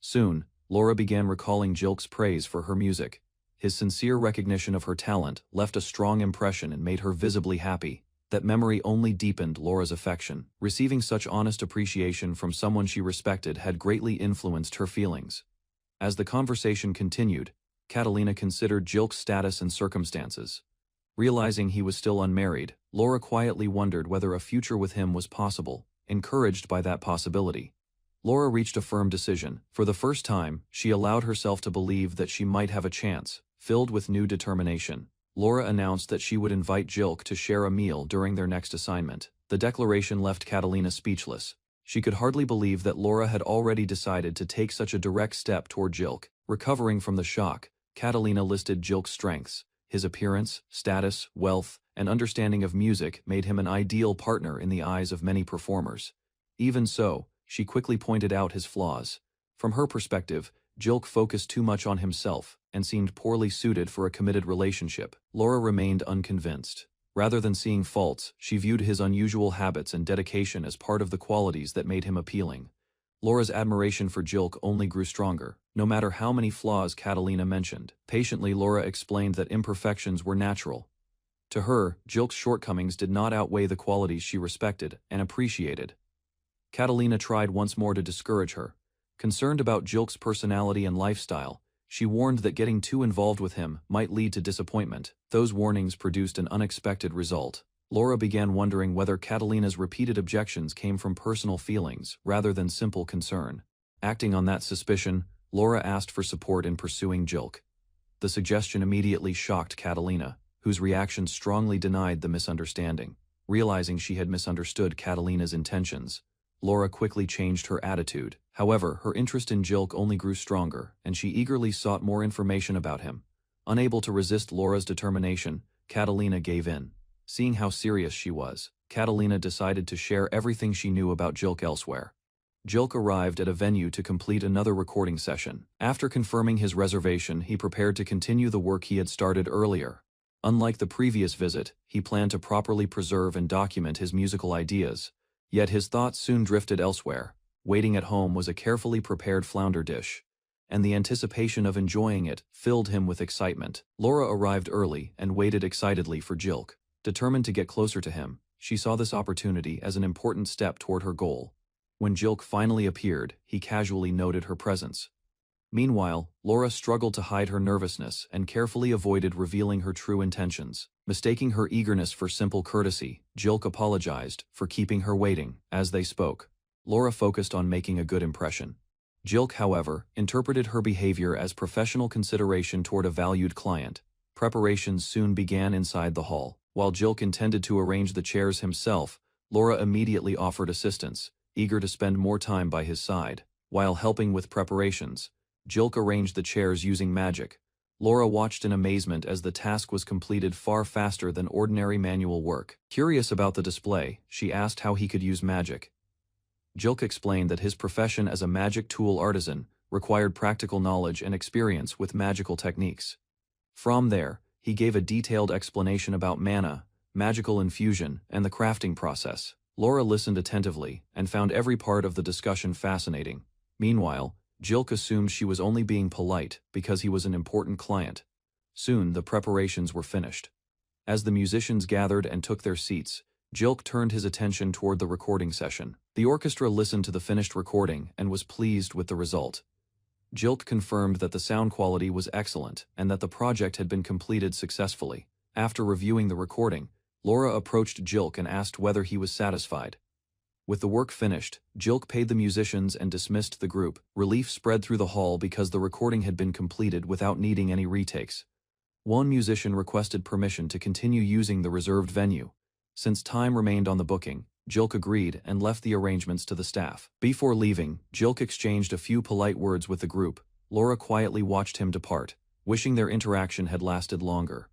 Soon, Laura began recalling Jilk's praise for her music. His sincere recognition of her talent left a strong impression and made her visibly happy. That memory only deepened Laura's affection. Receiving such honest appreciation from someone she respected had greatly influenced her feelings. As the conversation continued, Catalina considered Jilk's status and circumstances. Realizing he was still unmarried, Laura quietly wondered whether a future with him was possible. Encouraged by that possibility, Laura reached a firm decision. For the first time, she allowed herself to believe that she might have a chance. Filled with new determination, Laura announced that she would invite Jilk to share a meal during their next assignment. The declaration left Catalina speechless. She could hardly believe that Laura had already decided to take such a direct step toward Jilk. Recovering from the shock, Catalina listed Jilk's strengths. His appearance, status, wealth, and understanding of music made him an ideal partner in the eyes of many performers. Even so, she quickly pointed out his flaws. From her perspective, Jilk focused too much on himself and seemed poorly suited for a committed relationship. Laura remained unconvinced. Rather than seeing faults, she viewed his unusual habits and dedication as part of the qualities that made him appealing. Laura's admiration for Jilk only grew stronger, no matter how many flaws Catalina mentioned. Patiently, Laura explained that imperfections were natural. To her, Jilk's shortcomings did not outweigh the qualities she respected and appreciated. Catalina tried once more to discourage her. Concerned about Jilk's personality and lifestyle, she warned that getting too involved with him might lead to disappointment. Those warnings produced an unexpected result. Laura began wondering whether Catalina's repeated objections came from personal feelings rather than simple concern. Acting on that suspicion, Laura asked for support in pursuing Jilk. The suggestion immediately shocked Catalina, whose reaction strongly denied the misunderstanding. Realizing she had misunderstood Catalina's intentions, Laura quickly changed her attitude. However, her interest in Jilk only grew stronger, and she eagerly sought more information about him. Unable to resist Laura's determination, Catalina gave in. Seeing how serious she was, Catalina decided to share everything she knew about Jilk elsewhere. Jilk arrived at a venue to complete another recording session. After confirming his reservation, he prepared to continue the work he had started earlier. Unlike the previous visit, he planned to properly preserve and document his musical ideas. Yet his thoughts soon drifted elsewhere. Waiting at home was a carefully prepared flounder dish, and the anticipation of enjoying it filled him with excitement. Laura arrived early and waited excitedly for Jilk. Determined to get closer to him, she saw this opportunity as an important step toward her goal. When Jilk finally appeared, he casually noted her presence. Meanwhile, Laura struggled to hide her nervousness and carefully avoided revealing her true intentions. Mistaking her eagerness for simple courtesy, Jilk apologized for keeping her waiting. As they spoke, Laura focused on making a good impression. Jilk, however, interpreted her behavior as professional consideration toward a valued client. Preparations soon began inside the hall. While Jilk intended to arrange the chairs himself, Laura immediately offered assistance, eager to spend more time by his side. While helping with preparations, Jilk arranged the chairs using magic. Laura watched in amazement as the task was completed far faster than ordinary manual work. Curious about the display, she asked how he could use magic. Jilk explained that his profession as a magic tool artisan required practical knowledge and experience with magical techniques. From there, he gave a detailed explanation about mana, magical infusion, and the crafting process. Laura listened attentively and found every part of the discussion fascinating. Meanwhile, Jilk assumed she was only being polite because he was an important client. Soon, the preparations were finished. As the musicians gathered and took their seats, Jilk turned his attention toward the recording session. The orchestra listened to the finished recording and was pleased with the result. Jilk confirmed that the sound quality was excellent and that the project had been completed successfully. After reviewing the recording, Laura approached Jilk and asked whether he was satisfied. With the work finished, Jilk paid the musicians and dismissed the group. Relief spread through the hall because the recording had been completed without needing any retakes. One musician requested permission to continue using the reserved venue. Since time remained on the booking, Jilk agreed and left the arrangements to the staff. Before leaving, Jilk exchanged a few polite words with the group. Laura quietly watched him depart, wishing their interaction had lasted longer.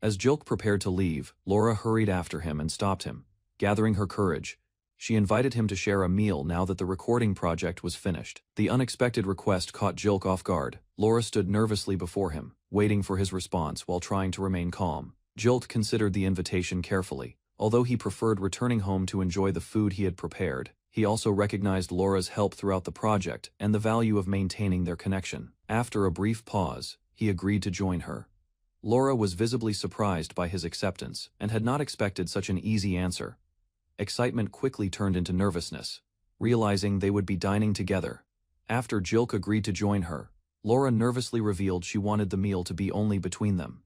As Jilk prepared to leave, Laura hurried after him and stopped him. Gathering her courage, she invited him to share a meal now that the recording project was finished. The unexpected request caught Jilk off guard. Laura stood nervously before him, waiting for his response while trying to remain calm. Jilk considered the invitation carefully. Although he preferred returning home to enjoy the food he had prepared, he also recognized Laura's help throughout the project and the value of maintaining their connection. After a brief pause, he agreed to join her. Laura was visibly surprised by his acceptance and had not expected such an easy answer. Excitement quickly turned into nervousness, realizing they would be dining together. After Jilk agreed to join her, Laura nervously revealed she wanted the meal to be only between them.